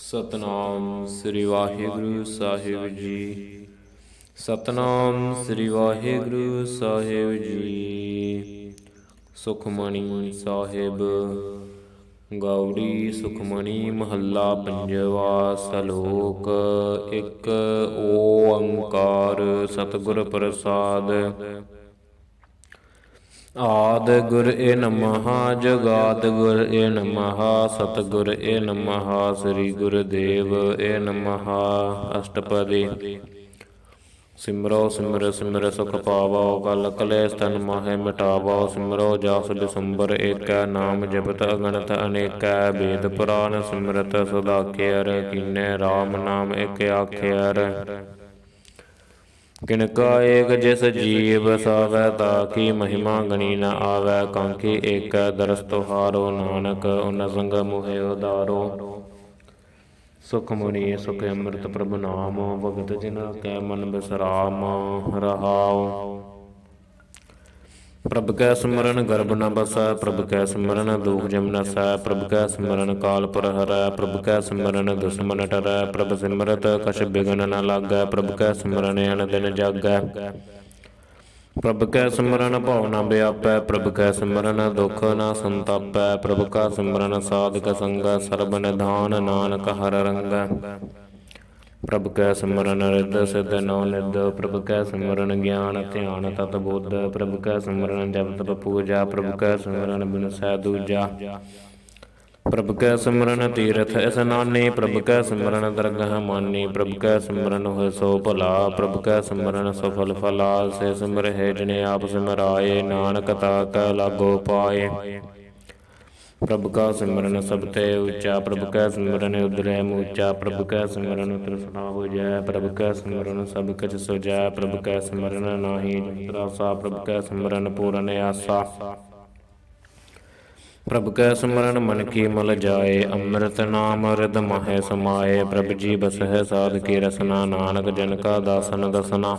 ਸਤਨਾਮ ਸ੍ਰੀ ਵਾਹਿਗੁਰੂ ਸਾਹਿਬ ਜੀ। ਸਤਨਾਮ ਸ੍ਰੀ ਵਾਹਿਗੁਰੂ ਸਾਹਿਬ ਜੀ। ਸੁਖਮਣੀ ਸਾਹਿਬ। ਗੌੜੀ ਸੁਖਮਣੀ ਮਹੱਲਾ ਪੰਜਵਾ। ਸਲੋਕ। ਇੱਕ ਓੰਕਾਰ ਸਤਿਗੁਰ ਪ੍ਰਸਾਦ। ਆਦ ਗੁਰ ਏ ਨਮః ਜੁਗਾਦ ਗੁਰ ਏ ਨਮః ਸਤਿਗੁਰ ਏ ਨਮঃ ਸ੍ਰੀ ਗੁਰੁਦੇਵ ਏ ਨਮঃ। ਅਸ਼ਟਪਦੀ। ਸਿਮਰੋ ਸਿਮਰ ਸਿਮਰ ਸੁਖ ਪਾਵੋ ਕਲ ਕਲੇਸ਼ ਤਨ ਮਾਹੇ ਮਿਟਾਵੋ। ਸਿਮਰੋ ਜਸ ਬਿਸੁੰਬਰ ਏਕੈ ਨਾਮ ਜਪਤ ਅਗਣਤ ਅਨੇਕੈ। ਵੇਦ ਪੁਰਾਨ ਸਿਮਰਤ ਸਦਾ ਖੇਅਰ ਕੀਨੈ ਰਾਮ ਨਾਮ ਇਕ ਆਖਿਅਰ। ਕਿਨਕਾ ਏਕ ਜਿਸ ਜੀਵ ਸਾਵੈ ਤਾਕੀ ਮਹਿਮਾ ਗਣੀ ਨ ਆਵੈ। ਕਾਂਖੀ ਏਕੈ ਦਰਸ ਤੁਹਾਰੋ ਨਾਨਕ ਉਨ ਸੰਗ ਮੋਹਿ ਉਦਾਰੋ। ਸੁਖਮਣੀ ਸੁਖ ਅੰਮ੍ਰਿਤ ਪ੍ਰਭੁ ਨਾਮ ਭਗਤ ਜਿਨਾ ਕੈ ਮਨ ਬਿਸਰਾਮ ਰਹਾਉ। ਪ੍ਰਭ ਕੈ ਸਿਮਰਨ ਗਰਭ ਨ ਬਸੈ। ਪ੍ਰਭ ਕੈ ਸਿਮਰਨ ਦੁਖ ਜਮ ਨਸੈ। ਪ੍ਰਭ ਕੈ ਸਿਮਰਨ ਕਾਲ ਪੁਰ ਹਰੈ। ਪ੍ਰਭ ਕੈ ਸਿਮਰਨ ਦੁਸ਼ਮਨ ਟਰੈ। ਪ੍ਰਭ ਸਿਮਰਤ ਕਛ ਬਿਘਨ ਨ ਲਾਗੈ। ਪ੍ਰਭ ਕੈ ਸਿਮਰਨ ਅਨ ਦਿਨ ਜਾਗੈ। ਪ੍ਰਭ ਕੈ ਸਿਮਰਨ ਭਉ ਨ ਵਿਆਪੈ। ਪ੍ਰਭ ਕੈ ਸਿਮਰਨ ਦੁਖ ਨ ਸੰਤਾਪੈ। ਪ੍ਰਭ ਕਾ ਸਿਮਰਨ ਸਾਧਕ ਸੰਗੈ। ਸਰਬ ਨਿਧਾਨ ਨਾਨਕ ਹਰਿ ਰੰਗੈ। ਪ੍ਰਭ ਕੈ ਸਿਮਰਨ ਰਿੱਧ ਸਿੱਧ ਨੌ ਨਿਧ। ਪ੍ਰਭ ਕੈ ਸਿਮਰਨ ਗਿਆਨ ਧਿਆਨ ਤਤ ਬੁੱਧ। ਪ੍ਰਭ ਕੈ ਸਿਮਰਨ ਜਪ ਤਪ ਪੂਜਾ। ਪ੍ਰਭ ਕੈ ਸਿਮਰਨ ਬਿਨਸੈ ਦੂਜਾ। ਪ੍ਰਭ ਕੈ ਸਿਮਰਨ ਤੀਰਥ ਇਸਨਾਨੀ। ਪ੍ਰਭ ਕੈ ਸਿਮਰਨ ਦਰਗਹ ਮਾਨੀ। ਪ੍ਰਭ ਕੈ ਸਿਮਰਨ ਹੋਇ ਸੋ ਭਲਾ। ਪ੍ਰਭ ਕੈ ਸਿਮਰਨ ਸਫਲ ਫਲਾ। ਸੇ ਸਿਮਰਹਿ ਜਿਨੇ ਆਪ ਸਿਮਰਾਏ। ਨਾਨਕ ਤਾ ਕੈ ਲਾਗੋ ਪਾਏ। ਪ੍ਰਭ ਕਾ ਸਿਮਰਨ ਸਭ ਤੇ ਉੱਚਾ। ਪ੍ਰਭ ਕੈ ਸਿਮਰਨ ਉਦਰੈ ਮੂਚਾ। ਪ੍ਰਭ ਕੈ ਸਿਮਰਨ ਤ੍ਰਿਸ਼ਨਾ ਬੁਝੈ। ਪ੍ਰਭ ਕੈ ਸਿਮਰਨ ਸਭ ਕਿਛ ਸੁਝੈ। ਪ੍ਰਭ ਕੈ ਸਿਮਰਨ ਨਾਹੀ ਤਰਾਸਾ। ਪ੍ਰਭ ਕੈ ਸਿਮਰਨ ਪੂਰਨ ਆਸਾ। ਪ੍ਰਭ ਕੈ ਸਿਮਰਨ ਮਨ ਕੀ ਮਲ ਜਾਏ। ਅੰਮ੍ਰਿਤ ਨਾਮ ਰਿਦ ਮਾਹੇ ਸਮਾਏ। ਪ੍ਰਭ ਜੀ ਬਸਹਿ ਸਾਧ ਕੀ ਰਸਨਾ। ਨਾਨਕ ਜਨ ਕਾ ਦਾਸਨ ਦਸਨਾ।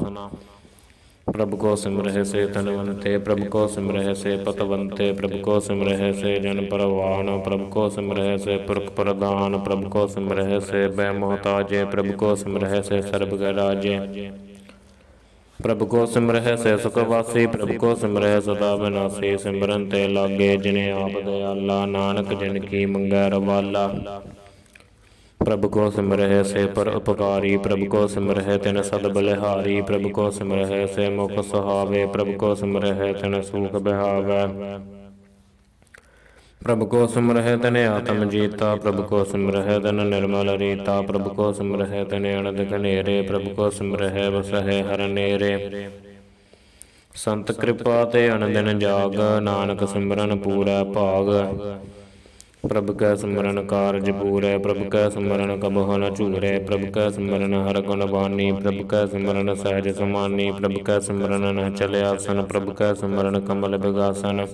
ਪ੍ਰਭ ਕੋ ਸਿਮਰਹਿ ਸੇ ਧਨਵੰਤੇ। ਪ੍ਰਭ ਕੋ ਸਿਮਰਹਿ ਸੇ ਪਤਵੰਤੇ। ਪ੍ਰਭ ਕੋ ਸਿਮਰਹਿ ਸੇ ਜਨ ਪਰਵਾਨ। ਪ੍ਰਭ ਕੋ ਸਿਮਰਹਿ ਸੇ ਪੁਰਖ ਪ੍ਰਦਾਨ। ਪ੍ਰਭ ਕੋ ਸਿਮਰਹਿ ਸੇ ਬੈ ਮੁਹਤਾਜੇ। ਪ੍ਰਭ ਕੋ ਸਿਮਰਹਿ ਸੇ ਸਰਬ ਗੈ ਰਾਜੇ। ਪ੍ਰਭ ਕੋ ਸਿਮਰਹਿ ਸੇ ਸੁਖ ਵਾਸੀ। ਪ੍ਰਭ ਕੋ ਸਿਮਰਹਿ ਸਦਾ ਵਿਨਾਸੀ। ਸਿਮਰਨ ਤੇ ਲਾਗੇ ਜਿਨੇ ਆਪ ਦਇਆਲਾ। ਨਾਨਕ ਜਿਨ ਕੀ ਮੰਗੈ ਰਵਾਲਾ। ਪ੍ਰਭ ਕੋ ਸਿਮਰਹਿ ਸੇ ਪਰ ਉਪਕਾਰੀ। ਪ੍ਰਭ ਕੋ ਸਿਮਰਹਿ ਤਿਨ ਸਦ ਬਲਿਹਾਰੀ। ਪ੍ਰਭ ਕੋ ਸਿਮਰਹਿ ਸੇ ਮੁਖ ਸੁਹਾਵੇ। ਪ੍ਰਭ ਕੋ ਸਿਮਰਹਿ ਤਿਨ ਸੂਖ ਬਿਹਾਵੈ। ਪ੍ਰਭ ਕੋ ਸਿਮਰਹਿ ਤਿਨ ਆਤਮ ਜੀਤਾ। ਪ੍ਰਭ ਕੋ ਸਿਮਰਹਿ ਤਿਨ ਨਿਰਮਲ ਰੀਤਾ। ਪ੍ਰਭ ਕੋ ਸਿਮਰਹਿ ਤਿਨ ਅਨੰਦ ਘਨੇਰੇ। ਪ੍ਰਭ ਕੋ ਸਿਮਰਹਿ ਵਸਹਿ ਹਰਿ ਨੇਰੇ। ਸੰਤ ਕਿਰਪਾ ਤੇ ਅਨਦਿਨ ਜਾਗ। ਨਾਨਕ ਸਿਮਰਨ ਪੂਰੈ ਭਾਗ। ਪ੍ਰਭ ਕੈ ਸਿਮਰਨ ਕਾਰਜ ਪੂਰੈ। ਪ੍ਰਭ ਕੈ ਸਿਮਰਨ ਕਬਹੁ ਨ ਝੂਰੈ। ਪ੍ਰਭ ਕੈ ਸਿਮਰਨ ਹਰਿ ਗੁਣ ਬਾਨੀ। ਪ੍ਰਭ ਕੈ ਸਿਮਰਨ ਸਹਿਜ ਸਮਾਨੀ। ਪ੍ਰਭ ਕੈ ਸਿਮਰਨ ਨਹਿ ਚਲ ਆਸਨ। ਪ੍ਰਭ ਕੈ ਸਿਮਰਨ ਕਮਲ ਬਿਗਾਸਨ।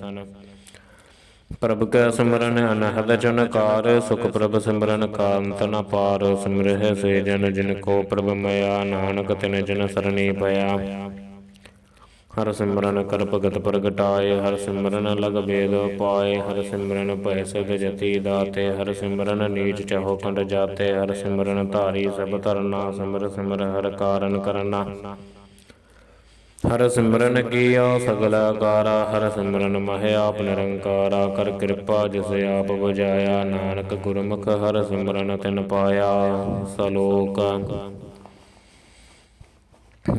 ਪ੍ਰਭ ਕੈ ਸਿਮਰਨ ਅਨਹਦ ਚਨਕਾਰ। ਸੁਖ ਪ੍ਰਭ ਸਿਮਰਨ ਕਾ ਅੰਤ ਨ ਪਾਰ। ਸਿਮਰਹਿ ਸੇ ਜਨ ਜਿਨ ਕੋ ਪ੍ਰਭ ਮਇਆ। ਨਾਨਕ ਤਿਨ ਜਨ ਸਰਣੀ ਪਇਆ। ਹਰਿ ਸਿਮਰਨ ਕਰ ਭਗਤ ਪ੍ਰਗਟਾਏ। ਹਰਿ ਸਿਮਰਨ ਲਗ ਭੇਦ ਪਾਏ। ਹਰਿ ਸਿਮਰਨ ਭਇ ਸਿਧ ਜਤੀ ਦਾਤੇ। ਹਰਿ ਸਿਮਰਨ ਨੀਚ ਚਹੋ ਕੰਡ ਜਾਤੇ। ਹਰਿ ਸਿਮਰਨ ਧਾਰੀ ਸਭ ਧਰਨਾ। ਸਿਮਰ ਸਿਮਰ ਹਰਿ ਕਾਰਨ ਕਰਨਾ। ਹਰਿ ਸਿਮਰਨ ਕੀਆ ਸਗਲ ਆਕਾਰਾ। ਹਰਿ ਸਿਮਰਨ ਮਹਿ ਆਪ ਨਿਰੰਕਾਰਾ। ਕਰ ਕਿਰਪਾ ਜਿਸ ਆਪ ਬੁਝਾਇਆ। ਨਾਨਕ ਗੁਰਮੁਖ ਹਰਿ ਸਿਮਰਨ ਤਿਨ ਪਾਇਆ। ਸਲੋਕ।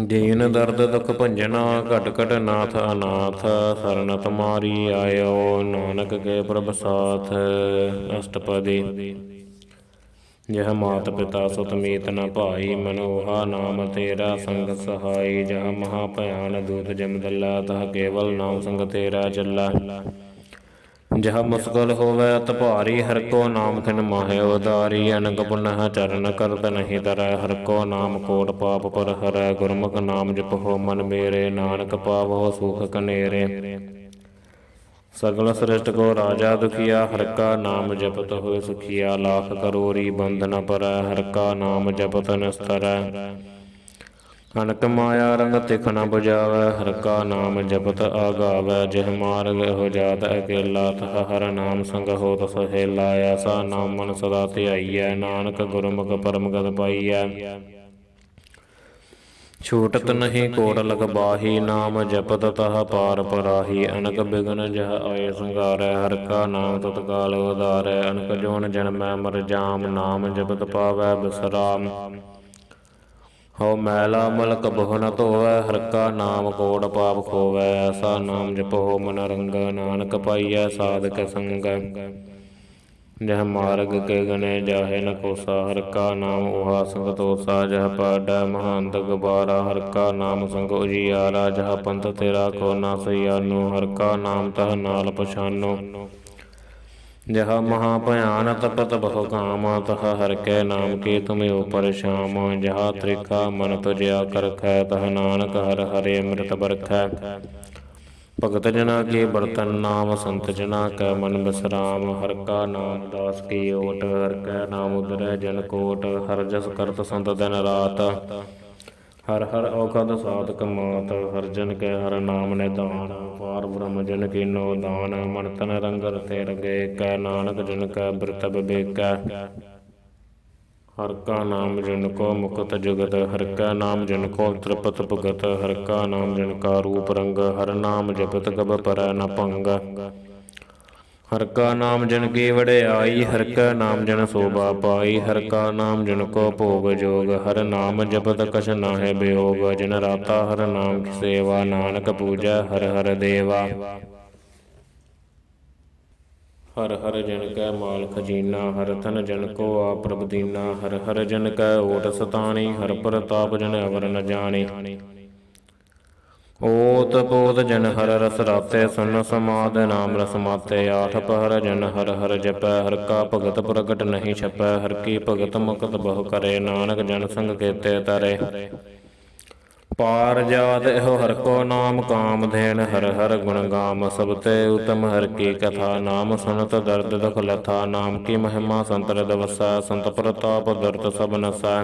ਦੀਨ ਦਰਦ ਦੁਖ ਭੰਜਨਾ। ਘਟ ਘਟ ਨਾਥ ਅਨਾਥ। ਸਰਨ ਤੁਮਾਰੀ ਆਇਓ। ਨਾਨਕ ਕੇ ਪ੍ਰਭ ਸਾਥ। ਅਸ਼ਟਪਦੀ। ਜਹ ਮਾਤ ਪਿਤਾ ਸੁਤ ਮੀਤ ਨ ਭਾਈ। ਮਨੋਹਾ ਨਾਮ ਤੇਰਾ ਸੰਗ ਸਹਾਈ। ਜਹ ਮਹਾ ਭਿਆਨ ਦੂਤ ਜਮ ਦਲਾ। ਤਹ ਕੇਵਲ ਨਾਮ ਸੰਗ ਤੇਰਾ ਚੱਲਾ। ਜਹ ਮੁਸਕਲ ਹੋਵੈ ਅਤ ਭਾਰੀ। ਹਰਿ ਕੋ ਨਾਮ ਤਿਨ ਮਾਹੇ ਉਦਾਰੀ। ਅਨਕ ਪੁਨਹ ਚਰਨ ਕਰਤ ਨਹੀਂ ਧਰੈ। ਹਰਿ ਕੋ ਨਾਮ ਕੋਟਿ ਪਾਪ ਪਰ ਹਰੈ। ਗੁਰਮੁਖ ਨਾਮ ਜਪਹੁ ਮਨ ਮੇਰੇ। ਨਾਨਕ ਪਾਵਹੁ ਸੁਖ ਘਨੇਰੇ। ਸਗਲ ਸ੍ਰਿਸ਼ਟ ਕੋ ਰਾਜਾ ਦੁਖੀਆ। ਹਰਿ ਕਾ ਨਾਮ ਜਪਤ ਹੋਇ ਸੁਖੀਆ। ਲਾਖ ਕਰੋੜੀ ਬੰਧ ਨ ਪਰੈ। ਹਰਿ ਕਾ ਨਾਮ ਜਪਤ ਨਿਸਤਰੈ। अनक माया रंग तिख न बुझावै, हर का नाम जपत आगावै। जिह मार्ग हो जात अकेला, तह हर नाम संग होत सहेला। ऐसा नाम मन सदा ध्याइयै, नानक गुरमुख परम गत पाइयै। छूटत नहीं कोट लग बाही, नाम जपत तह पार पराही। अनक बिघन जह आए संघारै, हर का नाम तत्काल उधारै। अनक जोन जन्मै मर जाम, नाम जपत पावै बिसराम। हो मैला मल कबहु न धोवै, हर का नाम कोट पाप खोवै। ऐसा नाम जपो मन रंग, नानक पाइयै साधक संग। जह मार्ग के गने जाहे न कोसा, हर का नाम उहा संग तोसा। जह पाडै महंत गबारा, हर का नाम संग उजियारा। जह पंथ तेरा को ना सयानो, हर का नाम तह नाल पछानो। जह महाभयान तपत बहु काम, तह हर कै नाम के तुम ऊपर श्याम। जहाँ त्रिखा मन तुझया करखै, तह नानक हर हरे अमृत बरखै। भगत जना के बर्तन नाम, संत जना कै मन बिसराम। हर का नाम दास की ओट, हर कै नाम उदरै जन कोट। हर जस करत संत दिन रात, हर हर औखद साधक मात। हर जन कै हर नाम निधान, पार ब्रह्म जन कीनो दान। मन तन रंग रते रंगे कै, नानक जन कै बिरत बिबेकै। हर का नाम जन को मुकुत जुगत, हर का नाम जन को त्रिपत भुगत। हर का नाम जन का रूप रंग, हर नाम जपत कब परै न भंग। हर का नाम जन की वड्याई, हर का नाम जन शोभा पाई। हर का नाम जन को भोग जोग, हर नाम जपत कछ नाहि वियोग। जिन राता हर नाम की सेवा, नानक पूजै हर हर देवा। हर हर जन कै माल खजीना, हर थन जन को आप प्रभ दीना। हर हर जन कै ओट सतानी, हर प्रताप जन अवर न जानी। ओत पोत जन हर रस राते, सुन समाद नाम रस माते। आठ पहर जन हर हर जपै, हर का भगत प्रगट नहीं छपै। हर की भगत मुकत बहु करे, नानक जन संग केते तरे। पार जात एहो हर को नाम, काम धेन हर हर गुण गाम। सबते उत्तम हर की कथा, नाम सुनत दर्द दुख लथा। नाम की महिमा संत हृद वसै, संत प्रताप दर्द सब नसै।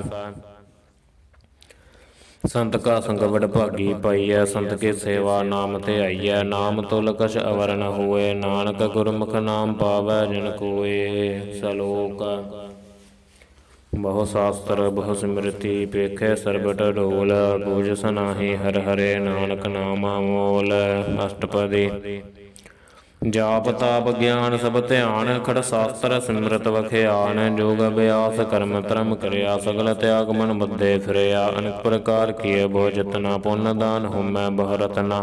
संत का संग बड़ भागी पाइयै, संत की सेवा नाम ध्याइयै। नाम तुल कछ अवर न होए, नानक गुरमुख नाम पावै जिन कोए। सलोक बहु शास्त्र बहु स्मृति, पेखे सरबट ढोल। बूझ सनाहि हर हरे, नानक नाम अमोल। अष्टपदी जाप ताप ज्ञान सब ध्यान, खड़ शास्त्र सिमरत वख्यान। जोग अभ्यास कर्म धर्म करया, सगल त्याग मन बद्धे फिरया। अनेक प्रकार किए बहु जतना, पुण्य दान होमै बहु रतना।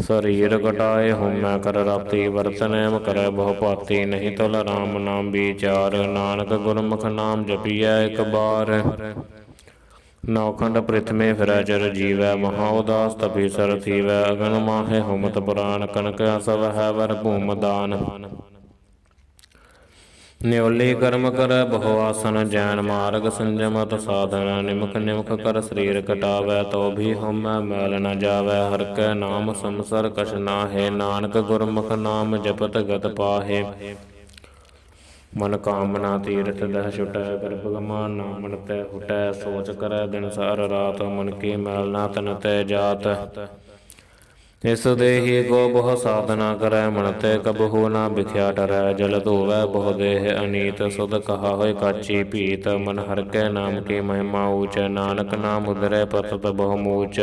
शरीर कटाए होमै कर राति, वर्त नेम करै बहु भांति। नहीं तुल राम नाम विचार, नानक गुरमुख नाम जपियै एक बार। नौखंड पृथ्वी फिरै चर जीवै, महा उदास तपी सर थीवै। अगन माहे हुमत पुराण, कनक सब है वर भूम दान। न्योली कर्म करੈ बहु आसन, जैन मार्ग संयमत साधन। निमख निमख कर शरीर कटावै, तो भी होमै मैल न जावै। हर कै नाम समसर कछ नाहि, नानक गुरमुख नाम जपत गत पाहे। मन कामना तीरथ दह छुटै, गर्भ गमाना मन तै हुटै। सोच करै दिन सार रात, मन की मैल ना तन तै जात। इस देही को बहु साधना करै, मन तै कबहु ना बिख्या टरै। जल धोवै बहु देह अनीत, सुध कहा होय काची पीत। मन हर कै नाम की महिमा ऊच, नानक नाम उदरै पतत बहु मूच।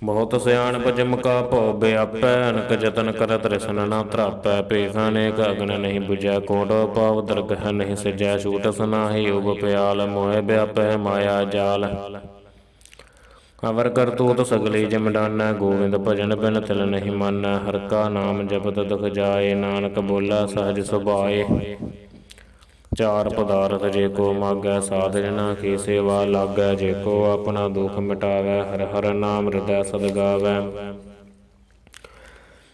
बहुत सियाणप जम का भउ व्यापै, अनक जतन करत रिसन न त्रापै। पेख अनेक अगन नहीं बुझै, कोट पाव दरगह नहीं सिजै। छूट सनाहि उब प्याल, मोह व्यापै माया जाल। अवर करतूत सगली जम डानै, गोविंद भजन बिन तिल नहीं मानै। हर का नाम जपत दुख जाए, नानक बोलै सहज सुभाए। चार पदारथ जे को मागै, साध जना की सेवा लागै। जे को अपना दुख मिटावै, हर हर नाम हृदय सद गावै।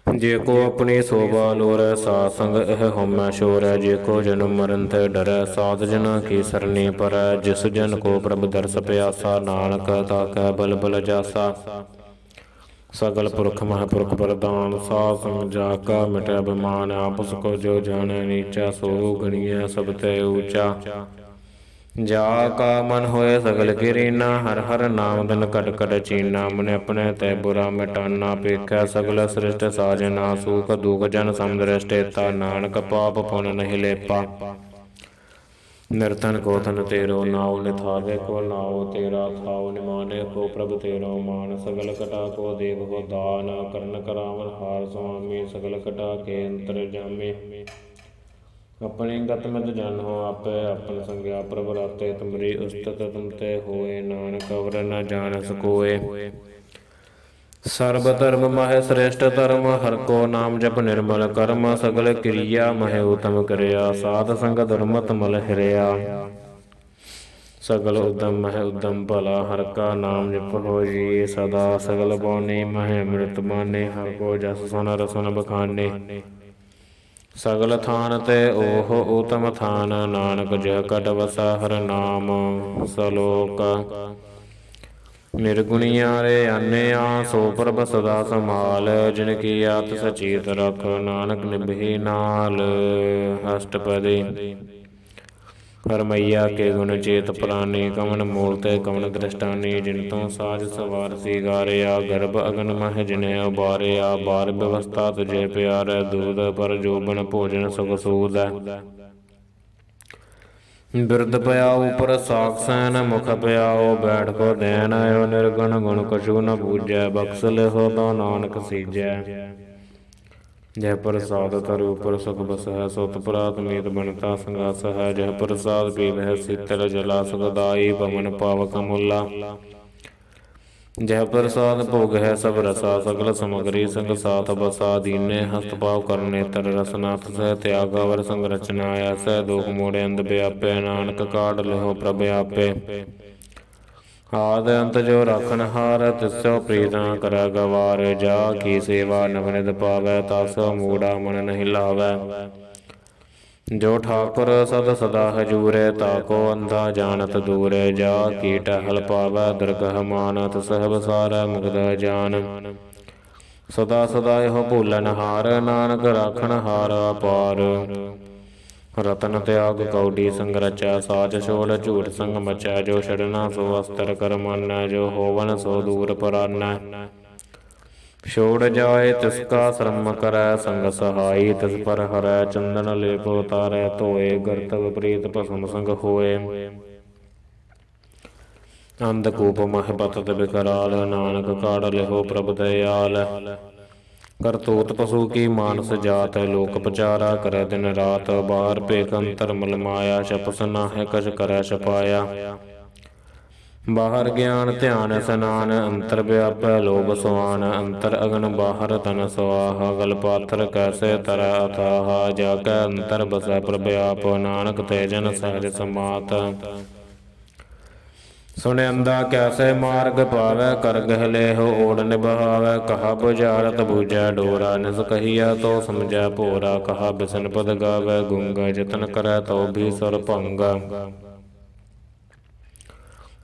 जे को अपनी शोभा लोरै, साध संग एह होमै शोरै। जे को जन्म मरण ते डरै, साध जना की सरनी परै। जिस जन को प्रभु दर्श प्यासा, नानक ताकै बल बल जासा। सगल पुरख महापुरख प्रधान, साध संग जाका मिटै अभिमान। आपस को जो जानै नीचा, सो गणियै सब ते ऊंचा। जा का मन होए सगल कीरीना, हर हर नाम धन कट कट चीना। मन अपने तय बुरा मिटाना, पेख्या सगल सृष्ट साजना। सुख दुख जन समदृष्टेता, नानक पाप पुन नहीं लेपा। निरतन को तन तेरो नाव, निथावे को नाव तेरा थाव। निमाने को प्रभ तेरो मान, सगल कटा को देव हो दान। करण करावन हार स्वामी, सगल कटा के अंतर जामे। अपनी गत मत जन हो आपे, अपन संज्ञा प्रभ राते। तुमरी उस्तत तुम ते होए, नानक अवर न जान सकोए। सर्व धर्म मह श्रेष्ठ धर्म, हर को नाम जप निर्मल कर्म। सगल क्रिया मह उत्तम करया, साध संग दुर्मत मल हिरया। सगल उद्यम मह उद्यम भला, हर का नाम जप हो जी सदा। सगल बानी मह अमृत बाने, हर को जस सुन रसन बखाने। सगल थान ते ओह उत्तम थान, नानक जह कट वसा हर नाम। सलोक निर्गुणिया रे आन्या, सो प्रभ सदा समाल। जिनकी आत सचेत रख, नानक निभे नाल। अष्टपदी हरमैया के गुण चेत प्राणी, कवन मूल ते कवन दृष्टानी। जिन तो साज सवार सिगारिया, गर्भ अगन मह जिन्हें उबारिया। बार व्यवस्था तुझे प्यार, दूध पर जोबन भोजन सुख सूद। बिरद पयाओ पर साक्षन, मुख पयाओ बैठ को दैन। यो निर्गुण गुण कछु न पूजै, बख्श लेहो तो नानक सीजै। जह प्रसाद तरु पर सुख बस है, सुत प्रात मीत बनता संगास है। जह प्रसाद पीवै शीतल जला, सुखदाई पवन पावक अमूला। जह प्रसाद भोग है सब रसा, सगल समगरी संग साथ बसा। दीने हस्त पाव करने तर रसनाथ, सह त्यागा वर संग रचना। ऐसे दुख मोड़े अंध व्यापे, नानक काढ़ लेहो प्रभ आपे। आद अंत जो राखन हार, तिस्सो प्रीत न करै गवार। जा की सेवा नवनिध पावै, तासो मूढ़ा मन नहीं लावै। जो ठाकुर सद सदा हजूरे, ताको अंधा जानत दूरे। जा की टहल पावै दरगह मानत, सहब सारै मुगद जान। सदा सदा यहो भूलन हार, नानक राखन हार अपार। रतन त्याग कौडी संग रचै, साज छोड़ झूठ संग मचै। जो छड़ना सो अस्तर कर मानै, जो होवन सो दूर परानै। छोड़ जाए तिसका श्रम करै, संग सहाई तिस पर हरै। चंदन लेप उतारै धोए, गर्त विपरीत भस्म संग होए। अंधकूप मह पतत बिकराल, नानक काढ़ लेहो प्रभ दयाल। करतूत पशु की मानस जात, लोक पचारा करे दिन रात। बाहर पेख अंतर मल माया, छपस नाह कछ करै छपाया। बाहर ज्ञान ध्यान स्नान, अंतर व्यापै लोभ स्वान। अंतर अगन बाहर तन स्वाहा, गल पाथर कैसे तरह अथाहा। जाकै अंतर बसै प्रभ आप, नानक ते जन सहज समात। सुने अंधा कैसे मार्ग पावै, कर गह लेहो ओढ़ निभावै। कहा बुझारत बूझै डोरा, निस कहिया तो समझै भोरा। कहा बिसन पद गावै गूंगा, जतन करै तो भी सुर भंगा।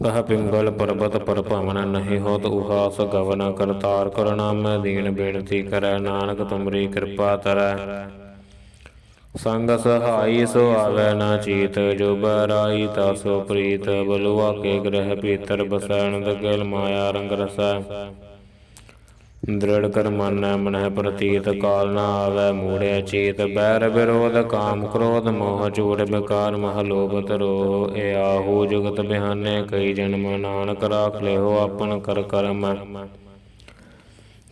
कह पिंगल पर्वत पर पवन, नहीं होत उहास गवन। करतार करुणामय दीन बेनती करै, नानक तुमरी कृपा तरै। संग सहाई सो आवै न चीत, जो बैराई तासो प्रीत। बलुआ के ग्रह भीतर बसै, नंद गल माया रंग रसै। दृढ़ कर मानै मनह प्रतीत, काल न आवै मूढ़े चीत। बैर विरोध काम क्रोध मोह, चूड़ बेकार मह लोभ तरोह। ए आहू जुगत बिहाने कई जन्म, नानक राख लेहो अपन कर करम।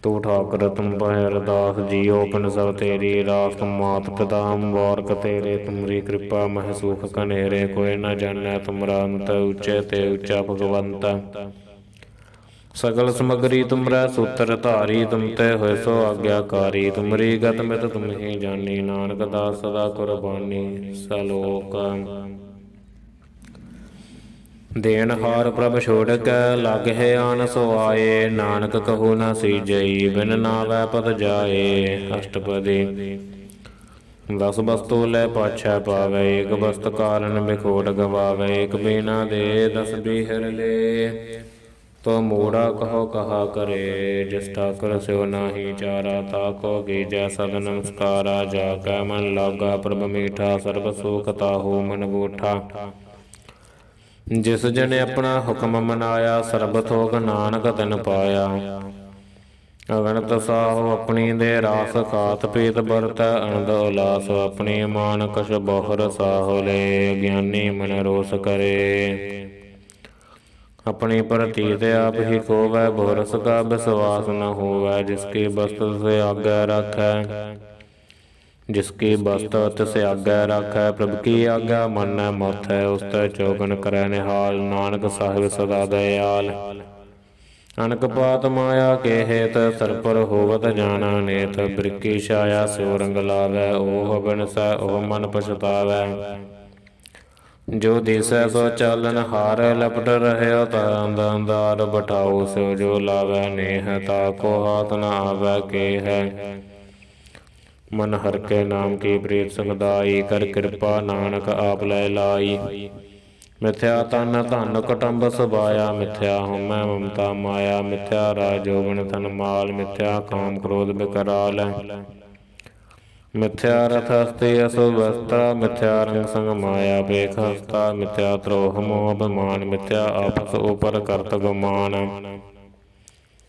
तू ठाकुर तुम पर अरदास, जियो पिन सब तेरी रास। तुम मात पिता हम वारक तेरे, तुमरी कृपा मह सुख कनेरे। कोई न जानै तुमरा अंत, ऊंचे ते ऊंचा भगवंत। सकल समगरी तुमरै सूत्र धारी, तुम ते होए सो आज्ञाकारी। तुमरी गत मित तुम ही जानी, नानक दास सदा कुर्बानी। सलोक देन हार प्रभ छोड़ कै, लग है आन सो आए। नानक कहु न सीजई, बिन नावै पद जाए। अष्टपदी दस वस्तु लै पाछै पावै, एक वस्त कारण बिखोट गवावै। एक बिना दे दस बिहर ले, तो मूढ़ा कहो कहा करे। जिस ठाकुर स्यो नाही चारा, ताको कीजै सद नमस्कारा। जाकै मन लागा प्रभ मीठा, सर्ब सुख ताहू मन बूठा। ਜਿਸ ਜਨੇ ਆਪਣਾ ਹੁਕਮ ਮਨਾਇਆ, ਸਰਬ ਥੋਕ ਨਾਨਕ ਤਿਨ ਪਾਇਆ। ਅਗਣਤ ਸਾਹੋ ਆਪਣੀ ਦੇ ਰਾਸ, ਖਾਤ ਪੀਤ ਵਰਤੈ ਅਨੰਦ ਉਲਾਸ। ਆਪਣੀ ਮਾਨ ਕਛ ਬਹੁਰ ਸਾਹੋ ਲੈ, ਗਿਆਨੀ ਮਨ ਰੋਸ ਕਰੇ। ਆਪਣੀ ਪ੍ਰਤੀਤ ਆਪ ਹੀ ਖੋਵੈ, ਬਹੁਰਸ ਕਾ ਵਿਸਵਾਸ ਨ ਹੋਵੈ। ਜਿਸਕੀ ਬਸਤੁ ਤਿਸ ਆਗੈ ਰਾਖੈ, ਜਿਸਕੀ ਬਸਤੁ ਤਿਸ ਆਗੈ ਰਾਖੈ। ਪ੍ਰਭ ਕੀ ਆਗਿਆ ਮੰਨੈ ਮੋਥੈ, ਉਸ ਤੈ ਚੋਗਨ ਕਰੈ ਨਿਹਾਲ। ਨਾਨਕ ਸਾਹਿਬ ਸਦਾ ਦਇਆਲ, ਅਨਕ ਪਾਤ ਮਾਇਆ ਕੇ ਹੇਤ। ਸਰਪਰ ਹੋਵਤ ਜਾਣਾ ਨੇਤ, ਬ੍ਰਿਕੀ ਛਾਇਆ ਸਿਉ ਰੰਗ ਲਾਵੈ। ਓਹ ਬਿਨਸੈ ਓਹ ਮਨ ਪਛਤਾਵੈ, ਜੋ ਦਿਸੈ ਸੋ ਚਾਲਨ ਹਾਰ। ਲਪਟ ਰਹਿਓ ਤਾ ਅੰਧਾਰ, ਬਟਾਓ ਸਿਉ ਜੋ ਲਾਵੈ ਨੇਹ। ਤਾਕੋ ਹਾਥ ਨ ਆਵੈ ਕੇਹ, ਮਨ ਹਰਿ ਕੇ ਨਾਮ ਕੀ ਪ੍ਰੀਤ ਸੁਖਦਾਈ। ਕਰ ਕਿਰਪਾ ਨਾਨਕ ਆਪ ਲੈ ਲਾਈ, ਮਿਥਿਆ ਤਨ ਧਨ ਕੁਟੁੰਬ ਸਬਾਇਆ। ਮਿਥਿਆ ਹਉਮੈ ਮਮਤਾ ਮਾਇਆ, ਮਿਥਿਆ ਰਾਜ ਜੋਬਨ ਧਨ ਮਾਲ। ਮਿਥਿਆ ਕਾਮ ਕ੍ਰੋਧ ਬਿਕਰਾਲ, ਮਿਥਿਆ ਰਥ ਹਸਤੀ ਅਸੁਭ ਵਸਤਰਾ। ਮਿਥਿਆ ਰੰਗ ਸੰਗ ਮਾਇਆ ਬੇਖ ਹਸਤਾ, ਮਿਥਿਆ ਧਰੋਹ ਮੋਹ ਅਭਿਮਾਨ। ਮਿਥਿਆ ਆਪਸ ਉਪਰ ਕਰਤ ਗੁਮਾਨ,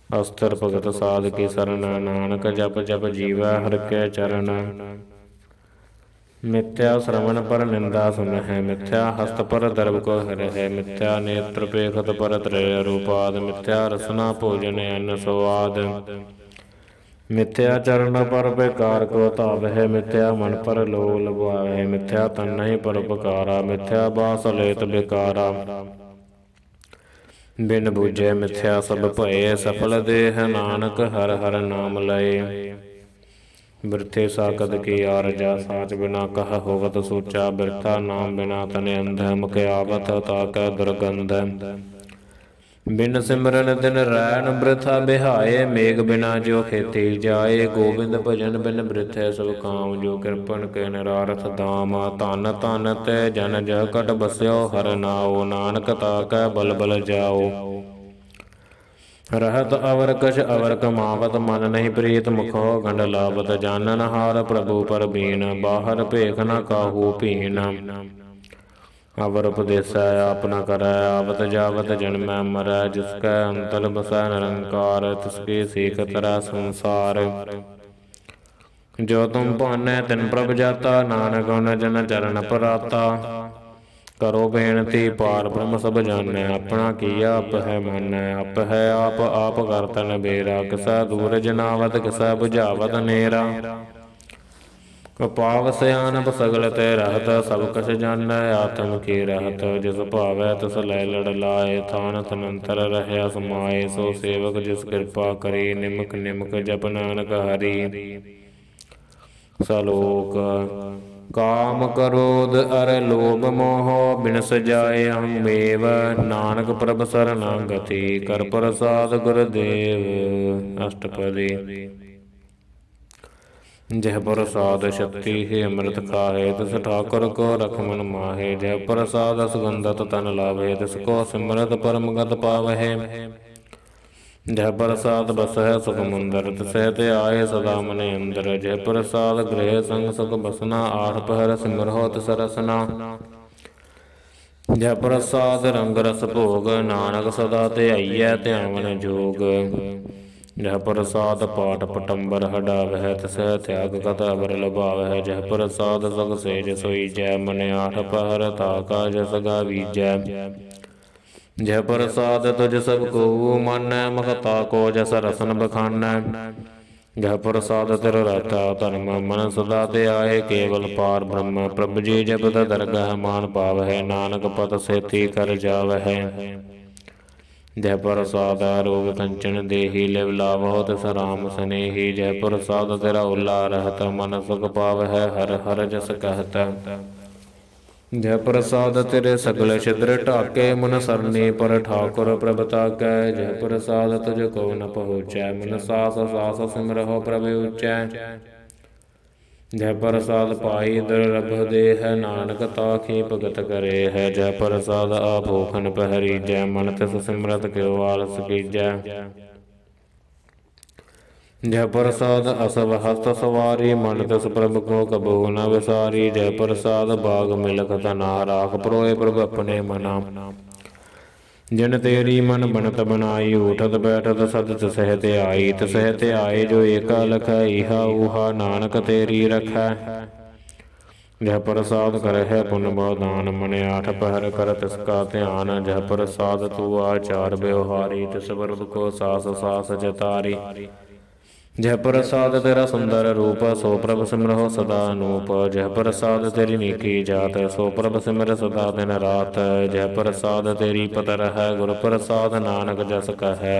ਅਸਥਿਰ ਭਗਤ ਸਾਧ ਕੀ ਸਰਣ। ਨਾਨਕ ਜਪ ਜਪ ਜੀਵੈ ਹਰਿ ਕੇ ਚਰਨ। ਮਿਥਿਆ ਸ਼ਰਵਣ ਪਰ ਨਿੰਦਾ ਸੁਨਹਿ, ਮਿਥਿਆ ਹਸਤ ਪਰ ਦਰਬ ਕੋ ਹਰਹਿ। ਮਿਥਿਆ ਨੇਤਰ ਪੇਖਤ ਪਰ ਤ੍ਰੈ ਰੂਪਾਦ, ਮਿਥਿਆ ਰਸਨਾ ਭੋਜਨ ਅਨ ਸਵਾਦ। ਮਿਥਿਆ ਚਰਨ ਪਰ ਬੇਕਾਰ ਕੋ ਧਾਵਹਿ, ਮਿਥਿਆ ਮਨ ਪਰ ਲੋਭ ਲਵਾਵਹਿ। ਮਿਥਿਆ ਤਨਹਿ ਪਰ ਉਪਕਾਰਾ, ਮਿਥਿਆ ਬਾਸ ਲੇਤ ਬੇਕਾਰਾ। ਬਿਨ ਬੂਝੈ ਮਿਥਿਆ ਸਭ ਭਏ, ਸਫਲ ਦੇਹ ਨਾਨਕ ਹਰਿ ਹਰਿ ਨਾਮ ਲਏ। ਬਿਰਥੇ ਸਾਕਤ ਕੀ ਆਰਜਾ, ਸਾਚ ਬਿਨਾ ਕਹ ਹੋਵਤ ਸੋਚਾ। ਬਿਰਥਾ ਨਾਮ ਬਿਨਾ ਤਨਿ ਅੰਧੈ, ਮੁਖਿਆਵਤ ਤਾਕੈ ਦੁਰਗੰਧ। ਬਿਨ ਸਿਮਰਨ ਦਿਨ ਰੈਣ ਬ੍ਰਿਥਾ ਬਿਹਾਏ, ਮੇਘ ਬਿਨਾ ਜੋ ਖੇਤੀ ਜਾਏ। ਗੋਬਿੰਦ ਭਜਨ ਬਿਨ ਬ੍ਰਿਥੈ ਸਭ ਕਾਮ, ਜੋ ਕਿਰਪਨ ਕੇ ਨਿਰਾਰਥ ਦਾਮ। ਧਨ ਧਨ ਤੈ ਜਨ ਜਹ ਕਟ ਬਸਿਓ, ਹਰਿ ਨਾਉ ਨਾਨਕ ਤਾਕੈ ਬਲ ਬਲ ਜਾਓ। ਰਹਤ ਅਵਰ ਕਛ ਅਵਰ ਕਮਾਵਤ, ਮਨ ਨਹੀਂ ਪ੍ਰੀਤ ਮੁਖੋ ਗੰਢ ਲਾਵਤ। ਜਾਨਨ ਹਾਰ ਪ੍ਰਭੂ ਪਰਬੀਨ, ਬਾਹਰ ਭੇਖ ਨ ਕਾਹੂ ਭੀਨ। ਅਵਰ ਉਪਦੇਸੈ ਆਪ ਨ ਕਰੈ, ਆਵਤ ਜਾਵਤ ਜਨਮੈ ਮਰੈ। ਜਿਸ ਕੈ ਅੰਤਰ ਬਸੈ ਨਿਰੰਕਾਰ, ਤਿਸ ਕੀ ਸੀਖ ਤਰੈ ਸੰਸਾਰ। ਜੋ ਤੁਮ ਭਾਨੈ ਤਿਨ ਪ੍ਰਭ ਜਾਤਾ, ਨਾਨਕ ਓਨ ਜਨ ਚਰਨ ਪਰਾਤਾ। ਕਰੋ ਬੇਨਤੀ ਪਾਰ ਬ੍ਰਹਮ ਸਭ ਜਾਣੈ, ਆਪਣਾ ਕੀਆ ਆਪ ਹੈ ਮਾਨੈ। ਆਪ ਹੈ ਆਪ ਆਪ ਕਰਤ ਨਬੇਰਾ, ਕਿਸੈ ਦੂਰ ਜਨਾਵਤ ਕਿਸੈ ਬੁਝਾਵਤ ਨੇਰਾ। ਕਪਾਵ ਸਿਆਣਪ ਸਗਲ ਤੇ ਰਹਤ, ਸਭ ਕਛ ਜਾਣੈ ਆਤਮ ਕੀ ਰਹਤ। ਜਿਸ ਭਾਵੈ ਤਿਸ ਲੈ ਲੜ ਲਾਏ, ਥਾਨ ਤਨੰਤਰ ਰਹਿਆ ਸਮਾਏ। ਸੋ ਸੇਵਕ ਜਿਸ ਕਿਰਪਾ ਕਰੀ, ਨਿਮਕ ਨਿਮਕ ਜਪ ਨਾਨਕ ਹਰੀ। ਸਲੋਕ ਕਾਮ ਕ੍ਰੋਧ ਅਰ ਲੋਭ ਮੋਹ, ਬਿਨਸ ਜਾਏ ਅਹੰਭੇਵ। ਨਾਨਕ ਪ੍ਰਭ ਸਰਨਾਗਤੀ, ਕਰ ਪ੍ਰਸਾਦ ਗੁਰਦੇਵ। ਅਸ਼ਟਪਦੀ। ਜਹ ਪ੍ਰਸਾਦ ਸ਼ਕਤੀ ਹੀ ਅੰਮ੍ਰਿਤ ਖਾਹੇ, ਤਿਸ ਠਾਕੁਰ ਕੋ ਰਖ ਮਨ ਮਾਹੇ। ਜਹ ਪ੍ਰਸਾਦ ਸੁਗੰਧਤ ਤਨ ਲਾਭੇ, ਤਿਸ ਕੋ ਸਿਮਰਤ ਪਰਮ ਗਤ ਪਾਵਹਿ। ਜਹ ਪ੍ਰਸਾਦ ਬਸਹਿ ਸੁਖ ਮੰਦਰ, ਤਿਸਹਿ ਤੇ ਆਏ ਸਦਾ ਮਨ ਅੰਦਰ। ਜਹ ਪ੍ਰਸਾਦ ਗ੍ਰਹਿ ਸੰਗ ਸੁਖ ਬਸਨਾ, ਆਠ ਪਹਿਰ ਸਿਮਰਹੁ ਤਿਸ ਰਸਨਾ। ਜਹ ਪ੍ਰਸਾਦ ਰੰਗ ਰਸ ਭੋਗ, ਨਾਨਕ ਸਦਾ ਧਿਆਈਐ ਧਿਆਵਨ ਜੋਗ। ਜਹ ਪ੍ਰਸਾਦ ਪਾਠ ਪਟੰਬਰ ਹਡਾਵਹਿ, ਤਿਸਹਿ ਤਿਆਗ ਕਤ ਅਵਰ ਲਭਾਵਹਿ। ਜਹ ਪ੍ਰਸਾਦ ਸੁਖ ਸੇਜ ਸੋਈਜੈ, ਮਨ ਆਠ ਪਹਿਰ ਤਾਕਾ ਜਸ ਗਾਵੀਜੈ। ਜਹ ਪ੍ਰਸਾਦ ਤੁਜ ਸਭ ਕਉ ਮਾਨੈ, ਮਖ ਤਾਕੋ ਜਸ ਰਸਨ ਬਖਾਨੈ। ਜਹ ਪ੍ਰਸਾਦ ਤਿਰ ਰਤਾ ਧਰਮ, ਮਨ ਸਦਾ ਧਿਆਏ ਕੇਵਲ ਪਾਰ ਬ੍ਰਹਮ। ਪ੍ਰਭ ਜੀ ਜਪਤ ਦਰਗਹ ਮਾਨ ਪਾਵਹਿ, ਨਾਨਕ ਪਤ ਸੇਤੀ ਕਰ ਜਾਵਹਿ। ਜਹ ਪ੍ਰਸਾਦ ਰੋਗ ਕੰਚਨ ਦੇਹੀ, ਲਿਵ ਲਾਵਹੁ ਤਿਸ ਰਾਮ ਸਨੇਹੀ। ਜਹ ਪ੍ਰਸਾਦ ਤੇਰਾ ਓਲਾ ਰਹਤ, ਮਨ ਸੁਖ ਪਾਵਹਿ ਹਰਿ ਹਰਿ ਜਸ ਕਹਿਤ। ਜਹ ਪ੍ਰਸਾਦ ਤੇਰੇ ਸਗਲ ਛਿਦਰ ਢਾਕੇ, ਮਨ ਸਰਨੀ ਪਰ ਠਾਕੁਰ ਪ੍ਰਭ ਤਾਕੈ। ਜਹ ਪ੍ਰਸਾਦ ਤੁਝ ਕੋ ਨ ਪਹੁੰਚੈ, ਮਨ ਸਾਸ ਸਾਸ ਸਿਮਰਹੁ ਪ੍ਰਭ ਉਚੈ। ਜਹ ਪ੍ਰਸਾਦ ਪਾਈ ਦੁਰਲਭ ਦੇਹ, ਨਾਨਕ ਤਾਖੀ ਭਗਤ ਕਰੇ ਹੈ। ਜਹ ਪ੍ਰਸਾਦ ਆਪੋਖਨ ਪਹਿਰੀਜੈ, ਮਨ ਤਿਸ ਸਿਮਰਤ ਕਿਉ ਆਲਸ ਕੀਜੈ। जय प्रसाद असव हस्त सवारी मन तस प्रभु को कबू न विसारी। जय प्रसाद बाग मिलखत ना राख प्रोए प्रभु अपने मना। जिन तेरी मन बनत बनाई उठत बैठत सदत सहत आई। तसहत आए जो एका लख इहा उहा नानक तेरी रखै। जह प्रसाद करहै पुन बहुदान मन आठ पहर कर तिसका ध्यान। जह प्रसाद तू आचार व्यवहारी तिस प्रभु को सास सास जतारी। जय प्रसाद तेरा सुंदर रूप सो प्रभ सिमरहो सदा अनूप। जय प्रसाद तेरी नीकी जात सो प्रभ सिमर सदा दिन रात। जय प्रसाद तेरी पतर है गुर प्रसाद नानक जस कहै।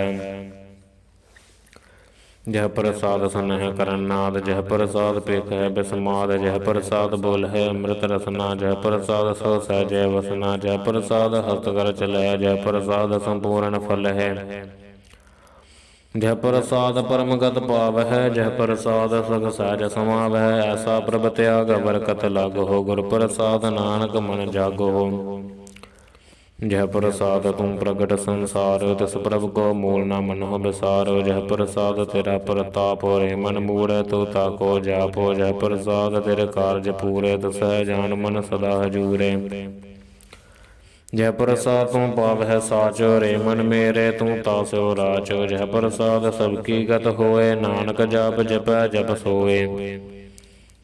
जय प्रसाद सुनह करनाद जय प्रसाद पेख है बिस्माद। जय प्रसाद बोल है अमृत रसना। जय प्रसाद सो सहजय वसना। जय प्रसाद हस्त कर चलै। जय प्रसाद संपूर्ण फल है। जय प्रसाद परमगत पाव है। जय प्रसाद सग सहज समाव है। ऐसा प्रभ त्याग बरकत लाग हो गुर प्रसाद नानक मन जाग हो। जय प्रसाद तुम प्रगट संसार तिस प्रभु को मूल न मनो विसार। जय प्रसाद तेरा प्रताप रे मन मूढ़ तो ताको जापो। जय प्रसाद तेरे कार्य पूरे तो सहजान मन सदा हजूरे। जय प्रसाद तू पाव है साचो रे मन मेरे तू तासो राचो। जय प्रसाद सबकी गत होए नानक जाप जपै जप सोए।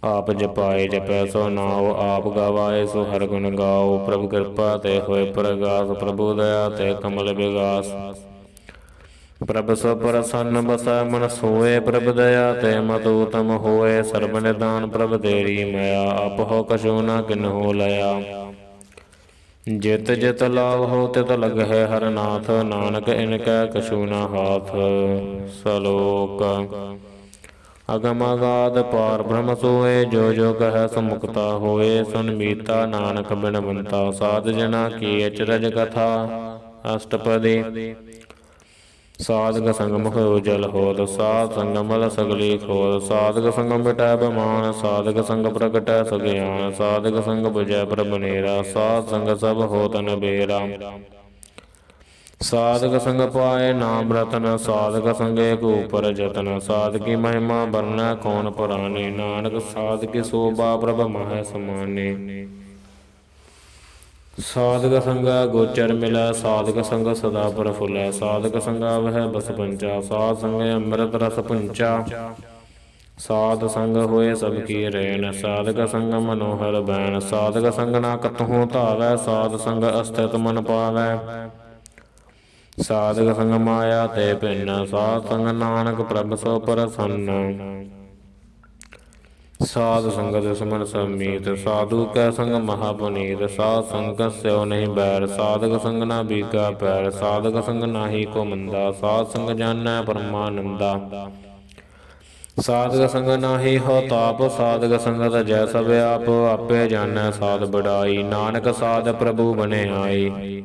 आप जपाए जपै सो नाओ आप गवाए सो हर गुण गाओ। प्रभु कृपा ते होए प्रगास प्रभु दया ते कमल विगास। प्रभ सो प्रसन्न बसै मन सोए। प्रभ दया ते मत उत्तम होए। सर्ब निदान प्रभ तेरी मया आप हो कछु न किन्हु लया। जित जित लाभ हो तित लग है हर नाथ नानक इनकै कछु न हाथ। सलोक अगम अगाध पार ब्रह्म सोए। जो जो कह समुक्ता होए। सुन मीता नानक बिनवंता साध जना की अचरज कथा। अष्टपदी साधक संग मुख उजल होत। साध संग मल सगली खोत। साधक संग मिटै बमान साधक संग प्रगटै सज्ञान। साधक संग बुझै प्रभ नेरा साध संग सब होत नबेरा। साधक संग पाए नाम रतन साधक संग एक ऊपर जतन। साधकी महिमा वर्णै कौन पुरानी नानक साधकी शोभा प्रभ मह समानी। साधक संग गोचर मिलै साधक संग सदा प्रफुल्लै। साधक संग वह बस पंचा साध संग अमृत रस पुंचा। साध संग होए सबकी रैन साधक संग मनोहर बैन। साधक संग ना कतहु धावै साध संग अस्थित मन पावै। साधक संग माया ते भिन्न साध संग नानक प्रभ सो प्रसन्न। साध संग दुश्मन सब मीत साधु कै संग महापुनीत। साध संग स्यो नहीं बैर साधक संग ना बीका पैर। साधक संग नाही को मंदा साध संग जानै परमानंदा। साधक संग नाही हो ताप साधक संग तजै सब आप। आपे जानै साध बड़ाई नानक साध प्रभु बने आई।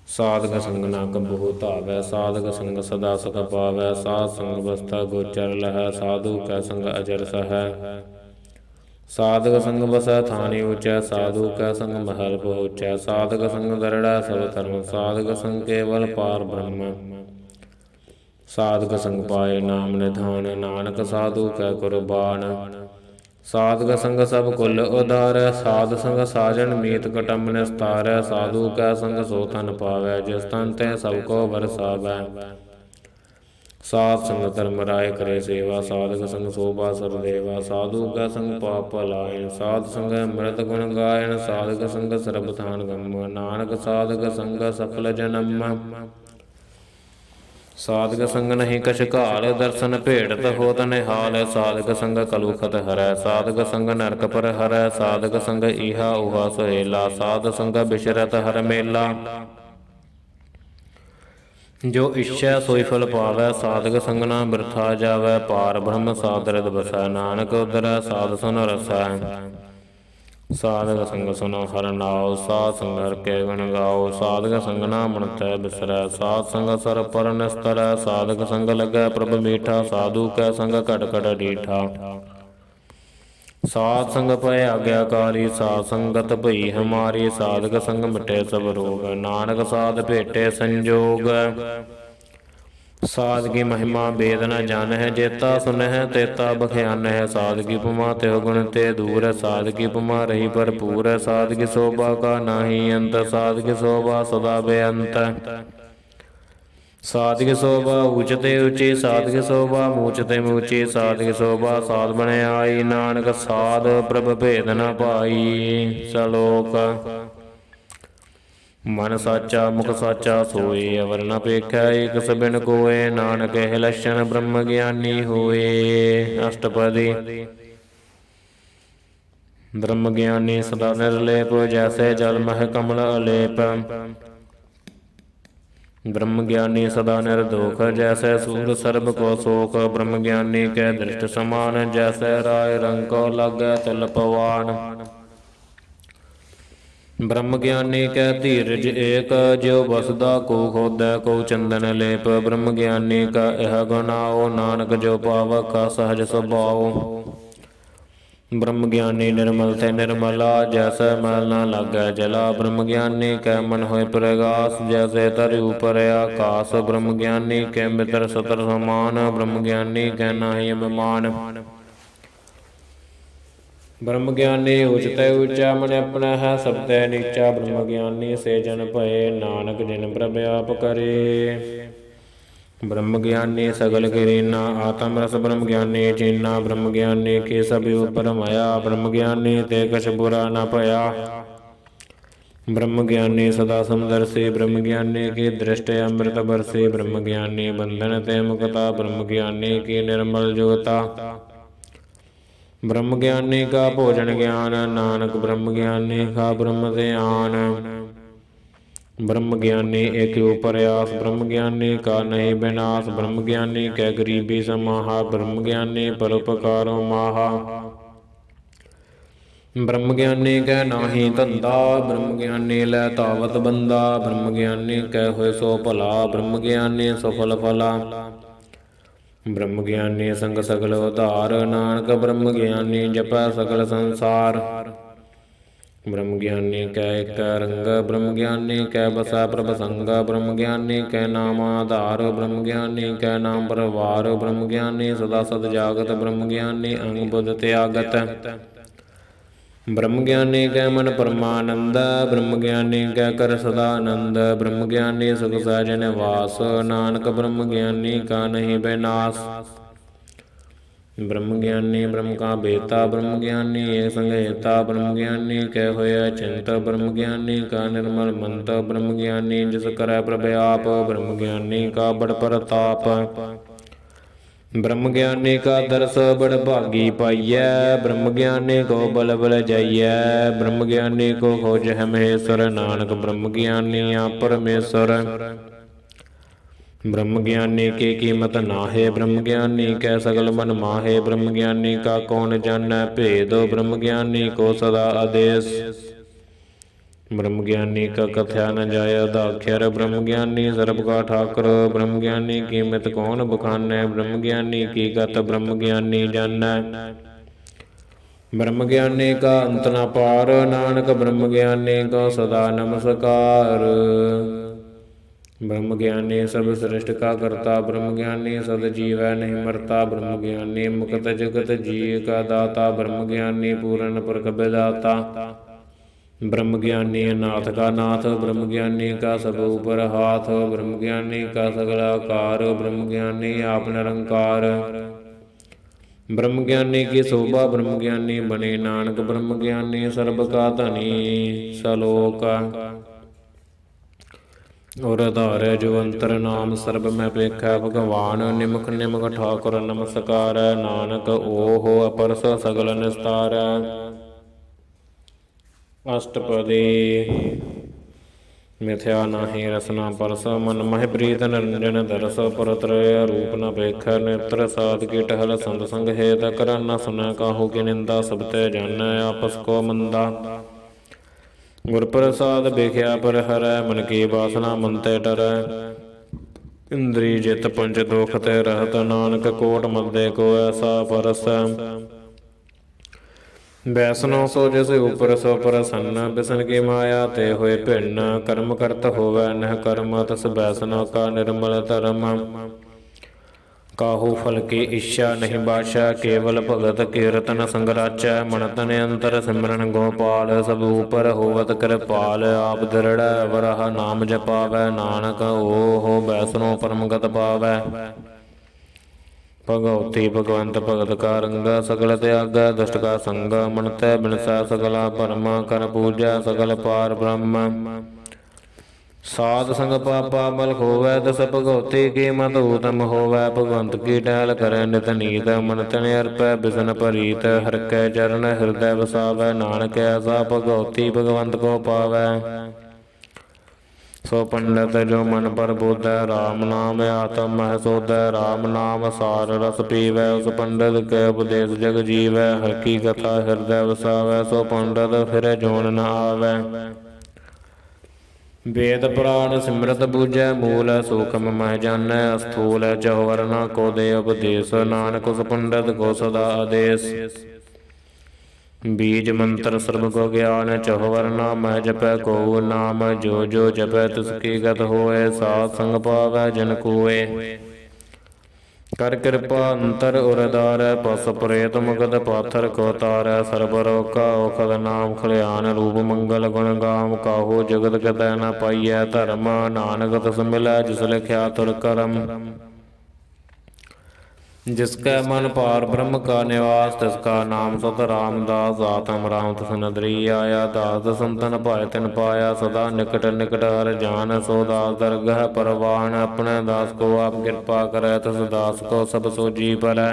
साधक संग ना कबहु धावै साधक संग सदा सुख पावै। साध संग बसता गोचर लहै साधु कै संग अजर सहै। साधक संग बसै थानी ऊँचै साधु कै संग महल पहुँचै। साधक संग दरड़ै सब धर्म साधक संग केवल पार ब्रह्म। साधक संग पाए नाम निधान नानक साधु कै कुर्बान। साधक संग सब कुल उधारै साध संग साजन मीत कटम निस्तारै। साधु कै संग सो तन पावै जिस तन ते सबको बरसावै। साध संग धर्म राय करे सेवा साधक संग शोभा सब देवा। साधु कै संग पाप पलायन साध संग अमृत गुण गायन। साधक संग सर्ब थान गम नानक साधक संग सफल जन्म। साधक संग नहीं कछ काल दर्शन भेटत होत निहाल। साधक संग कलुखत हरै साधक संग नरक पर हरै। साधक संग इहा उहा सुहेला साध संग बिशरत हर मेला। जो इच्छै सोई फल पावै साधक संग ना बिरथा जावै। पार ब्रह्म साध हृद बसै नानक उदरै साध सुन रसै। साधक संग सुनो हर नाओ साध संग हर के गुण गाओ। साधक संग ना मनतै बिसरै साध संग सर पर निस्तरै। साधक संग लगै प्रभ मीठा साधु कै संग घट घट डीठा। साध संग पय आज्ञाकारी साध संगत भई हमारी। साधक संग मिटे सब रोग नानक साध भेटे संजोग। साध की महिमा वेद न जान है, जेता सुन है तेता बख्यान है। साध की उपमा त्यों गुण ते दूर है, साध की उपमा रही भरपूर है। साध की शोभा का नाही अंत, साध की शोभा सदा बेअंत। साध की शोभा ऊंचते ऊंची, साध की शोभा मूचते मूची। साध की शोभा साध बने आई, नानक साध प्रभ भेद न पाई। सलोक मन साचा मुख साचा सोए, अवर न पेखै एक सबिन कोय। नानक है लक्षण ब्रह्म ज्ञानी होए। अष्टपदी ब्रह्म ज्ञानी सदा निर्लेप, जैसे जल मह कमल अलेप। ब्रह्म ज्ञानी सदा निर्दोख, जैसे सूर सर्ब को शोक। ब्रह्म ज्ञानी के दृष्ट समान, जैसे राय रंग को लगे तिल पवान। ब्रह्म ज्ञानी कै धीरज एक, ज्यो बसदा को खोदै को चंदन लेप। ब्रह्म ज्ञानी का यह गुनाओ, नानक जो पावक सहज स्वभाव। ब्रह्म ज्ञानी निर्मल थे निर्मला, जैसे मैल न लागै जला। ब्रह्म ज्ञानी कै मन होय प्रगास, जैसे तरु ऊपर आकाश। ब्रह्म ज्ञानी के मित्र सतर समान, ब्रह्म ज्ञानी कै नाहि अभिमान। ब्रह्म ज्ञानी उचते ऊंचा, मन अपना है सबते नीचा। ब्रह्म ज्ञानी से जन भये, नानक जिन प्रभ आप करे। ब्रह्म ज्ञानी सगल गिरीना, आत्म रस ब्रह्म ज्ञानी चीना। ब्रह्म ज्ञानी के सभी ऊपर माया, ब्रह्म ज्ञानी ते कछ बुरा न भया। ब्रह्म ज्ञानी सदा समदर्शी, ब्रह्म ज्ञानी की दृष्टि अमृत बरसी। ब्रह्म ज्ञानी बंधन ते मुक्ता, ब्रह्म ज्ञानी की निर्मल जुगता। ब्रह्म ज्ञानी का भोजन ज्ञान, नानक ब्रह्म ज्ञानी का ब्रह्म ध्यान। ब्रह्म ज्ञानी एक ऊपर आस, ब्रह्म ज्ञानी का नहीं विनाश। ब्रह्म ज्ञानी कै गरीबी समाहा, ब्रह्म ज्ञानी परोपकारो माहा। ब्रह्म ज्ञानी कै नाही धंधा, ब्रह्म ज्ञानी लै तावत बंदा। ब्रह्म ज्ञानी कै होय सो भला, ब्रह्म ज्ञानी सफल फला। ब्रह्म ज्ञानी संग सगल उधार, नानक ब्रह्म ज्ञानी जपै सकल संसार। ब्रह्म ज्ञानी कै एक रंग, ब्रह्म ज्ञानी कै बसै प्रभ संग। ब्रह्म ज्ञानी कै नाम आधार, ब्रह्म ज्ञानी कै नाम परवार। ब्रह्म ज्ञानी सदा सद जागत, ब्रह्म ज्ञानी अंग बुध त्यागत। ब्रह्म ज्ञानी कै मन परमानंद, ब्रह्म ज्ञानी कै कर सदानंद। ब्रह्म ज्ञानी सुख सहज निवास, नानक ब्रह्म ज्ञानी का नहीं विनाश। ब्रह्म ज्ञानी ब्रह्म का बेता, ब्रह्म ज्ञानी एक संग हेता। ब्रह्म ज्ञानी कै होया चिंत, ब्रह्म ज्ञानी का निर्मल मंत। ब्रह्म ज्ञानी जिस करै प्रभ आप, ब्रह्म ज्ञानी का बड़ प्रताप। ब्रह्म ज्ञानी का दर्श बड़ भागी पाइयै, ब्रह्म ज्ञानी को बल बल जाइयै। ब्रह्म ज्ञानी को खोज है महेश्वर, नानक ब्रह्म ज्ञानी आप परमेश्वर। ब्रह्म ज्ञानी की कीमत नाहे, ब्रह्म ज्ञानी कै सगल मन माहे। ब्रह्म ज्ञानी का कौन जानै भेद, ब्रह्म ज्ञानी को सदा आदेश। ब्रह्म ज्ञानी का कथया न जाय दाख्यर, ब्रह्म ज्ञानी सर्ब का ठाकुर। ब्रह्म ज्ञानी कीमत कौन बखानै, ब्रह्म ज्ञानी की गत ब्रह्म ज्ञानी जानै। ब्रह्म ज्ञानी का अंत न पार, नानक ब्रह्म ज्ञानी को सदा नमस्कार। ब्रह्म ज्ञानी सब सृष्टि का करता, ब्रह्म ज्ञानी सद जीवै नहीं मरता। ब्रह्म ज्ञानी मुक्त जगत जी का दाता, ब्रह्म ज्ञानी पूर्ण पुरख विदाता। ब्रह्म ज्ञानी नाथ का नाथ, ब्रह्म ज्ञानी का सब ऊपर हाथ। ब्रह्म ज्ञानी का सगल आकार, ब्रह्म ज्ञानी आप निरंकार। ब्रह्म ज्ञानी की शोभा, ब्रह्म ज्ञानी बने नानक ब्रह्म ज्ञानी सर्ब का धनी। सलोक और धारै जो अंतर नाम सर्ब में पेखै भगवान। निमख निमख ठाकुर नमस्कार, नानक ओहो अपरस सगल निस्तार। अष्टपदी मिथ्या नाही रसना परस, मन मह प्रीत निरंजन दरस। परत्रय रूप न पेख नेत्र, साध की टहल संत संग हेत। कर न सुन काहू की निंदा, सब ते जान आपस को मंदा। गुर प्रसाद बेख्या पर हरै, मन की वासना मन ते डरै। इंद्री जित पंच दोख ते रहत, नानक कोट मध्य को ऐसा परस। बैसनो सो जिस ऊपर सो प्रसन्न, बिसन की माया ते होए भिन्न। कर्म करत होवै नह कर्म, तस बैसनो का निर्मल धर्म। काहू फल की इच्छा नहीं बाशा, केवल भगत कीरतन संग राचै। मन तन अंतर सिमरन गोपाल, सब ऊपर होवत कृपाल। आप दृढ़ वरह नाम जपावै, नानक ओहो वैष्णो परमगत पावै। भगवती भगवंत भगत का रंगा, सकल त्याग दुष्ट का संग। मन तै बिनसै सकला भरम, कर पूजा सकल पार ब्रह्म। साध संग पापा बल होवै, दस भगवती की मत उत्तम होवै। भगवंत की टहल करे नित नीत, मन तन अर्पै बिसन परीत। हर कै चरण हृदय वसावै, नानक ऐसा भगवती भगवंत को पावै। सो पंडित जो मन पर बोधै, राम नाम आत्म मह सोधै। राम नाम सार रस पीवै, उस पंडित के उपदेश जग जीवै। हर की कथा हृदय वसावै, सो पंडित फिर जोन न आवै। वेद पुराण सिमरत बूझै, मूल सूक्ष्म मह जानै। स्थूल चहुवरना को दे उपदेश, नानक उस पंडित को सदा आदेश। बीज मंत्र सर्व को ज्ञान, चहुवरना मह जपै को नाम। जो जो जपै तिसकी गत होए, साध संग पावै जन कोय। कर कृपा अंतर उरदार, पस प्रेत मुगद पाथर को तार। सरबरो का औखद नाम, खलियान रूप मंगल गुण गाम। काहू जगत कतै न पाइयै धर्म, नानक तस मिलै जिस लिख्या तुर करम। जिसकै मन पार ब्रह्म का निवास, तिसका नाम सत रामदास। आत्म राम तिस नदरी आया, दास संतन पाए तिन पाया। सदा निकट निकट हर जान, सो दास दरगह परवान। अपने दास को आप कृपा करे, तिस दास को सब सो जी परै।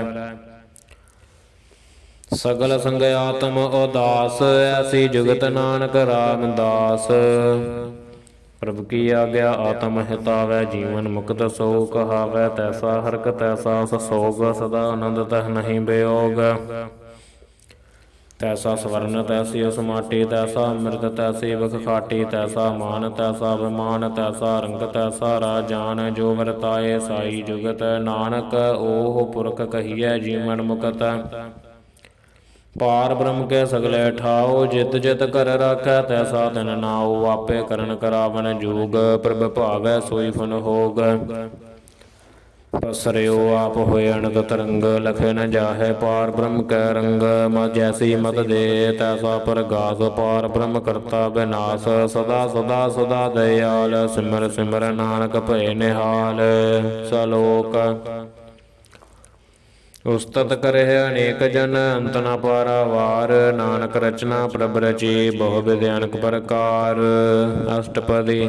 सगल संग आत्म उदास, ऐसी जुगत नानक रामदास। प्रभु की आज्ञा आत्म हितावै, जीवन मुक्त सो कहावै। तैसा हरक तैसा ससोग, सदा आनंद तह नहीं वियोग। तैसा स्वर्ण तैसी उस माटी, तैसा अमृत तैसी बख खाटी। तैसा मान तैसा अभिमान, तैसा रंग तैसा राजान। जो वरताए साई जुगत, नानक ओह पुरख कहिए जीवन मुकत। पार ब्रह्म के सगले ठाओ, जित जित कर राखै तैसा तिन नाओ। आपे करन करावन जोग, प्रभ भावै सोई फन होग। पसरियो आप होए अनंत तरंग, लखे न जाहे पार ब्रह्म कै रंग। जैसी मत दे तैसा परगास, पार ब्रह्म करता विनाश। सदा सदा सदा दयाल, सिमर सिमर नानक भय निहाल। सलोक उस्तत करे अनेक जन, अंत न पारावार। नानक रचना प्रभ रची, बहु विधि अनेक प्रकार। अष्टपदी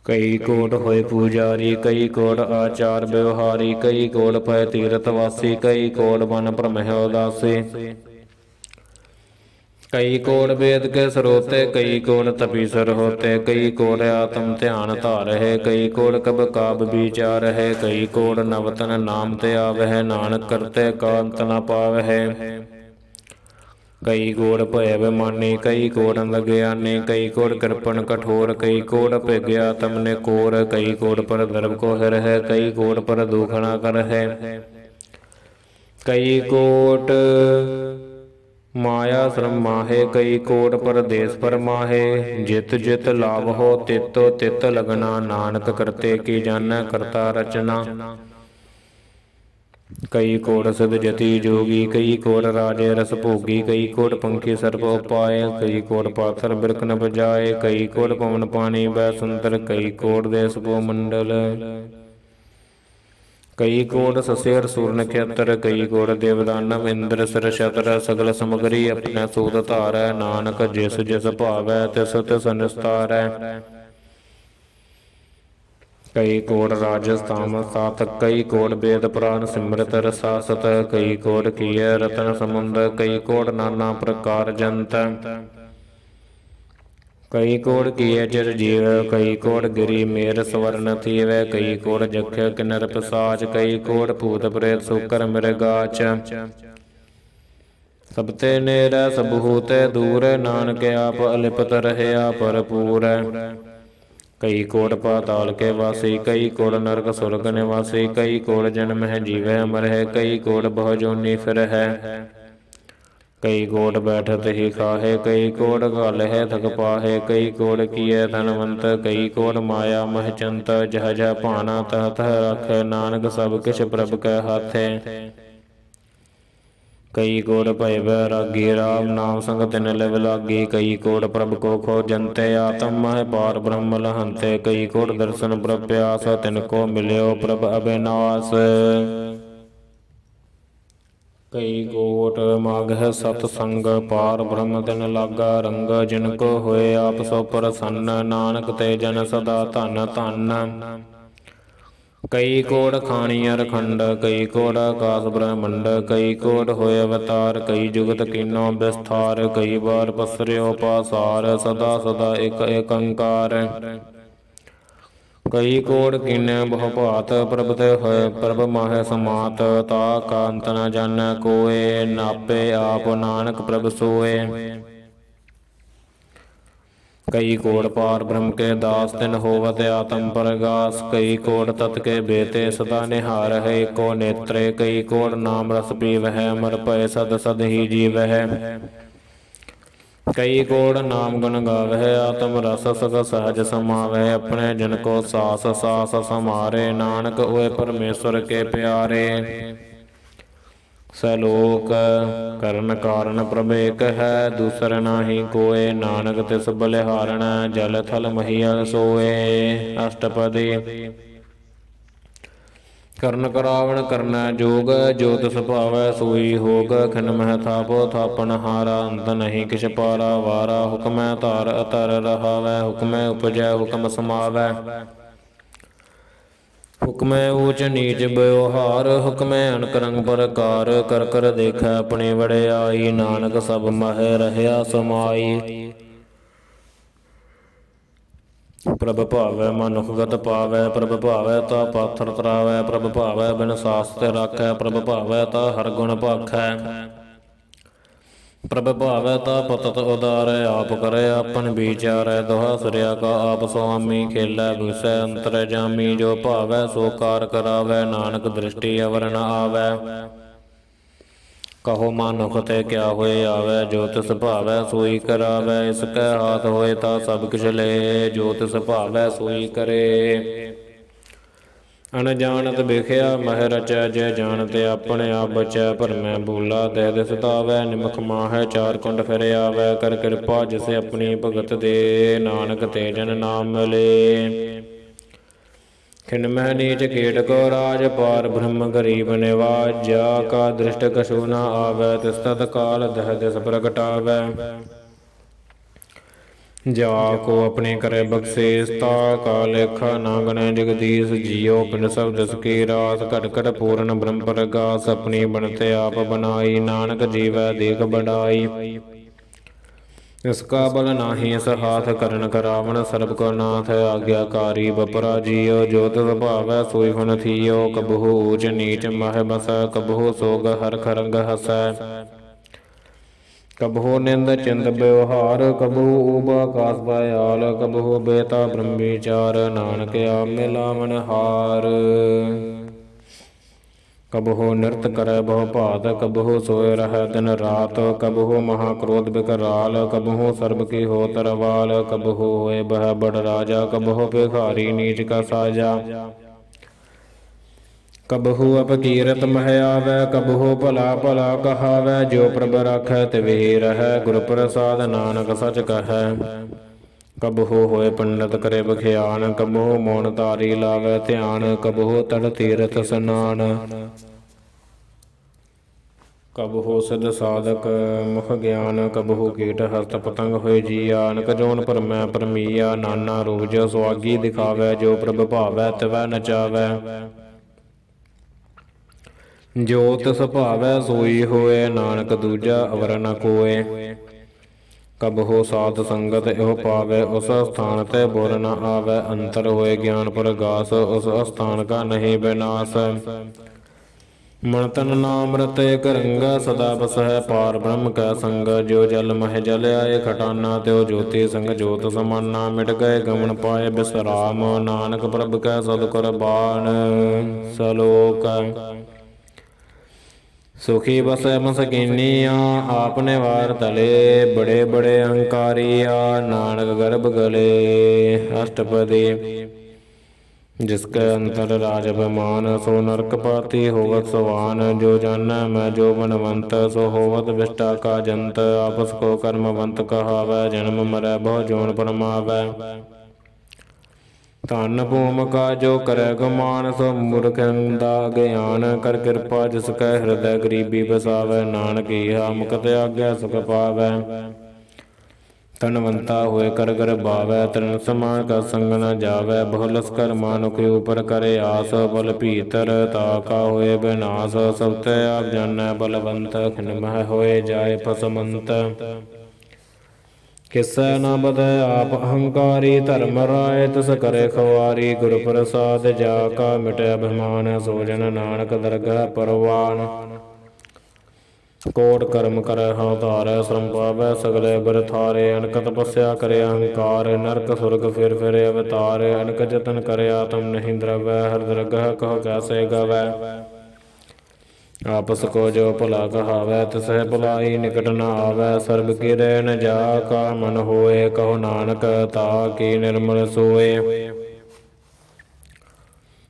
कई कोट होए पुजारी, कई कोट आचार व्यवहारी। कई कोट पय तीरथ वासी, कई कोट मन भ्रमह उदासी। कई कोट वेद के स्रोते, कई कोट तपीसर होते। कई कोट आत्म ध्यान धार है, कई कोट कब काब विचार है। कई कोट नवतन नाम ते आवह, नानक करते का अंत न पावह। कई कोट भय अभिमानी, कई कोट अंधज्ञानी। कई कोट कृपण कठोर, कई कोट अभिज्ञा तमने कोर। कई कोट पर गर्भ को हिर है, कई कोट पर दुख न कर है। कई कोट माया श्रम माहे, कई कोट परदेस पर माहे। जित जित लाभ हो तितो तित लगना, नानक करते की जानै करता रचना। कई कोट सिद्ध जति जोगी, कई कोट राजे रस भोगी। कई कोट पंखी सर्प उपाय, कई कोट पाथर बिरख न बजाए। कई कोट पवन पानी बै सुंदर, कई कोट देश भो मंडल। कई कोट ससेर सूर नक्षत्र, कई कोट देवदानव इंद्र सिर छत्र। सगल समगरी अपने सूत धारै, नानक जिस जिस भावै तिस तिस निस्तारै। कई कोट राजस्थान सात, कई कोट वेद पुराण सिमरत रसासत। कई कोट किए रतन समुंद, कई कोट नाना प्रकार जंत। कई कोट किए चिर जीव, कई कोट गिरी मेर स्वर्ण थीवै। कई कोट जख किन्नर पिसाच, कई कोट भूत प्रेत सुकर मृगाच। सबते नेरै सब होते दूर, नानक आप अलिपत रहया भरपूर। कई कोट पाताल के वासी, कई कोट नरक सुरग निवासी। कई कोट जन्म है जीवै अमर है, कई कोट बहु जोनी फिर है। कई कोट बैठत ही खाहे, कई कोट घाल है थक पाहे, कई कोट किए धनवंत, कई कोट माया महचंत। जह जह भाना तह तह रख, नानक सब किछ प्रभ कै हाथे। कई कोट भय बैरागी, राम नाम संग तिन लिव लागी। कई कोट प्रभ को खोजंते, आत्म मह पार ब्रह्म लहंते। कई कोट दर्शन प्रभ प्यास, तिनको मिल्यो प्रभ अविनाश। कई कोट माघ सतसंग, पार ब्रह्म तिन लागा रंग। जिनको होए आप सो प्रसन्न, नानक ते जन सदा धन धन। कई कोट खाणियर खंड, कई कोट आकाश ब्रह्मंड। कई कोट होए अवतार, कई जुगत कीनो विस्तार। कई बार पसर्यो पासार, सदा सदा एक एकंकार। कई कोट कीने बहु भात, प्रभ ते होए प्रभ माहे समात। ता का अंत न जानै कोय, नापे आप नानक प्रभ सोए। कई कोट पार ब्रह्म के दास, तिन होवत आत्म प्रगास। कई कोट तत् के बेते, सदा निहार है को नेत्रे। कई कोट नाम रस पीवह, अमर पय सद सद ही जीवह। कई कोट नाम गुण गावह, आत्म रस सद सहज समावह। अपने जन को सास सास समारे, नानक ओए परमेश्वर के प्यारे। सलोक करण कारण प्रभ एक है, दूसर नाही कोय। नानक तिस बलिहारण, जल थल महियल सोए। अष्टपदी करण करावण करना जोग, जो तिस भावै सोई होग। खिन मह थापो थापन हारा, अंत नहीं किछ पारा वारा। हुक्मै धार अतर रहावै, हुक्मै उपजै हुक्म समावै। हुक्मै ऊच नीच व्यवहार, हुक्मै अनक रंग प्रकार। कर कर देखै अपनी वड़ियाई, नानक सब मह रहया समाई। प्रभ भावै मनुख गत पावै, प्रभ भावै ता पाथर तरावै। प्रभ भावै बिन सासत राखै, प्रभ भावै ता हर गुण भाखै। प्रभ भावै ता पतत उदारै, आप करे आपन विचारै। दोहा सुरिया का आप स्वामी, खेलै भूसै अंतर जामी। जो भावै सो कार करावै, नानक दृष्टि अवर न आवै। कहो मानुख ते क्या होए आवै, जो तिस भावै सोई करावै। इसकै हाथ होए ता सब किछ ले, जो तिस भावै सोई करे। अनजानत बिख्या मह रचै, जय जानते अपने आप बचै। भरमै भूला दह दिस तावै, निमख माहै चार कुंड फिर आवै। कर कृपा जिस अपनी भगत दे, नानक ते जन नाम मिले। खिन मह नीच कीट को राज, पार ब्रह्म गरीब निवाज। जा का दृष्ट कछु न आवै, तिस तत काल दह दिस प्रगटावै। जाको अपने करे बख्शेस, ता का लेखा ना गणै जगदीश। जियो पिंड सब दस की रास, घट घट पूर्ण ब्रह्म प्रगास। अपनी बनते आप बनाई, नानक जीवै देख बढ़ाई। इसका बल नाही इस हाथ, करण करावण सर्ब को नाथ। आज्ञाकारी बपरा जियो, जो तिस भावै सोई हुन थियो। कबहु ऊच नीच मह बसै, कबहु सोग हर खरंग हसै। कबहु निंद चिंद व्यवहार, कबहु ऊब आकाश पायाल। कबहु बेता ब्रह्मविचार, नानक आप मिलावन हार। कबहु नृत करੈ बहु भात, कबहु सोय रहै दिन रात। कबहु महाक्रोध बिकराल, कबहु सर्ब की होत रवाल। कबहु होए बह बड़ राजा, कबहु भिखारी नीच का साजा। कबहु अपकीरत मह आवै, कबहु भला भला कहावै। जो प्रभ राखै तिवहि रहै, गुर प्रसाद नानक सच कहै। कबहु होए पंडित करे बख्यान, कबहु मौन तारी लावै ध्यान। कबहु तड़ तीरथ स्नान, कबहु सिद्ध साधक मुख ज्ञान। कबहु कीट हस्त पतंग होए जिया, अनक जोन भरमै भरमिया। नाना रूप जो सुआगी दिखावै, जो प्रभ भावै तिवै नचावै। जो तिस भावै सोई होए, नानक दूजा अवर न कोय। कबहु साध संगत एहो पावै, उस स्थान ते बुर न आवै। अंतर होए ज्ञान प्रगास, उस स्थान का नहीं विनाश। मन तन नाम रत एक रंगा, सदा बसै पार ब्रह्म कै संग। जो जल मह जल आए खटाना, त्यो ज्योति संग जोत समाना। मिट गए गमन पाए बिसराम, नानक प्रभ कै सद कुरबान। सलोक सुखी बसै मसकीनिया आपने वार तले, बड़े बड़े अहंकारिया नानक गर्भ गले। अष्टपदी। जिसके अंतर राज अभिमान, सो नरक पाती होवत सवान। जो जाना मैं जो बनवंत, सो होवत विष्टा का जंत। आपस को कर्मवंत कहावै, जन्म मरै बहु जोन परमावै। धन भूम का जो करे गुमान, सो मूर्ख अंधा ज्ञान। कर कृपा जिसकै हृदय गरीबी बसावै, नानक इहा मुकत आज्ञा सुख पावै। धनवंता होए कर घर बावै, तरण समान का संग न जावै। बहु लस्कर मानुख ऊपर करे आस, बल भीतर ताका होए विनाश। सब ते आप जानै बलवंत, खिन मह होए जाए फसमंत। किसै न बधै आप अहंकारी, धर्म राय तिस करे खुआरी। गुर प्रसाद जाका मिटे अभिमान, सो जन नानक दरगह परवान। कोट कर्म करे हਉ धारै, श्रम पावै सगले बर थारे। अनक तपस्या करे अहंकार, नरक सुरग फिर अवतार। अनक जतन करे आत्म नहीं द्रवै, हर दरगह कहो कैसे गवै। आपस को जो भला कहावै, तिसै भलाई निकट न आवै। सर्ब गिरै न जा का मन होए, कहो नानक ताकि निर्मल सोए।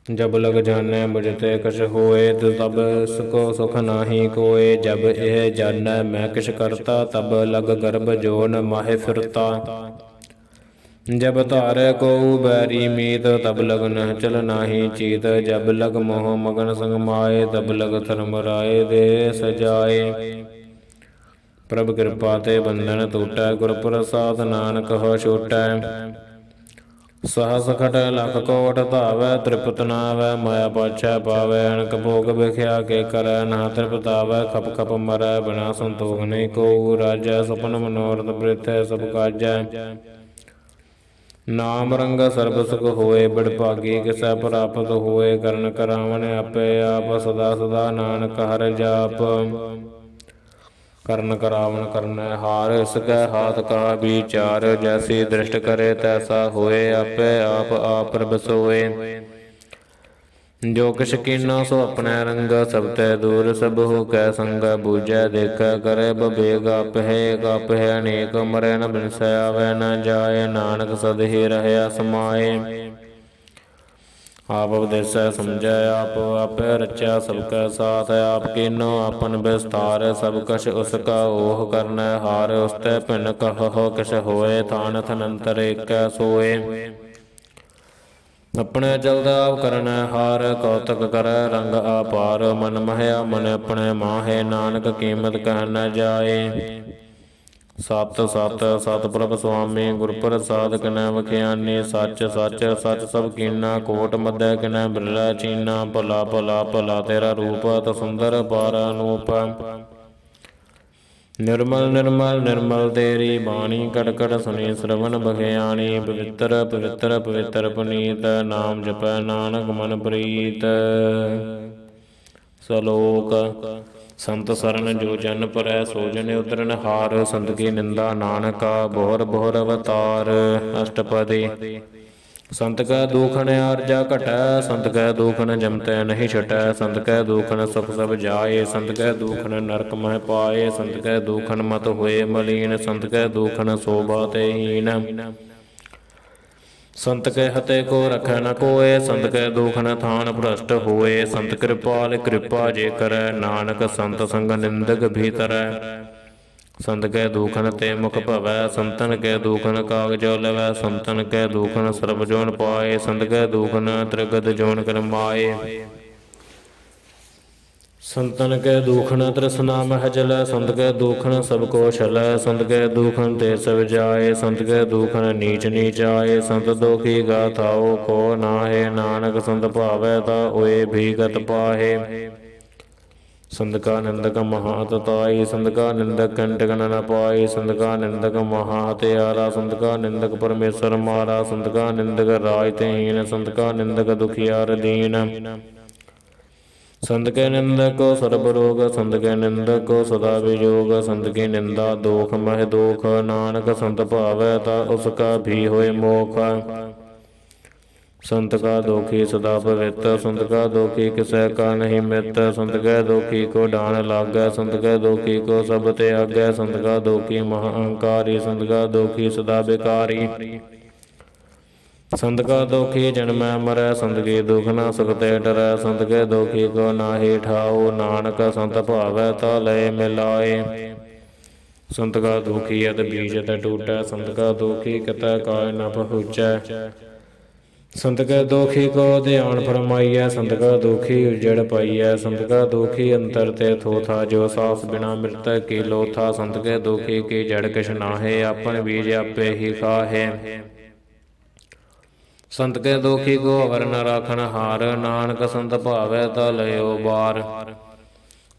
जब लग जानै बुझते कछ होए, तब इसको सुख नाही कोए। जब यह जानै मैं किछ करता, तब लग गर्भ जोन माहे फिरता। जब तारे को बैरी मीत, तब लग न चल नाही चीत। जब लग मोह मगन संग माए, तब लग धर्म राय दे सजाए। प्रभ कृपा ते बंधन टूटै, गुर प्रसाद नानक हो छूटै। सहस खट लख कोट धावै, तृप्त न आवै माया पाछै पावै। अनक भोग विख्या के करै, ना तृप्तावै खप खप मरै। बिना संतोख नहीं को राजै, सपन मनोरथ बृथै सब काजै। नाम रंग सर्ब सुख होए, बड़ भागी किसै प्राप्त होए। करण करावन आपे आप, सदा सदा नानक हर जाप। करण करावन करनै हार, इसकै हाथ का विचार। जैसी दृष्ट करे तैसा होए, आपे आप प्रभ सोए। जो किछ कीना सो अपने रंग, सब ते दूर सब हो कै संग। बूझै देखै करे बबेग, आपहे आपहे अनेक। मरै न बिनसै आवै न जाए, नानक सद ही रहया समाए। आप उपदेसै समझै आप, आपे रचया सबकै साथ। आप कीनो आपन विस्तार, सब कछ उसका ओह करनै हार। उसते भिन्न कहो किछ होए, थान थनंतर एकै सोए। अपने चलदा आप करनै हार, कौतक करै रंग अपार। मन महया मन अपने माहे, नानक कीमत कह न जाए। सत सत सत प्रभ स्वामी, गुर प्रसाद किनै बख्यानी। सच सच सच सब कीना, कोट मध्य किनै बिरला चीना। भला भला भला तेरा रूप, अत सुंदर पार अनूप। निर्मल निर्मल निर्मल तेरी बाणी, कट कट सुनी श्रवण बख्यानी। पवित्र पवित्र पवित्र पुनीत, नाम जपै नानक मन प्रीत। सलोक। संत सरन जो जन परै, सो जन उतरन हार। संत की निंदा नानका, बोहर बोहर अवतार। अष्टपदी। संत कै दूखन आरजा घटै, संत कै दूखन जमतै नहीं छटै। संत कै दूखन सुख सब जाए, संत कै दूखन नरक मह पाए। संत कै दूखन मत होए मलीन, संत कै दूखन शोभा ते हीन। संत कै हते को रखै न कोय, संत कै दूखन थान भ्रष्ट होए। संत कृपाल कृपा जे करै, नानक संत संग निंदक भी तरै। संत कै दूखन ते मुख भवै, संतन कै दूखन कागज लवै। संतन कै दूखन सर्ब जोन पाए, संत कै दूखन त्रिगत जोन करमाए। संतन कै दूखन तृष्णा मह जलै, संत कै दूखन सब को छलै। संत कै दूखन ते सब जाए, संत कै दूखन नीच नीच आए। संत दुखी गाथाओ को नाहे, नानक संत भावै ता ओए भी गत पाहे। संत का निंदक महा तताई, संत का निंदक कंटक न पाई। संत का निंदक महा हत्यारा, संत का निंदक परमेश्वर मारा। संत का निंदक राज तेहीन, संत का निंदक दुखियार दीन। संत के निंदक को सर्ब रोग, संत के निंदक को सदा वियोग। संत की निंदा दोख मह दोख, नानक संत भावै ता उसका भी होए मोख। संत का दोखी सदा पवित, संत का दोखी किसै का नहीं मित। संत कै दोखी को डान लागै, संत कै दोखी को सब त्यागै। संत का दोखी महा अहंकारी, संत का दोखी सदा बेकारी। संत का दोखी जन्मै मरै, संत की दुख न सकते डरै। संत के दोखी को नाहि ठाओ, नानक संत भावै ता लय मिलाए। संत का दोखी अत बीज अत टूटै, संत का दोखी कितै काय न पहुँचै। संत कै दोखी को ध्यान फरमाइए, संत का दोखी उजड़ पाइए। संत का दोखी अंतर ते थोथा, जो सास बिना मृतक की लोथा। संत के दोखी की जड़ किश नाहे, आपन बीज आपे ही खाहे। संत के दोखी को अवर न राखन हार, नानक संत भावै ता लयो बार।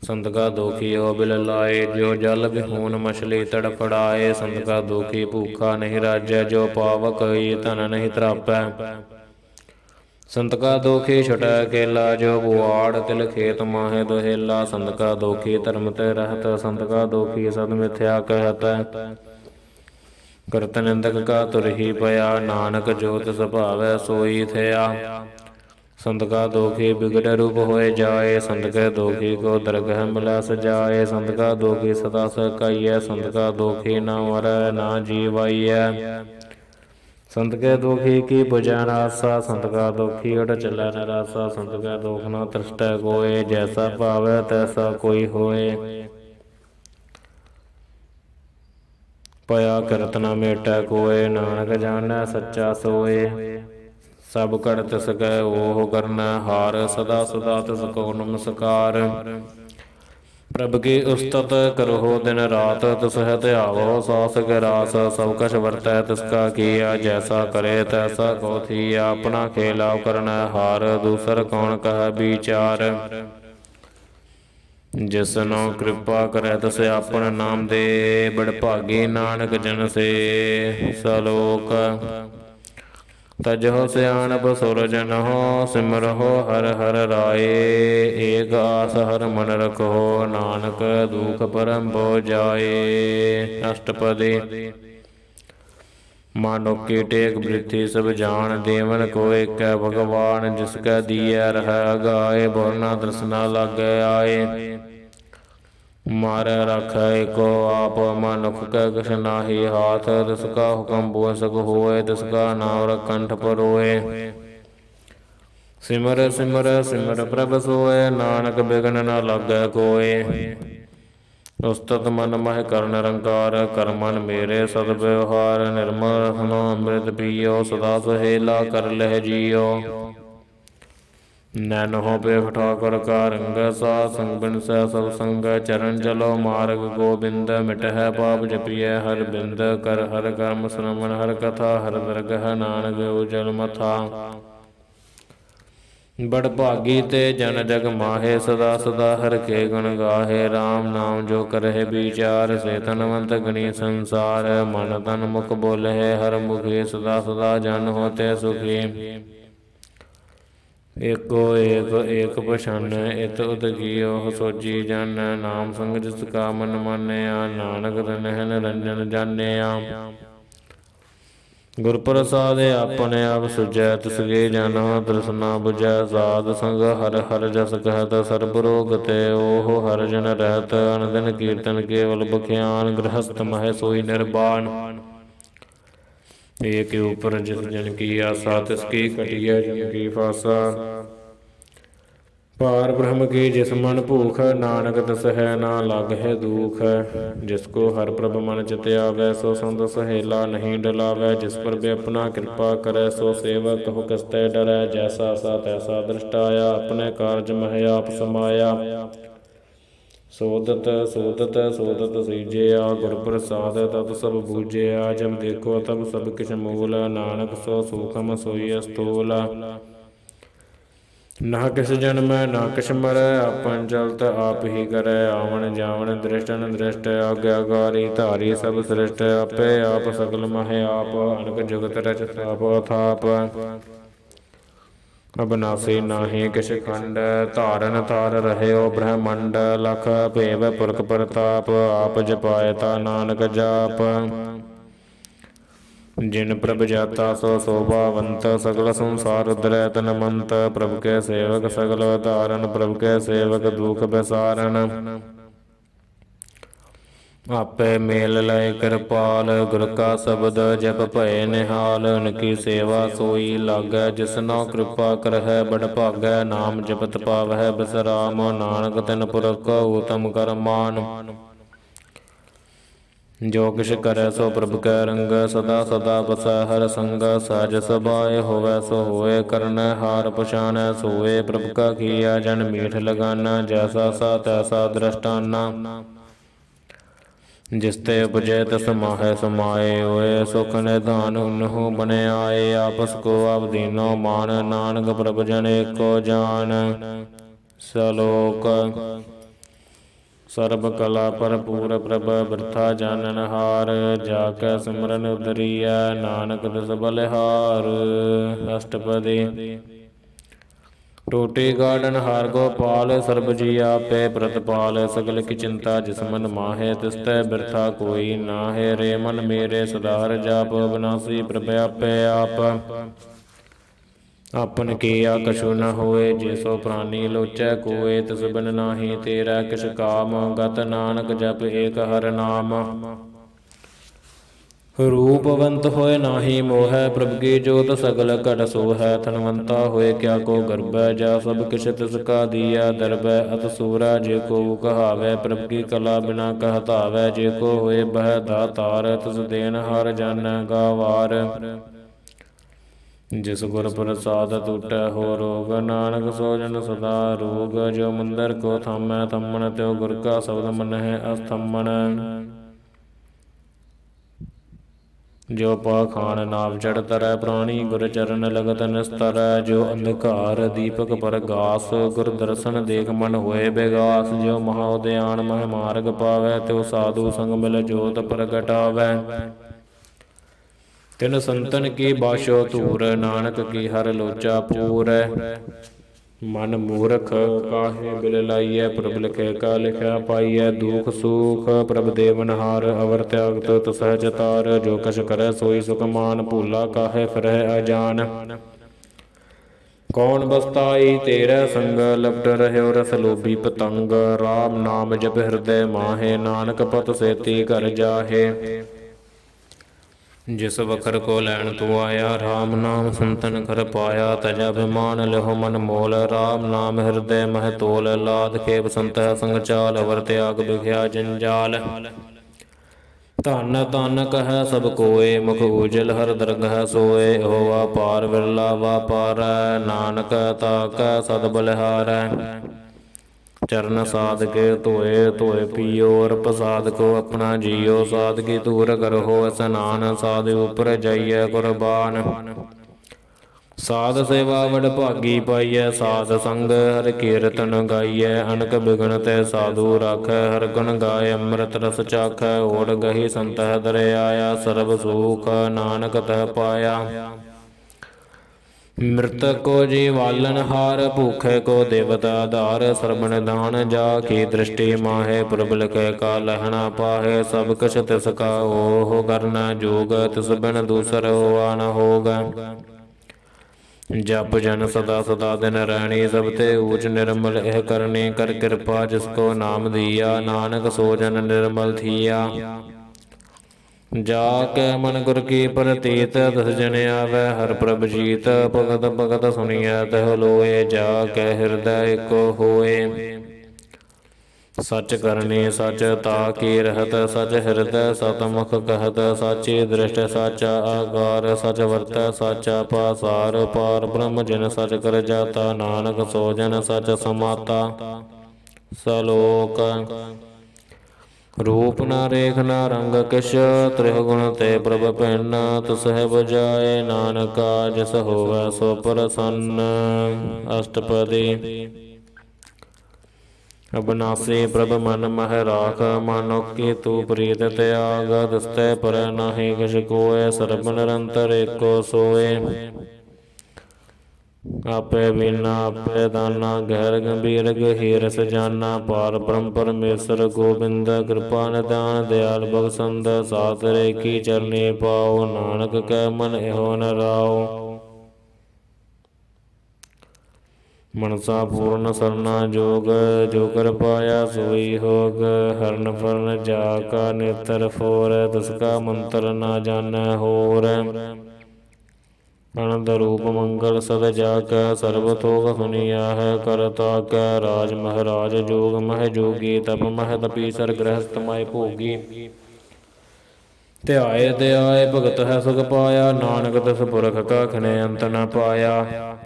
संत का दोखी ओ बिल लाए, जो जल विहून मछली तड़फड़ाए। संत का दोखी भूखा नहीं राजै, जो पावक धन नहीं त्रापै। संत का दोखी छुटै अकेला, जो बुआड़ तिल खेत माहे दुहेला। संत का दोखी धर्म ते रहत, संत का दोखी सद मिथ्या कहत। करत निंदक का तुरही पया, नानक जो तिस भावै सोई थया। संत का दोखी बिगड़ रूप होए जाए, संत के दोखी को दरगह मिलै सजाए। संत का दोखी सदा सकाइए, संत का दोखी न मरै न जीवाइए। संत के दोखी की बुझै न आसा, संत का दोखी उठ चलै निरासा। संत का दोख न तृष्टै कोय, जैसा पावै तैसा कोई होए। पया करत न मेटै कोय, नानक जानै सच्चा सोए। सब कर तिस कै ओह करनै हार, सदा सदा तिस को नमस्कार। प्रभ की उस्तत करहो दिन रात, तिस हत आवो सास गिरास। सब कछ वरतै तिसका किया, जैसा करे तैसा को थिया। अपना खेला करनै हार, दूसर कौन कह विचार। जिसनो कृपा करे तिस आपन नाम दे, बड़भागी नानक जन से सलोक। तजहो सियाणप सुर जनहो, सिमरहो हर हर राए। एक आस हर मन रखो, नानक दुख परम भो जाए। अष्टपदी मानो की टेक वृद्धि सब जान, देवन को एक भगवान। जिसका दिया रह गाए, बोरना दृसना लागे आए। मारे रखै एको आप, मनुख कै किछ नाहि हाथ। तिसका हुक्म बोल सक होए, तिसका नाम कंठ पर होए। सिमर सिमर सिमर प्रभ सोए, नानक बिघन न लागै कोय। उस्तत मन मह कर निरंकार, कर मन मेरे सद व्यवहार। निर्मल रसनो अमृत पियो, सदा सहेला कर लह जियो। नैनहो पेख ठाकुर का रंग, सा संग बिन सै सब संग। चरण चलो मार्ग गोबिंद, मिटह पाप जपिय हर बिंद। कर हर कर्म श्रवण हर कथा, हर दरगह नानक उजल मथा। बड़ भागी ते जन जग माहे, सदा सदा हर के गुण गाहे। राम नाम जो करहे विचार, से तनवंत गणी संसार। मन तन मुख बोले हर मुखी, सदा सदा जन होते सुखी। एको एक एक पछान, इत उदगियो सोची जन। नाम संग जिसका मन मानया, नानक तनह निरंजन जानिया। गुर प्रसाद अपने आप सुझै, तिसके जन तृष्णा बुझै। साध संग हर हर जस कहत, सर्ब रोग ते ओह हर जन रहत। अनदिन कीर्तन केवल बख्यान, गृहस्थ मह सोई निर्वाण। एक ऊपर जिस जन की आशा, तिसकी कटिया जन की फासा। पार ब्रह्म की जिस मन भूख, नानक तिस है ना लाग है दुख। जिसको हर प्रभ मन चित आवे, सो संत सहेला नहीं डलावे। जिस पर भी अपना कृपा करे, सो सेवक हो कस्ते डरै। जैसा सा तैसा दृष्टाया, अपने कारज मह आप समाया। सोदत सोदत सोदत सीजया, गुर प्रसाद तत सब बूझया। जब देखो तब सब किछ मूल, नानक सो सूखम सोई स्थूल। ना किस जन्म ना किछ मरै, आपन चलत आप ही करै। आवन जावन दृष्ट अनदृष्ट, आज्ञाकारी धारी सब सृष्ट। आपे आप सकल मह आप, अनक जुगत रच थाप अथाप। अबनासी नाही किछ खंड, धारन तार रहयो ब्रह्मंड। लख भेव पुरख प्रताप, आप जपायता नानक जाप। जिन प्रभ जाता सो शोभावंत सगल संसार उदरै तनमंत प्रभ के सेवक सगल धारण प्रभ के सेवक दुख बेसारण आपे मेल लय कृपाल गुर का शब्द जप भय निहाल उनकी सेवा सोई लागै जिसनो कृपा करहै बड़ भागै नाम जपत पावै बिसराम नानक तिन पुरख उत्तम करमान जो किश करे सो प्रभ कै रंग सदा सदा बसै हर संग सहज सभाए होवै सो होए करन हार पछाणै सोए प्रभ का किया जन मीठ लगाना जैसा सा तैसा दृष्टाना जिसते उपजै तस माहै समाए होए सुख निधान उन्हु बने आए आपस को आप दीनो मान नानक प्रभ जन एको जान सलोक सर्ब कला भरपूर प्रभ बिरथा जानन हार जाकै सिमरन उदरिया नानक दस बलिहार अष्टपदी टोटी गार्डन हार गोपाल सर्ब जी आपे प्रतपाल सगल की चिंता जिस मन माहे तिस्तै बिरथा कोई नाहे रे मन मेरे सदार जाप विनाशी प्रभ आपे आप आपन किया कछु न होए जिसो प्राणी लोचै कोय तिस बिन नाही तेरा किस काम गत नानक जप एक हर नाम रूपवंत होए नाही मोह प्रभ की जोत सगल घट सोहै धनवंता होए क्या को गर्भै जा सब किछ तिसका दिया दरबै अत सूरा जे को कहावै प्रभ की कला बिना कहतावै जे को होए बह दातार तिस देन हर जानै गावार जिस गुर प्रसाद टूटै हो रोग नानक सो जन सदा रोग जो मंदिर को थामै थम्मन त्यो गुर का शब्द मन है अस्थम्मन जो पाखान नाव चढ़ तरੈ प्राणी गुर चरण लगत निस्तर जो अंधकार दीपक पर गास गुर दर्शन देख मन होए बेगास जो महाउदयान मह मार्ग पावै त्यो साधु संग मिल जोत प्रगटावै तिन संतन की बाशो धूर नानक की हर लोचा पूर मन मूर्ख काहे बिल लाइय प्रभ लिखे का लिखा पाइय दुख सुख प्रभ देवनहार अवर त्याग तो सहज तार जो कछ करे सोई सुख मान भूला काहे फिरह अजान कौन बसताई तेरे संग लपट रहे रस लोभी पतंग राम नाम जप हृदय माहे नानक पत सेती घर जाहे जिस वखर को लैन तू आया राम नाम संतन कर पाया तज अभिमान लिहो मन मोल राम नाम हृदय मह तोल लाद खेप संत संग चाल अवर त्याग बिख्या जंजाल धन धन कह सब कोय मुख उजल हर दरगह सोए होवा पार विरला वापार नानक ताक सद बलिहारै चरण साध के धोए धोए पियो और प्रसाद को अपना जियो साध की दूर करो स्नान साध ऊपर जाइए कुर्बान साध सेवा वड भागी पाइय साध संग हर कीर्तन गाइय अनक बिघन ते साधु राख हर गुण गाय अमृत रस चाख ओढ़ गही संत दर आया सर्ब सुख नानक तह पाया मृतक को जीवालन हार भूखे को देवता धार सरबन दान जा की दृष्टि माहे प्रबल के का लहना पाहे सब कछ तिसका ओह करना जोग तिस बिन दूसर हुआ न होगा जप जन सदा सदा दिन रहनी सब ते ऊच निर्मल एह करनी कर कृपा जिसको नाम दिया नानक सो जन निर्मल थिया जाके मन गुर की प्रतीत दस जन आवे हर प्रभ जीत भगत भगत सुनिया तह लोए जाके हृदय को होए सच करनी सच ताकी रहत सच हृदय सतमुख कहत साची दृष्ट साचा आकार सच वर्त साचा पासार पार ब्रह्म जिन सच कर जाता नानक सो जन सच समाता सलोक रूप न रेख न रंग किश त्रिगुण ते प्रभ भिन्न तुसह बजाए नानका जिस होवै सो प्रसन्न अष्टपदी अबनासी प्रभ मन मह राख मानो की तू प्रीत त्याग दस्ते पर नाही किश कोय सर्ब निरंतर एको सोए ਆਪੇ ਬੀਨਾ ਆਪੇ ਦਾਨਾ ਗਹਿਰ ਗੰਭੀਰ ਗਹੀਰ ਸਜਾਨਾ ਪਾਰ ਬ੍ਰਹਮ ਪਰਮੇਸ਼ਰ ਗੋਬਿੰਦ ਕਿਰਪਾ ਨਿਦਾਨ ਦਿਆਲ ਬਖਸ਼ੰਦ ਸਾਸਰੇ ਕੀ ਚਰਨੀ ਪਾਉ ਨਾਨਕ ਕੈ ਮਨ ਇਹੋ ਨ ਰਾਉ। ਮਨਸਾ ਪੂਰਨ ਸਰਨਾ ਜੋਗ ਜੋ ਕਰ ਪਾਇਆ ਸੋਈ ਹੋਗ ਹਰਨ ਫਰਨ ਜਾ ਕਾ ਨੇਤਰ ਫੋਰ ਤਿਸ ਕਾ ਮੰਤਰ ਨਾ ਜਾਣੈ ਹੋਰ। ਅਨੰਦ ਰੂਪ ਮੰਗਲ ਸਦ ਜਾ ਕੈ ਸਰਬ ਤੋਗ ਸੁਨੀਆ ਹੈ ਕਰਤਾ ਕੈ ਰਾਜ ਮਹਾਰਾਜ ਜੋਗ ਮਹਿ ਜੋਗੀ ਤਪ ਮਹਿ ਤਪੀਸਰ ਗ੍ਰਹਸਤ ਮਾਇ ਭੋਗੀ। ਧਿਆਏ ਧਿਆਏ ਭਗਤ ਹੈ ਸੁਖ ਪਾਇਆ ਨਾਨਕ ਤਿਸ ਪੁਰਖ ਕਾ ਖਨੇ ਅੰਤ ਨ ਪਾਇਆ।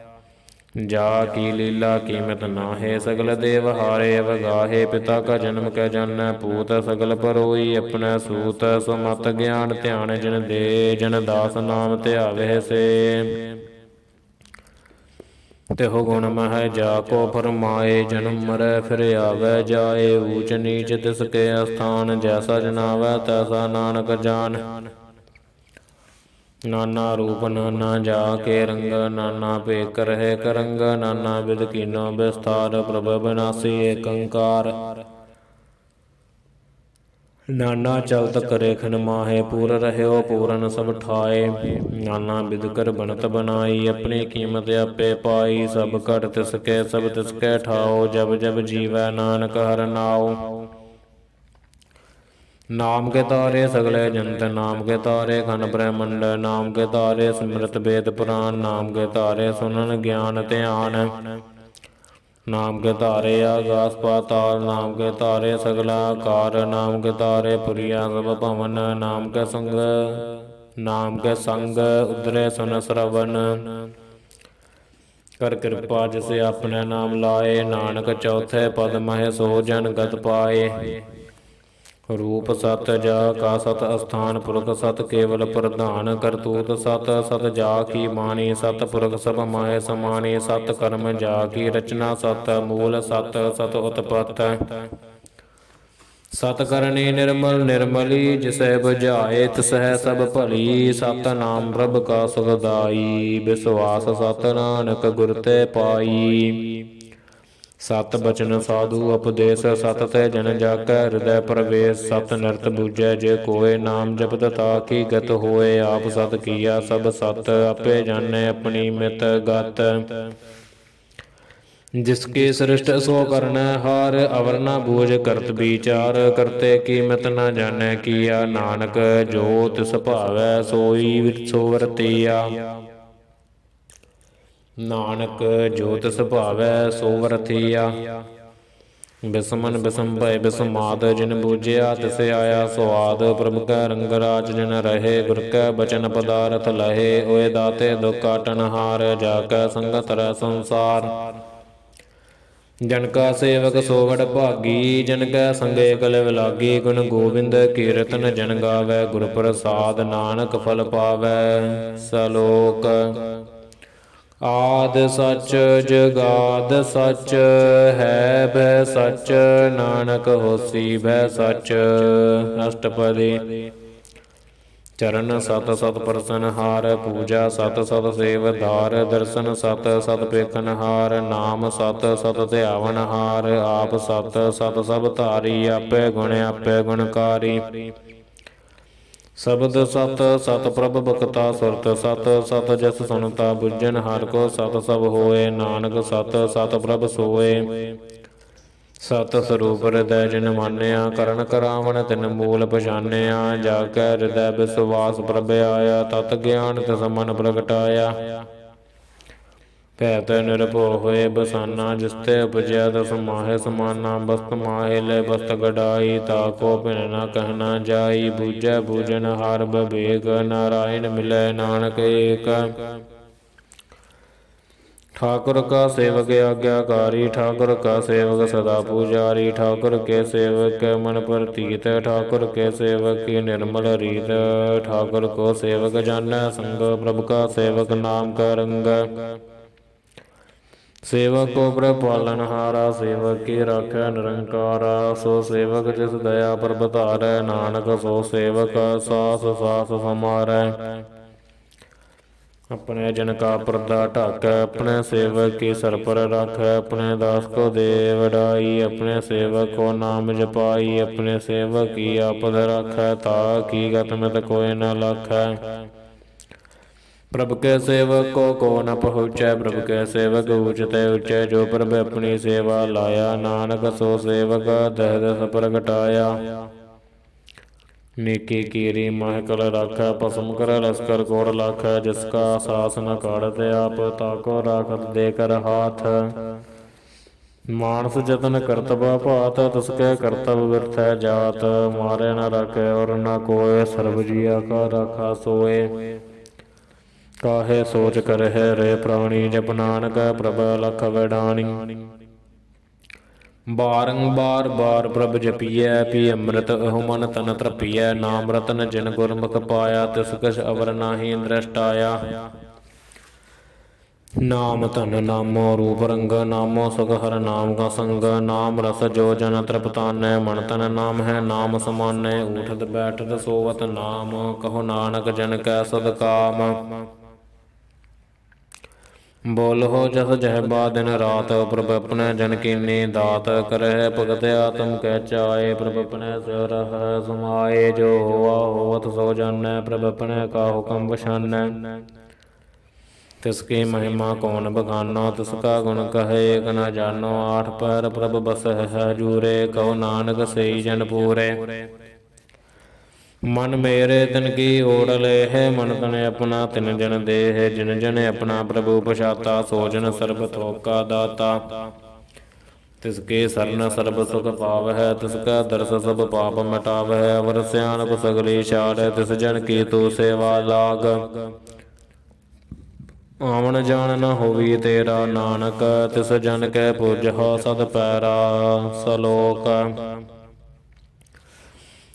ਜਾ ਕੀ ਲੀਲਾ ਕੀਮਤ ਨਾਹੇ ਸਗਲ ਦੇਵ ਹਾਰੇ ਅਵਗਾਹੇ ਪਿਤਾ ਕਾ ਜਨਮ ਕੈ ਜਾਣੈ ਪੂਤ ਸਗਲ ਪਰੋਈ ਆਪਣੇ ਸੂਤ ਸੁਮਤ ਗਿਆਨ ਧਿਆਨ ਜਿਨ ਦੇ ਜਨ ਦਾਸ ਨਾਮ ਧਿਆਵੇ ਸੇ। ਤਿਹੁ ਗੁਣ ਮਹਿ ਜਾ ਕੋ ਫਰਮਾਏ ਜਨਮ ਮਰੈ ਫਿਰ ਆਵੈ ਜਾਏ ਊਚ ਨੀਚ ਤਿਸ ਕੇ ਅਸਥਾਨ ਜੈਸਾ ਜਨਾਵੈ ਤੈਸਾ ਨਾਨਕ ਜਾਨ। ਨਾਨਾ ਰੂਪ ਨਾਨਾ ਜਾ ਕੇ ਰੰਗ ਨਾਨਾ ਭੇਕ ਰਹੇ ਕਰੰਗ ਨਾਨਾ ਬਿਧ ਕੀਨੋ ਬਿਸਥਾਰ ਪ੍ਰਭ ਬਿਨਾਸੀ ਏਕ ਓੰਕਾਰ। ਨਾਨਾ ਚਲਤ ਕਰੇ ਖਿਨ ਮਾਹੇ ਪੂਰ ਰਹਿਓ ਪੂਰਨ ਸਭ ਠਾਏ। ਨਾਨਾ ਬਿਧ ਕਰ ਬਣਤ ਬਣਾਈ ਆਪਣੀ ਕੀਮਤ ਆਪੇ ਪਾਈ ਸਭ ਘਟ ਤਿਸ ਕੇ ਸਭ ਤਿਸ ਕੇ ਠਾਓ ਜਬ ਜਬ ਜੀਵੈ ਨਾਨਕ ਹਰਿ ਨਾਉ। ਨਾਮ ਕੇ ਤਾਰੇ ਸਗਲੇ ਜੰਤ ਨਾਮ ਕੇ ਤਾਰੇ ਖੰਡ ਬ੍ਰਹਮੰਡ ਨਾਮ ਕੇ ਤਾਰੇ ਸਿਮਰਤ ਵੇਦ ਪੁਰਾਨ ਨਾਮ ਕੇ ਤਾਰੇ ਸੁਨਨ ਗਿਆਨ ਧਿਆਨ। ਨਾਮ ਕੇ ਤਾਰੇ ਆਗਾਸ ਪਾਤਾਲ ਨਾਮ ਕੇ ਤਾਰੇ ਸਗਲਾ ਆਕਾਰ ਨਾਮ ਕੇ ਤਾਰੇ ਪੁਰੀਆ ਸਭ ਭਵਨ ਨਾਮ ਕੇ ਸੰਗ ਉਦਰੇ ਸੁਨ ਸਰਵਨ। ਕਰ ਕਿਰਪਾ ਜਿਸ ਆਪਣੇ ਨਾਮ ਲਾਏ ਨਾਨਕ ਚੌਥੇ ਪਦ ਮਹਿ ਸੋ ਜਨ ਗਤ ਪਾਏ। ਰੂਪ ਸਤ ਜਾ ਕਾ ਸਤ ਅਸਥਾਨ ਪੁਰਖ ਸਤ ਕੇਵਲ ਪ੍ਰਧਾਨ ਕਰਤੂਤ ਸਤ ਸਤ ਜਾ ਕੀ ਬਾਣੀ ਸਤ ਪੁਰਖ ਸਭ ਮਾਏ ਸਮਾਣੀ ਸਤ ਕਰਮ ਜਾ ਕੀ ਰਚਨਾ ਸਤ ਮੂਲ ਸਤ ਸਤ ਉਤਪਤ। ਸਤ ਕਰਨੀ ਨਿਰਮਲ ਨਿਰਮਲੀ ਜਿਸੈ ਬੁਝਾਏ ਤਿਸਹਿ ਸਭ ਭਲੀ ਸਤ ਨਾਮ ਪ੍ਰਭ ਕਾ ਸੁਖਦਾਈ ਵਿਸਵਾਸ ਸਤ ਨਾਨਕ ਗੁਰ ਤੇ ਪਾਈ। ਸਤ ਬਚਨ ਸਾਧੂ ਉਪਦੇਸ ਸਤ ਤੇ ਜਨ ਜਾਕੈ ਹਿਰਦੈ ਪ੍ਰਵੇਸ਼ ਸਤ ਨਿਰਤ ਬੂਝੈ ਜੇ ਕੋਏ ਨਾਮ ਜਪਤ ਤਾ ਕੀ ਗਤ ਹੋਏ ਆਪ ਸਤ ਕੀਆ ਸਭ ਸਤ ਆਪੇ ਜਾਣੈ ਆਪਣੀ ਮਿਤ ਗਤ। ਜਿਸਕੇ ਸ੍ਰਿਸ਼ਟ ਸੋ ਕਰਨੈ ਹਾਰ ਅਵਰ ਨ ਬੂਝ ਕਰਤ ਵਿਚਾਰ ਕਰਤੇ ਕੀਮਤ ਨ ਜਾਣੈ ਕੀਆ ਨਾਨਕ ਜੋ ਤਿਸ ਭਾਵੈ ਸੋਈ ਸੋ ਵਰਤੀਆ। ਨਾਨਕ ਜੋ ਤਿਸ ਭਾਵੈ ਸੋ ਵਰਤੀਆ। ਬਿਸਮਨ ਬਿਸਮ ਭੈ ਬਿਸਮਾਦ ਜਿਨ ਬੂਝਿਆ ਤਿਸ ਆਇਆ ਸੁਆਦ ਪ੍ਰਭ ਕੈ ਰੰਗ ਰਾਜ ਜਿਨ ਰਹੇ ਗੁਰ ਕੈ ਬਚਨ ਪਦਾਰਥ ਲਹੇ ਓਏ ਦਾਤੇ ਦੁਖ ਕਾਟਨ ਹਾਰ ਜਾ ਕੈ ਸੰਗਤ ਰਹਿ ਸੰਸਾਰ। ਜਨ ਕਾ ਸੇਵਕ ਸੋ ਵਡ ਭਾਗੀ ਜਨ ਕੈ ਸੰਗੇ ਕਲ ਵਿਲਾਗੀ ਗੁਣ ਗੋਬਿੰਦ ਕੀਰਤਨ ਜਨ ਗਾਵੈ ਗੁਰ ਪ੍ਰਸਾਦ ਨਾਨਕ ਫਲ ਪਾਵੈ। ਸਲੋਕ ਆਦਿ ਸਚ ਜਗਾਦ ਸਚ ਹੈ ਭੈ ਸਚ ਨਾਨਕ ਹੋਸੀ ਭੈ ਸਚ। ਅਸ਼ਟਪਦੀ ਚਰਨ ਸਤ ਸਤ ਪ੍ਰਸਨ ਹਾਰ ਪੂਜਾ ਸਤ ਸਤ ਸੇਵਦਾਰ ਦਰਸ਼ਨ ਸਤ ਸਤ ਪੇਖਨ ਹਾਰ ਨਾਮ ਸਤ ਸਤ ਧਿਆਵਨ ਹਾਰ ਆਪ ਸਤ ਸਤ ਸਭ ਧਾਰੀ ਆਪੇ ਗੁਣਕਾਰੀ। ਸ਼ਬਦ ਸਤ ਸਤ ਪ੍ਰਭ ਬਖਤਾ ਸੁਰਤ ਸਤ ਸਤ ਜਸ ਸੁਨਤਾ ਬੁੱਝਨ ਹਰਿ ਕੋ ਸਤ ਸਭ ਹੋਏ ਨਾਨਕ ਸਤ ਸਤ ਪ੍ਰਭ ਸੋਏ। ਸਤ ਸਰੂਪ ਹਿਰਦੈ ਜਿਨ ਮਾਨਿਆ ਕਰਨ ਕਰਾਵਣ ਤਿਨ ਮੂਲ ਪਛਾਨਿਆ ਜਾ ਕੈ ਹਿਰਦੈ ਵਿਸਵਾਸ ਪ੍ਰਭ ਆਇਆ ਤਤ ਗਿਆਨ ਤਿਸ ਮਨ ਪ੍ਰਗਟਾਇਆ। ਭੈ ਤੇ ਨਿਰਭਉ ਹੋਏ ਬਸਾਨਾ ਜਿਸ ਤੇ ਉਪਜਿਆ ਤਸ ਮਾਹੇ ਸਮਾਨਾ ਬਸਤ ਮਾਹੇ ਲੈ ਬਸਤ ਗਡਾਈ ਤਾ ਕੋ ਭਿਨ ਨ ਕਹਿਣਾ ਜਾਈ ਬੂਝੈ ਬੂਝਨ ਹਾਰ ਬਵੇਕ ਨਾਰਾਇਣ ਮਿਲੈ ਨਾਨਕ ਏਕ। ਠਾकुर का सेवक आज्ञाकारी ठाकुर का सेवक सदा पुजारी ठाकुर के सेवक मन प्रतीत ठाकुर के सेवक की निर्मल रीत ठाकुर को सेवक जानै संग प्रभु का सेवक नाम का रंग। सेवक को प्रभ पालनहारा सेवक की राखै निरंकारा सो सेवक जिस दया प्रभ धारै नानक सो सेवक सास सास समारै। अपने जन का पर्दा ढाकै, अपने सेवक की सर पर रखै। अपने दास को दे वडाई, अपने सेवक को नाम जपाई। अपने सेवक की आपद राखै, ताकि गत मित कोय न लाखै। प्रभु के सेवक को न पहुँचै, प्रभु के सेवक ऊँचते ऊँचे। जो प्रभु अपनी सेवा लाया, नानक सो सेवक दह दस प्रगटाया। नेकी कीरी महकल राखै, भस्म कर लश्कर कोड़ लाखै। जिसका सास न काढ़त आप, ताको राखत देकर हाथ। मानस जतन करतबा भात, तसकै करतब बिरथै जात। मारे न राखै और न कोय, सर्व जिया का राखा सोए। काहे सोच करह रे प्राणी, जप नानक प्रभ लख वैडानी। बारंबार बार प्रभ जपियै, पी अमृत अहो मन तन तृपियै। नाम रतन जिन गुरमुख पाया, तिस कछ अवर नाहि दृष्टाया। नाम धन नामो रूप रंग, नामो सुख हर नाम का संग। नाम रस जो जन तृपतानै, मन तन नाम है नाम समानै। उठत बैठत सोवत नाम, कहो नानक जन कै सद काम। बोलहो जस जहबा दिन रात, प्रभ अपने जन कीनी दात। करह भगत आत्म कै चाए, प्रभ अपने सिर समाए। जो होवा होवत सो जानੈ, प्रभ अपने का हुकम बछानੈ। तिसकी महिमा कौन बखानो, तिसका गुण कहे एक न जानो। आठ पैर प्रभ बसह है जूरे, कहो नानक सई जन पूरे। मन मेरे तिन की ओर लेह, मन तन अपना तिन जन देह। जिन जन अपना प्रभु पछाता, सो जन सर्ब थोका दाता। तिसके सरन सर्ब सुख पावह, तिसका दर्श सब पाप मिटावह। अवर सियानप सगली छाड़, तिस जन की तू सेवा लाग। आवन जान न होवी तेरा नानक, तिस जन कै पूजहो सद पैरा। सलोक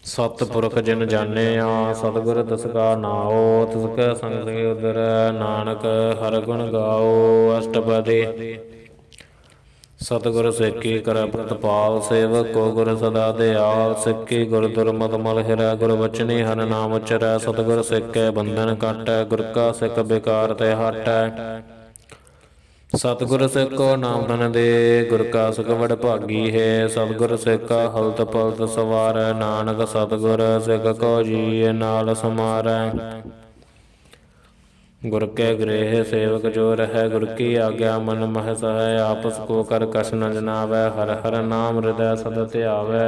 सतपुरख जिन जानिया, सतगुर तिसका नाओ। तिसकै संग उदरै, नानक हर गुण गाओ। अष्टपदी सतगुर सिक्की कर प्रतपाल, सेवक को गुर सदा दयाल। सिक्की गुर दुर्मत मल हिरै, गुर बचनी हर नाम उचरै। सतगुर सिक्कै बंधन काटै, गुर का सिख बेकार ते हटै। सतगुर सिक्को नाम धन दे, गुर का सुख बड़ भागी है। सतगुर सिक्का हलत पलत सवारै, नानक सतगुर सिख को जी नाल समारै। गुर के गृह सेवक जो रहै, गुर की आज्ञा मन मह सहै। आपस को कर कछ न जनावै, हर हर नाम हृदय सद ध्यावै।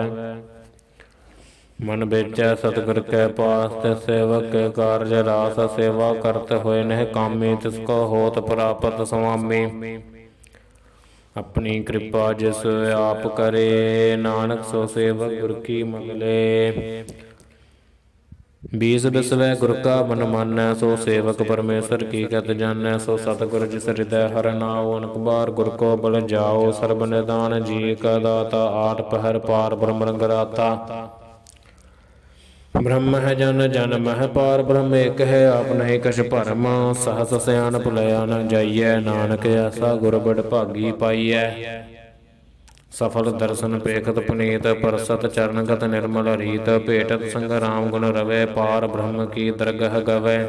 मन बेचै सतगुर के पास, ते सेवक के कारज रास। सेवा करत होए नह कामी, तिसको होत प्राप्त स्वामी। अपनी कृपा जिस आप करे, नानक सो सेवक गुर की मगले। बीस बिसवै गुर का बन मानै, सो सेवक परमेश्वर की गत जानੈ। सो सतगुर जिस हृदय हर नाओ, अनक बार गुर को बल जाओ। सर्ब निदान जी का दाता, आठ पहर पार ब्रह्म रंगराता। ब्रह्म है जन जन मह पार, ब्रह्म एक है आप नहीं कछ भरम। सहस सियानप लया न जाइयै, नानक ऐसा गुर बड़ भागी पाइयै। सफल दर्शन पेखत पुनीत, परसत चरणगत निर्मल रीत। भेटत संग राम गुण रवै, पार ब्रह्म की दरगह गवै।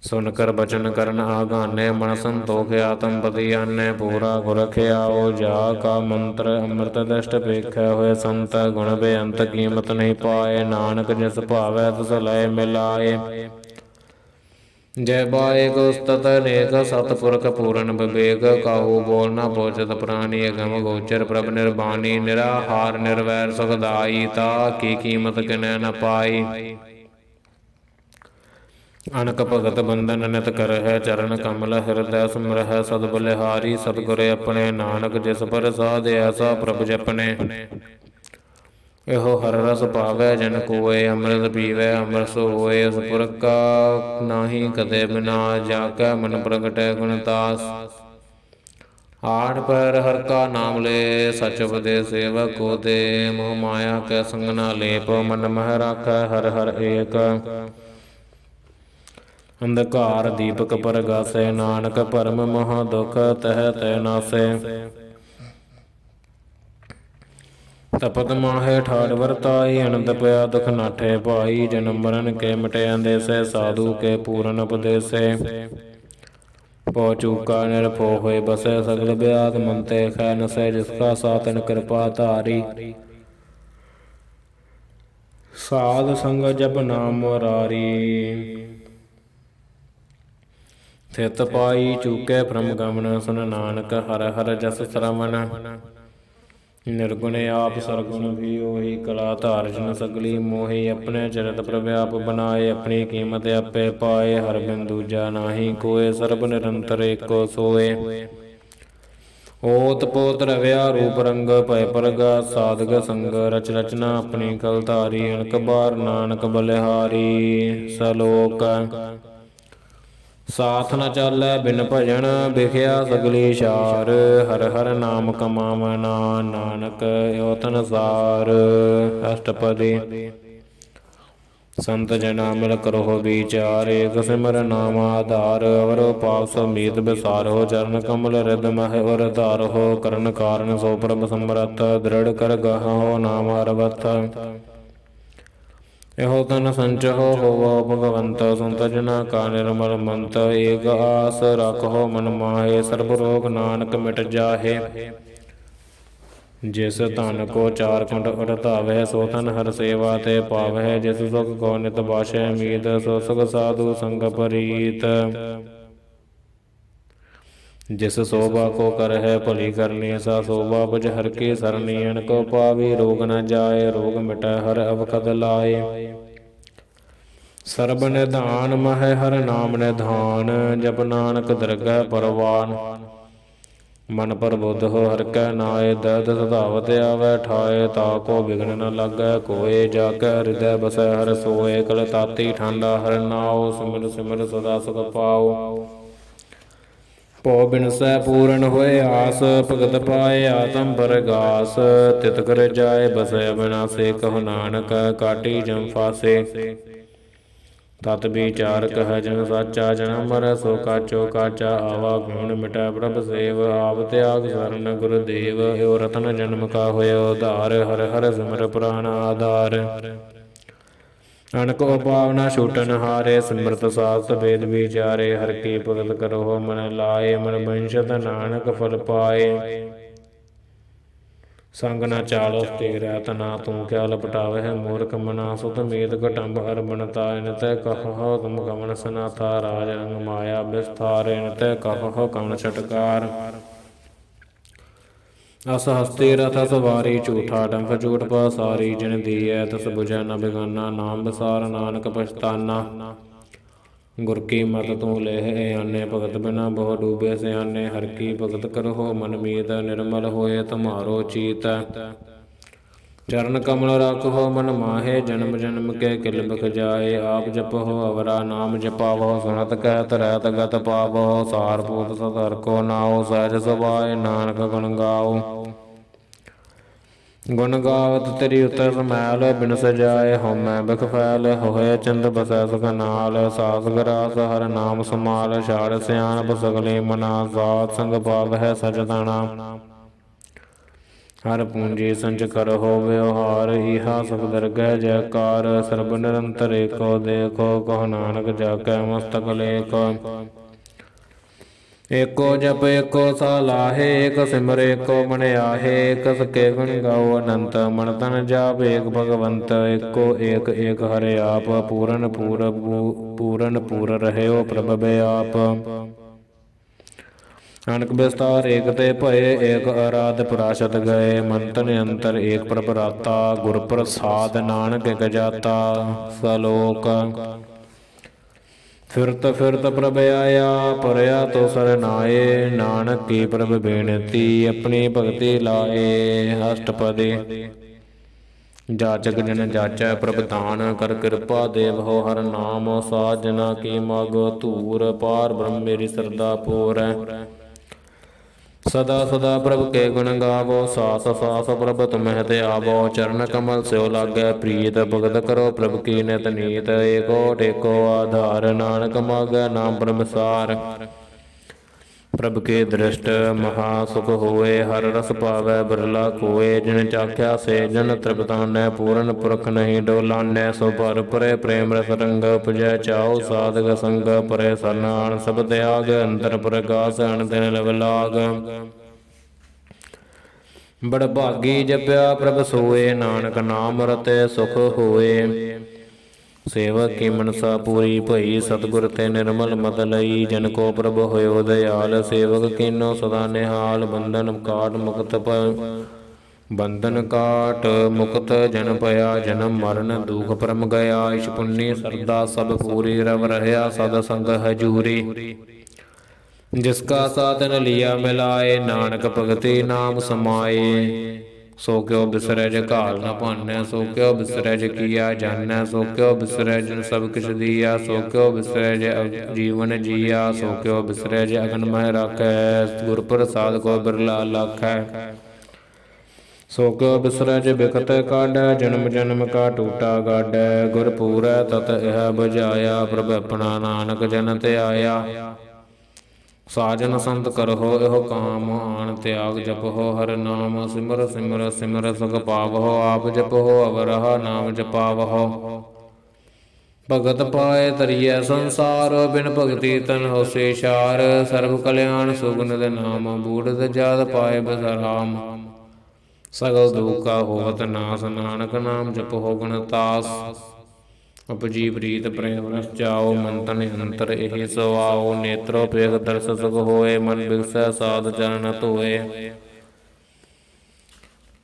सुनकर बचन करन आगाने, मन संतोख आत्म पति आनै। पूरा गुर खियाओ जा का मंत्र, अमृत दृष्ट पेखै होए संत। गुण बेअंत कीमत नहीं पाए, नानक जिस भावै तिस लय मिलाए। जय बाएक उस्तत अनेक, सतपुरख पूरन विवेक। काहू बोल न बोचत प्राणी, अगम गोचर प्रभ निर्बाणी। निराहार निर्वैर सुखदाई, ता की कीमत किनै न पाई। अनक भगत बंधन नित करहै, चरण कमल हृदय सुमरहै। सद बलिहारी सतगुर अपने, नानक जिस पर साध ऐसा प्रभु जपने। एहो हर रस पावै जन कोय, अमृत पीवै अमर सोय। अस पुरख का नाही कते बिनाश, जाकै मन प्रगटै गुणतास। आठ पैर हर का नाम ले, सच उपदेश सेवक को दे। मोह माया कै संग न लेप, मन मह राखै हर हर एक। अंधकार दीपक परगासै, नानक परम महा दुख तह तह नासै। ਤਪਤ ਮਾਹੇ ਠਾੜ ਵਰਤਾਈ ਅਨੰਦ ਪਿਆ ਦੁਖ ਨਾਠੇ ਭਾਈ ਜਨਮ ਮਰਨ ਕੇ ਮਿਟੇ ਅੰਦੇਸੇ ਸਾਧੂ ਕੇ ਪੂਰਨ ਉਪਦੇਸੇ ਪੋ ਚੂਕਾ ਨਿਰਭਉ ਹੋਏ ਬਸੈ ਸਗਲ ਬਿਆਦ ਮੰਤੇ ਖੈ ਨਸੈ ਜਿਸਕਾ ਸਾਤਨ ਕਿਰਪਾ ਧਾਰੀ ਸਾਧ ਸੰਗ ਜਪ ਨਾਮ ਮੁਰਾਰੀ ਥਿਤ ਪਾਈ ਚੂਕੇ ਭ੍ਰਮ ਗਮਨ ਸੁਨ ਨਾਨਕ ਹਰ ਹਰ ਜਸ ਸਰਵਨ ਨਿਰਗੁਣ ਆਪ ਸਰਗੁਣ ਵੀ ਉਹੀ ਕਲਾ ਧਾਰ ਜਨ ਸਗਲੀ ਮੋਹੀ ਆਪਣੇ ਚਰਿਤ ਪ੍ਰਵਿਆਪ ਬਣਾਏ ਆਪਣੀ ਕੀਮਤ ਆਪੇ ਪਾਏ ਹਰ ਬਿਨ ਦੂਜਾ ਨਾਹੀ ਕੋਏ ਸਰਬ ਨਿਰੰਤਰ ਏਕੋ ਸੋਏ ਓਤ ਪੋਤ ਰਵਿਆ ਰੂਪ ਰੰਗ ਭੈ ਪਰਗਾ ਸਾਧਕ ਸੰਗ ਰਚ ਰਚਨਾ ਆਪਣੀ ਕਲ ਧਾਰੀ ਅਣਕ ਬਾਰ ਨਾਨਕ ਬਲਿਹਾਰੀ ਸਲੋਕ ਸਾਥ ਨ ਚਾਲੈ ਬਿਨ ਭਜਨ ਵਿਖਿਆ ਸਗਲੀ ਸ਼ਾਰ ਹਰ ਹਰ ਨਾਮ ਕਮਾਵਨਾ ਨਾਨਕ ਓਤਨ ਸਾਰ ਅਸ਼ਟਪਦੀ ਸੰਤ ਜਨਾ ਮਿਲ ਕਰੋ ਵਿਚਾਰ ਏਕ ਸਿਮਰ ਨਾਮ ਆਧਾਰ ਅਵਰੋ ਪਾਪ ਸਮੀਤ ਵਿਸਾਰੋ ਚਰਨ ਕਮਲ ਰਿਦ ਮਹਿ ਵਰ ਧਾਰੋ ਕਰਨ ਕਾਰਨ ਸੋ ਪ੍ਰਭ ਸਮਰਥ ਦ੍ਰਿੜ ਕਰ ਗਾਹੋ ਨਾਮ ਅਰਵਤ ਇਹੋ ਤਨ ਸੰਚੋ ਹੋਵੋ ਭਗਵੰਤ ਸੰਤ ਜਨਾ ਕਾ ਨਿਰਮਲ ਮੰਤ ਏਕ ਆਸ ਰੱਖੋ ਮਨ ਮਾਹੇ ਸਰਬ ਰੋਗ ਨਾਨਕ ਮਿਟ ਜਾਹੇ ਜਿਸ ਧਨ ਕੋ ਚਾਰ ਕੁੰਡ ਉਰਤਾਵਹਿ ਸੋ ਧਨ ਹਰ ਸੇਵਾ ਤੇ ਪਾਵਹਿ ਜਿਸ ਸੁਖ ਕੋ ਨਿਤ ਬਾਸ਼ੈ ਮੀਤ ਸੋ ਸੁਖ ਸਾਧੂ ਸੰਗ ਪ੍ਰੀਤ ਜਿਸ ਸੋਭਾ ਕੋ ਕਰਹਿ ਭਲੀ ਕਰਨੀ ਸਾ ਸੋਭਾ ਬੁਝ ਹਰ ਕੀ ਸਰਨੀ ਅਣਕੋ ਪਾਵੀ ਰੋਗ ਨ ਜਾਏ ਰੋਗ ਮਿਟੈ ਹਰ ਅਵਖਦ ਲਾਏ ਸਰਬ ਨਿਧਾਨ ਮਹਿ ਹਰ ਨਾਮ ਨਿਧਾਨ ਜਪ ਨਾਨਕ ਦਰਗਹਿ ਪਰਵਾਨ ਮਨ ਪ੍ਰਬੁੱਧ ਹੋ ਹਰ ਕੈ ਨਾਏ ਦਰਦ ਸਧਾਵਤ ਆਵੈ ਠਾਏ ਤਾ ਕੋ ਵਿਗਨ ਨ ਲਾਗੈ ਕੋਏ ਜਾ ਕੈ ਹਿਰਦੈ ਬਸੈ ਹਰ ਸੋਏ ਕਲ ਤਾਤੀ ਠਾਂਡਾ ਹਰ ਨਾਉ ਸਿਮਰ ਸਿਮਰ ਸਦਾ ਸੁਖ ਪਾਉ ਭਉ ਬਿਨਸੈ ਪੂਰਨ ਹੋਏ ਆਸ ਭਗਤ ਪਾਏ ਆਤਮ ਪਰਗਾਸ ਤਿਤ ਕਰ ਜਾਏ ਬਸੈ ਅਬਿਨਾਸੇ ਕਹੁ ਨਾਨਕ ਕਾਟੀ ਜਮ ਫਾਸੇ ਤਤ ਵਿਚਾਰ ਕਹਿ ਜਨ ਸਾਚਾ ਜਨਮ ਮਰੈ ਸੋ ਕਾਚੋ ਕਾਚਾ ਆਵਾ ਗੁਣ ਮਿਟੈ ਪ੍ਰਭ ਸੇਵ ਆਪ ਤਿਆਗ ਸਰਨ ਗੁਰਦੇਵ ਏਉ ਰਤਨ ਜਨਮ ਕਾ ਹੋਇਓ ਉਧਾਰ ਹਰ ਹਰ ਸਿਮਰ ਪ੍ਰਾਨ ਆਧਾਰ ਅਣਕ ਉਪਾਵਨਾ ਛੂਟਨ ਹਾਰੇ ਸਿਮਰਤ ਸਾਸ ਵੇਦ ਵਿਚਾਰੇ ਹਰ ਕੀ ਭਗਤ ਕਰੋ ਮਨ ਲਾਏ ਮਨ ਬੰਸ਼ਤ ਨਾਨਕ ਫਲ ਪਾਏ ਸੰਗ ਨਾ ਚਾਲ ਤੇਰਾ ਤਨਾ ਤੂੰ ਕਿਆ ਲਪਟਾਵਹਿ ਮੂਰਖ ਮਨਾ ਸੁਤ ਮੀਤ ਘਟੰਬ ਅਰਬਨ ਤਾਇਨ ਤੈ ਕਹੋ ਤੁਮ ਕਮਨ ਸਨਾਥਾ ਰਾਜ ਰੰਗ ਮਾਇਆ ਵਿਸਥਾਰਿਨ ਤੈ ਕਹੋ ਕਮਨ ਛਟਕਾਰ ਅਸ ਹਸਤੀ ਰਥ ਸਵਾਰੀ ਝੂਠਾ ਡੰਫ ਝੂਠ ਪਾਸਾਰੀ ਜਿਨ ਦੀਐ ਤਸ ਬੁਝੈ ਨ ਬਿਗਾਨਾ ਨਾਮ ਵਿਸਾਰ ਨਾਨਕ ਪਛਤਾਨਾ ਗੁਰ ਕੀ ਮਤ ਤੂੰ ਲੇਹ ਆਨੇ ਭਗਤ ਬਿਨਾ ਬਹੁ ਡੂਬੇ ਸਿਆਨੇ ਹਰ ਕੀ ਭਗਤ ਕਰੋ ਮਨ ਮੀਤ ਨਿਰਮਲ ਹੋਏ ਤੁਮਾਰੋ ਚੀਤ ਚਰਨ ਕਮਲ ਰਾਖੋ ਮਨ ਮਾਹੇ ਜਨਮ ਜਨਮ ਕੇ ਕਿਲ ਬਖ ਜਾਏ ਆਪ ਜਪੋ ਅਵਰਾ ਨਾਮ ਜਪਾਵੋ ਸੁਨਤ ਕਹਿਤ ਰਹਿਤ ਗਤ ਪਾਵੋ ਸਾਰਪੂਤ ਸਤਰ ਕੋ ਨਾਉ ਸਹਿਜ ਸੁਭਾਏ ਨਾਨਕ ਗੁਣ ਗਾਓ ਗੁਣ ਗਾਵਤ ਤੇਰੀ ਉਤਰ ਸਮੈਲ ਬਿਨ ਸਜਾਏ ਹਉਮੈ ਬਿਖ ਫੈਲ ਹੋਏ ਚੰਦ ਬਸੈ ਸੁਖ ਨਾਲ ਸਾਸ ਗਰਾਸ ਹਰ ਨਾਮ ਸਮਾਲ ਛਾੜ ਸਿਆਣਪ ਸਗਲੇ ਮਨਾ ਸਾਧ ਸੰਗ ਪਾਵਹਿ ਸਚਦਾਣਾ ਹਰ ਪੂੰਜੀ ਸੰਚ ਕਰਹੁ ਵਿਵਹਾਰ ਇਹਾ ਸੁਖ ਦਰਗਹਿ ਜੈਕਾਰ ਸਰਬ ਨਿਰੰਤਰ ਏਕੋ ਦੇਖੋ ਕਹੁ ਨਾਨਕ ਜਾ ਕੈ ਮਸਤਕ ਲੇਖੋ ਏਕੋ ਜਪ ਏਕੋ ਸਲਾਹੇ ਏਕ ਸਿਮਰ ਏਕੋ ਮਨ ਆਹੇ ਏਕ ਸਕੇ ਗੁਣ ਗਾਓ ਅਨੰਤ ਮਨ ਤਨ ਜਾਪ ਏਕ ਭਗਵੰਤ ਏਕੋ ਏਕ ਏਕ ਹਰਿ ਆਪ ਪੂਰਨ ਪੂਰ ਰਹਿਓ ਪ੍ਰਭ ਆਪ ਅਨਕ ਵਿਸਤਾਰ ਏਕ ਤੇ ਭਏ ਏਕ ਅਰਾਧ ਪ੍ਰਾਸ਼ਤ ਗਏ ਮਨ ਤਨ ਅੰਤਰ ਏਕ ਪ੍ਰਭ ਰਾਤਾ ਗੁਰ ਪ੍ਰਸਾਦ ਨਾਨਕ ਇਕ ਜਾਤਾ ਸਲੋਕ ਫਿਰਤ ਫਿਰਤ ਪ੍ਰਭ ਆਇਆ ਪਰਿਆ ਤੋ ਸਰਨਾਏ ਨਾਨਕ ਕੀ ਪ੍ਰਭ ਬੇਨਤੀ ਆਪਣੀ ਭਗਤੀ ਲਾਏ ਅਸ਼ਟਪਦੀ ਜਾਚਕ ਜਨ ਜਾਚੈ ਪ੍ਰਭ ਦਾਨ ਕਰ ਕਿਰਪਾ ਦੇਵੋ ਹਰ ਨਾਮ ਸਾਜਨਾ ਕੀ ਮਗ ਧੂਰ ਪਾਰ ਬ੍ਰਹਮ ਮੇਰੀ ਸਰਦਾ ਪੂਰੈ ਸਦਾ ਸਦਾ ਪ੍ਰਭ ਕੇ ਗੁਣ ਗਾਵੋ ਸਾਸ ਸਾਸ ਪ੍ਰਭ ਤੁਮਹਿ ਤੇ ਆਵੋ ਚਰਨ ਕਮਲ ਸਿਓ ਲਾਗੈ ਪ੍ਰੀਤ ਭਗਤ ਕਰੋ ਪ੍ਰਭ ਕੀ ਨਿਤ ਨੀਤ ਏਕੋ ਟੇਕੋ ਆਧਾਰ ਨਾਨਕ ਮਾਗੈ ਨਾਮ ਬ੍ਰਹਮਸਾਰ प्रभ के दृष्ट महासुख होए, हर रस पावै बिरला कोय। जिन चाख्या से जन तृप्तानै, पूरन पुरख नहीं डोलानै। सो भर परे प्रेम रस रंग, उपजै चाओ साधक संग। परे सरनान सब त्याग, अंतर प्रकाश अन दिन लव लाग। बड़ भागी जप्या प्रभ सोए, नानक नाम रते सुख होए। सेवक की मनसा पूरी भई, सतगुर ते निर्मल मत लई। जन को प्रभ होयो दयाल, सेवक कीनो सदा निहाल। बंधन काट मुक्त जन पया, जन्म मरण दुख परम गया। इस पुण्य सरदा सब पूरी, रव रहया सद संग हजूरी। जिसका साधन लिया मिलाए, नानक भगति नाम समाए। सो क्यों बिसरै ज घाल न भानै, सो क्यों बिसरै ज किया जानै। सो क्यों बिसरै जिन सब किछ दिया, सो क्यों बिसरै ज जीवन जिया। सो क्यों बिसरै ज अगन मह राखै, गुर प्रसाद को बिरला लाखै। सो क्यों बिसरै ज बिखत काढै, जन्म जन्म का टूटा गाढै। गुर पूरै तत इह बुझाया, प्रभ अपना नानक जन त्याया। साजन संत करहो एहो काम, आन त्याग जपहो हर नाम। सिमर सिमर सिमर सुख पावहो, आप जपहो अवरह नाम जपावहो। भगत पाए तरिय संसार, बिन भगति तन होसे शार। सर्व कल्याण सुगुनिद नाम, बूढ़ जात पाए बसराम। सगल दुख का होवत नास, नानक नाम जपहो गुणतास। उपजी प्रीत प्रेम रस जाओ, मन तन अंतर एहि सवाओ। नेत्रो पेख दर्श सुख होए, मन बिगसै साध चरण धोए।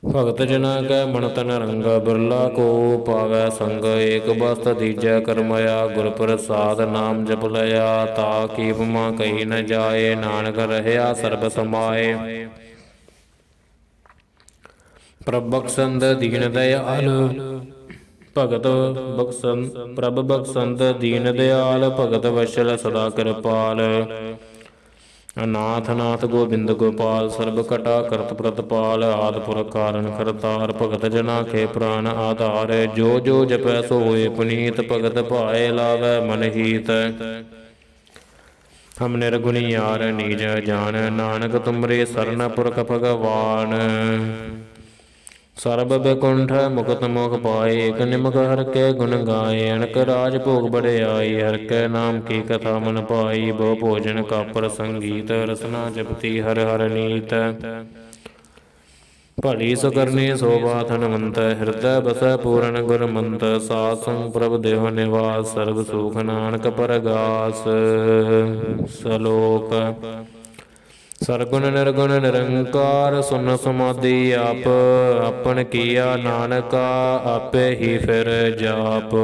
भगत जना कै मन तन रंग, बिरला को पावै संग। एक बस्त दीजै करमया, गुर प्रसाद नाम जप लया। ता की उपमा कही न जाए, नानक रहया सर्ब समाए। प्रभ बख्शंद दीन दयाल, भगत प्रभ बख्शंद दीन दयाल। भगत वशल सदा कृपाल, अनाथ नाथ गोबिंद गोपाल। सर्ब कटा करत प्रतपाल, आद पुरख कारण करतार। भगत जना के प्राण आधार, जो जो जपै सो होए पुनीत। भगत भाए लावै मन हीत, हम निर्गुणी यार नीज जान। नानक तुमरे सरन पुरख भगवान, ਸਰਬ ਬੈਕੁੰਠ ਮੁਕਤ ਮੁਖ ਪਾਏ। ਏਕ ਨਿਮਕ ਹਰ ਕੇ ਗੁਣ ਗਾਏ, ਅਨਕ ਰਾਜ ਭੋਗ ਬੜਿਆਈ। ਹਰ ਕੇ ਨਾਮ ਕੀ ਕਥਾ ਮਨ ਪਾਈ, ਬਹੁ ਭੋਜਨ ਕਾਪਰ ਸੰਗੀਤ। ਰਸਨਾ ਜਪਤੀ ਹਰ ਹਰ ਨੀਤ, ਭਲੀ ਸੁਕਰਨੀ ਸੋਭਾ ਧਨਵੰਤ। ਹਿਰਦੈ ਬਸੈ ਪੂਰਨ ਗੁਰਮੰਤ, ਸਾਧ ਸੰਗ ਪ੍ਰਭ ਦੇਹ ਨਿਵਾਸ। ਸਰਬ ਸੁਖ ਨਾਨਕ ਪਰਗਾਸ। ਸਲੋਕ ਸਰਗੁਣ ਨਿਰਗੁਣ ਨਿਰੰਕਾਰ, ਸੁਨ ਸਮਾਧੀ ਆਪ। ਆਪਨ ਕੀਆ ਨਾਨਕਾ, ਆਪੇ ਹੀ ਫਿਰ ਜਾਪ।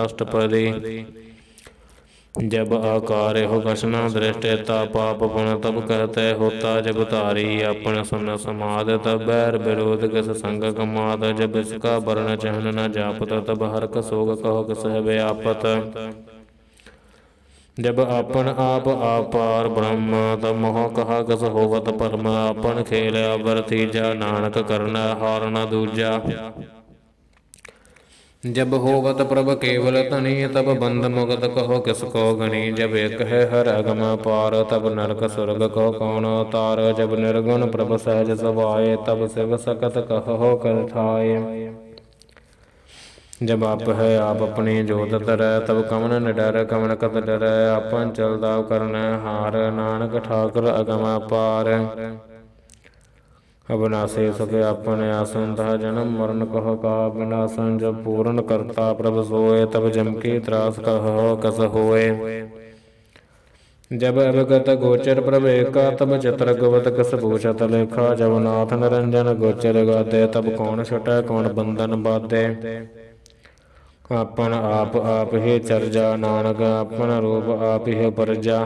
ਅਸ਼ਟਪਦੀ जब आकार हो कशना दृष्टि, ता पाप पुन तब कहते होता। जब तारी अपन सुन समाद, तब बैर विरोध किस संग कमाद। जब इसका वर्ण चहन न जापत, तब हर कसोग कहो किस व्यापत। जब अपन आप अपार ब्रह्म, तब मोह कहा कस होवत परम। अपन खेल अवर तीजा, नानक करना हार न दूजा। जब होवत प्रभ केवल तनी, तब बंध मुक्त कहो किसको गणी। जब एक है हर अगम पार, तब नरक स्वर्ग कहो कौन अवतार। जब निर्गुण प्रभ सहज सभाए, तब शिव सकत कहो कर ठाए। जब आप है आप अपनी जोत तरह, तब कमन निडर कमन कत डरै। अपन चलदा करन हार, नानक ठाकुर अगम पार। अविनाशी सुख अपने आसन, तह जन्म मरण कहो का विनाशन। जब पूर्ण करता प्रभ सोए, तब जम की त्रास कहो कस होए। जब अवगत गोचर प्रभ एका, तब चित्र गवत कस भूषत लेखा। जब नाथ निरंजन गोचर गादे, तब कौन छटै कौन बंधन बाधे। अपन आप ही चरजा, नानक अपन रूप आप ही परजा।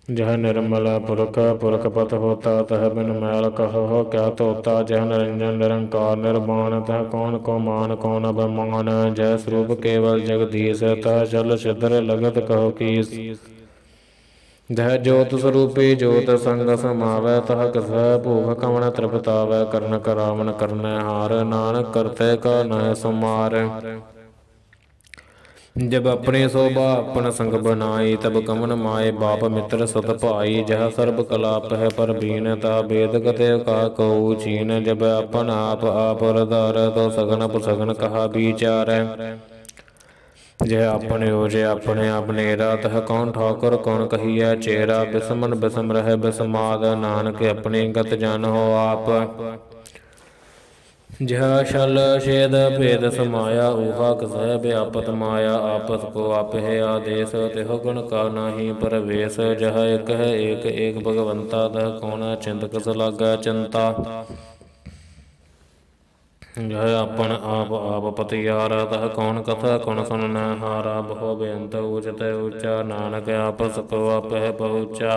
जह निर्मल पुरख पुरख पत होता, तह बिन मैल कहो क्या तोता। जह निरंजन निरंकार निर्वाण, तह कौन को मान कौन अभिमान। जय स्वरूप केवल जगदीश, तह चल छिद्र लगत कहो कीस। जह ज्योत स्वरूपी ज्योत संग समावै, तह कस भूख कमन तृपतावै। कर्ण करावन करन हार, नानक करते का नय समार। जब अपनी शोभा अपन संग बनाई, तब कमन माए बाप मित्र सत भाई। जह सर्ब कला पह पर बीनता, वेद कते का कहु चीन। जब अपन आप रधार, तो सगन पुसगन कहा विचार। जह अपने ओजे अपने अपनेरा, तह कौन ठाकुर कौन कहिया चेरा। बिसमन बिसम रह बिसमाद, नानक अपनी गत जान हो आप। जह छल छेद भेद समाया, ऊहा कसह व्यापत माया। आपस को आप है आदेश, तिह गुण का नाही परवेश। जह एक है एक एक भगवंता, तह कौन चिंत कस लागा चिंता। जह अपन आप पतियारा, तह कौन कथा कौन सुन हारा। बहु बेअंत उचत ऊंचा, नानक आपस को आप है पहुँचा।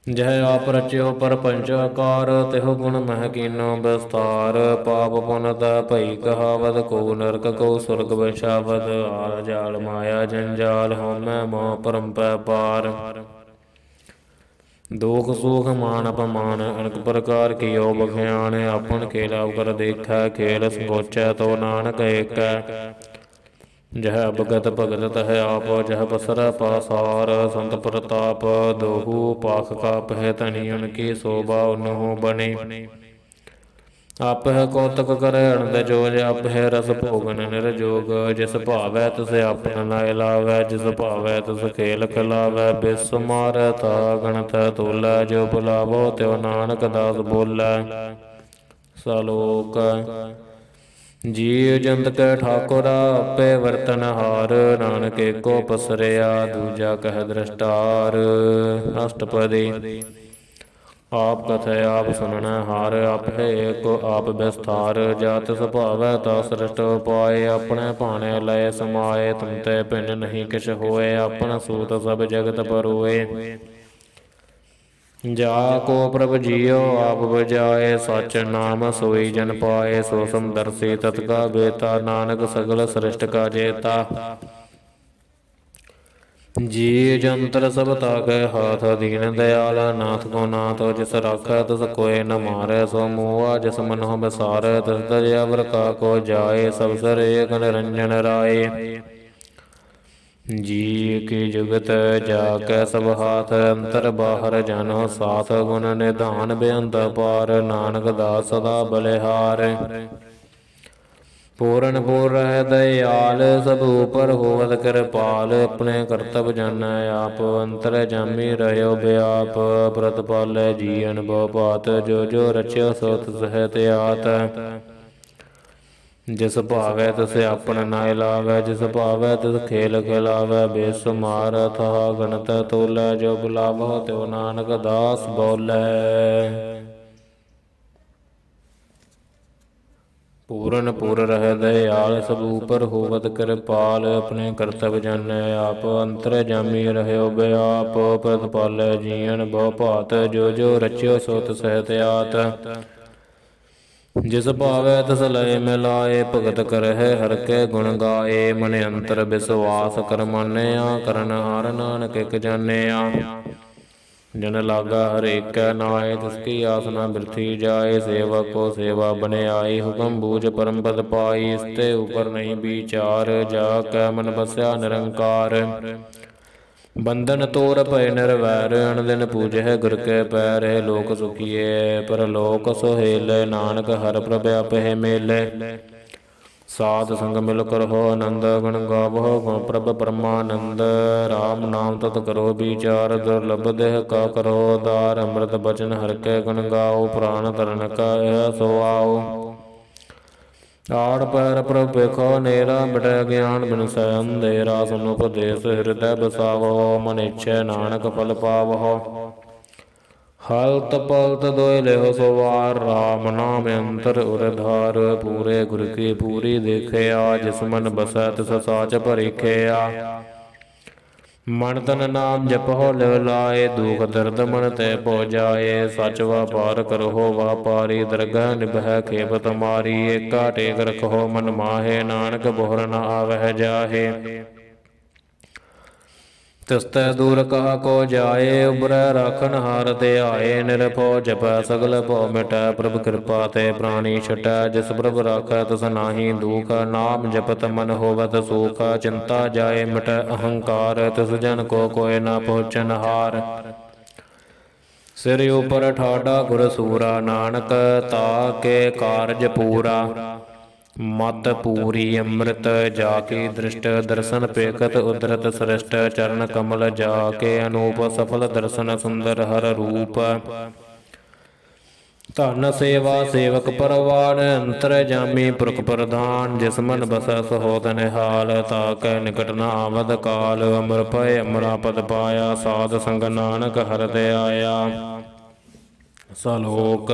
जह आप रच्यो पर पंचाकार, तिह गुण मह कीनो विस्तार। पाप पुन भई कहावत, को नरक को स्वर्ग बछावत। आल जाल माया जंजाल, होमै मोह परम पै पार। दुख सुख मान अपमान, अनेक प्रकार कियो बख्यान। अपन खेला कर देखै, खेल संगोचै तो नानक एकै। जह भगत भगत तह आप, जह बसर पासार। संत प्रताप दोहु पाख का पह धनी, उनकी शोभा उन्हु बनी। आप है कौतक करे अनंद जोज, आप है रस भोगन निर्जोग। जिस भावै तिस आपन नाय लावै, जिस भावै तिस खेल खिलावै। बेसुमार था गणत तोलै, जो बुलावो त्यो नानक दास बोलै। सलोक जीव जंत कै ठाकुरा, आपे वर्तन हार। नानक एको पसरिया, दूजा कह दृष्टार। अष्टपदी आप कथय आप सुनन हार, आप है एक आप विस्तार। जात सुभावै ता सृष्ट उपाय, अपने भाने लय समाए। तुम ते भिन्न नहीं किछ होए, अपन सूत सब जगत परोए। जाको प्रभ जियो आप बजाए, सच नाम सोई जन पाए। सो समदर्शी तत्का बेता, नानक सगल सृष्ट का जेता। जी जंतर सब ताके हाथ, दीन दयाल नाथ को नाथ। जिस राखै तिस कोय न मारै, सो मोहा जिस मनो बसारै। तिस दयावर का को जाए, सब सर एक निरंजन राय। जी की जुगत जाकै सब हाथ, अंतर बाहर जानो साथ। गुण निधान बेअंत पार, नानक दास सदा बलिहार। पूरन पूर रह दयाल, सब ऊपर होवत कृपाल। अपने करतब जानै आप, अंतर जामी रह्यो व्याप। प्रतिपालै जीवन बहु पात, जो जो रच्यो सो तिस है त्यात। जिस भावै तिस आपन नाय लावै, जिस भावै तिस खेल खिलावै। बेसुमार था गणत तोलै, जो बुलावो त्यो नानक दास बोलै। पूरन पूर रह दयाल, सब ऊपर होवत कृपाल। अपने करतब जानै आप, अंतर जामी रह्यो व्याप। प्रतिपालै जीवन बहु भात, जो जो रच्यो सो तिस है त्यात। जिस भावै तिस लय मिलाए, भगत करहै हर के गुण गाए। मन अंतर विश्वास कर मानया, करन हार नानक इक जानया। जन लागा हर एक नाय, तिसकी आस न बिरथी जाए। सेवा को सेवा बनियाई, हुक्म बूझ परम पद पाई। इसते ऊपर नहीं विचार, जाकै मन बसया निरंकार। बंधन तोड़ भय निर्वैर, अन दिन पूजै गुर के पैर। लोक सुखिए परलोक सोहेलै, नानक हर प्रभ आपहि मेलै। साध संग मिल कर हो आनंद, गुण गावो गुण प्रभ परमानंद। राम नाम तत करो विचार, दुर्लभ देह का करो उद्धार। अमृत बचन हर के गुण गाओ, प्राण तरण का यह सो आओ। आड़ पैर प्रभ पेखो नेरा, बटै ज्ञान बिनसै अंधेरा। सुन उपदेश हृदय बसावो, मन इच्छै नानक फल पावहो। हलत पलत दोय लेहो सवार, राम नाम अंतर उरधार। पूरे गुर की पूरी देखया, जिस मन बसै तिस साच परिखया। मन तन नाम जपहो लिव लाए, दुख दर्द मन तै पो जाए। सच व्यापार करहो व्यापारी, दरगह निभै खेप तुम्हारी। एका टेक रखो मन माहे, नानक बोहर न आवह जाहे। ਤਿਸਤੈ ਦੂਰ ਕਹਾ ਕੋ ਜਾਏ, ਉਬਰੈ ਰਾਖਨ ਹਾਰ ਤੇ ਆਏ। ਨਿਰਭਉ ਜਪੈ ਸਗਲ ਭਉ ਮਿਟੈ, ਪ੍ਰਭ ਕਿਰਪਾ ਤੇ ਪ੍ਰਾਣੀ ਛਟੈ। ਜਿਸ ਪ੍ਰਭ ਰਾਖੈ ਤਿਸ ਨਾਹੀ ਦੂਖ, ਨਾਮ ਜਪਤ ਮਨ ਹੋਵਤ ਸੁਖ। ਚਿੰਤਾ ਜਾਏ ਮਿਟੈ ਅਹੰਕਾਰ, ਤਿਸ ਜਨ ਕੋ ਕੋਇ ਨ ਪਹੁੰਚਨ ਹਾਰ। ਸਿਰ ਉਪਰ ਠਾਡਾ ਗੁਰ ਸੂਰਾ, ਨਾਨਕ ਤਾ ਕੇ ਕਾਰਜ ਪੂਰਾ। ਮਤ ਪੂਰੀ ਅੰਮ੍ਰਿਤ ਜਾ ਕੇ ਦ੍ਰਿਸ਼ਟ, ਦਰਸ਼ਨ ਪੇਖਤ ਉਦਰਤ ਸ੍ਰਿਸ਼ਟ। ਚਰਨ ਕਮਲ ਜਾ ਕੇ ਅਨੂਪ, ਸਫਲ ਦਰਸ਼ਨ ਸੁੰਦਰ ਹਰ ਰੂਪ। ਧਨ ਸੇਵਾ ਸੇਵਕ ਪਰਵਾਨ, ਅੰਤਰ ਜਾਮੀ ਪੁਰਖ ਪ੍ਰਧਾਨ। ਜਿਸ ਮਨ ਬਸੈ ਸੋ ਨਿਹਾਲ, ਤਾ ਕੈ ਨਿਕਟ ਨ ਆਵਦ ਕਾਲ। ਅਮਰ ਭਇ ਅਮਰਾ ਪਦ ਪਾਇਆ, ਸਾਧ ਸੰਗ ਨਾਨਕ ਹਰਿ ਆਇਆ। ਸਲੋਕ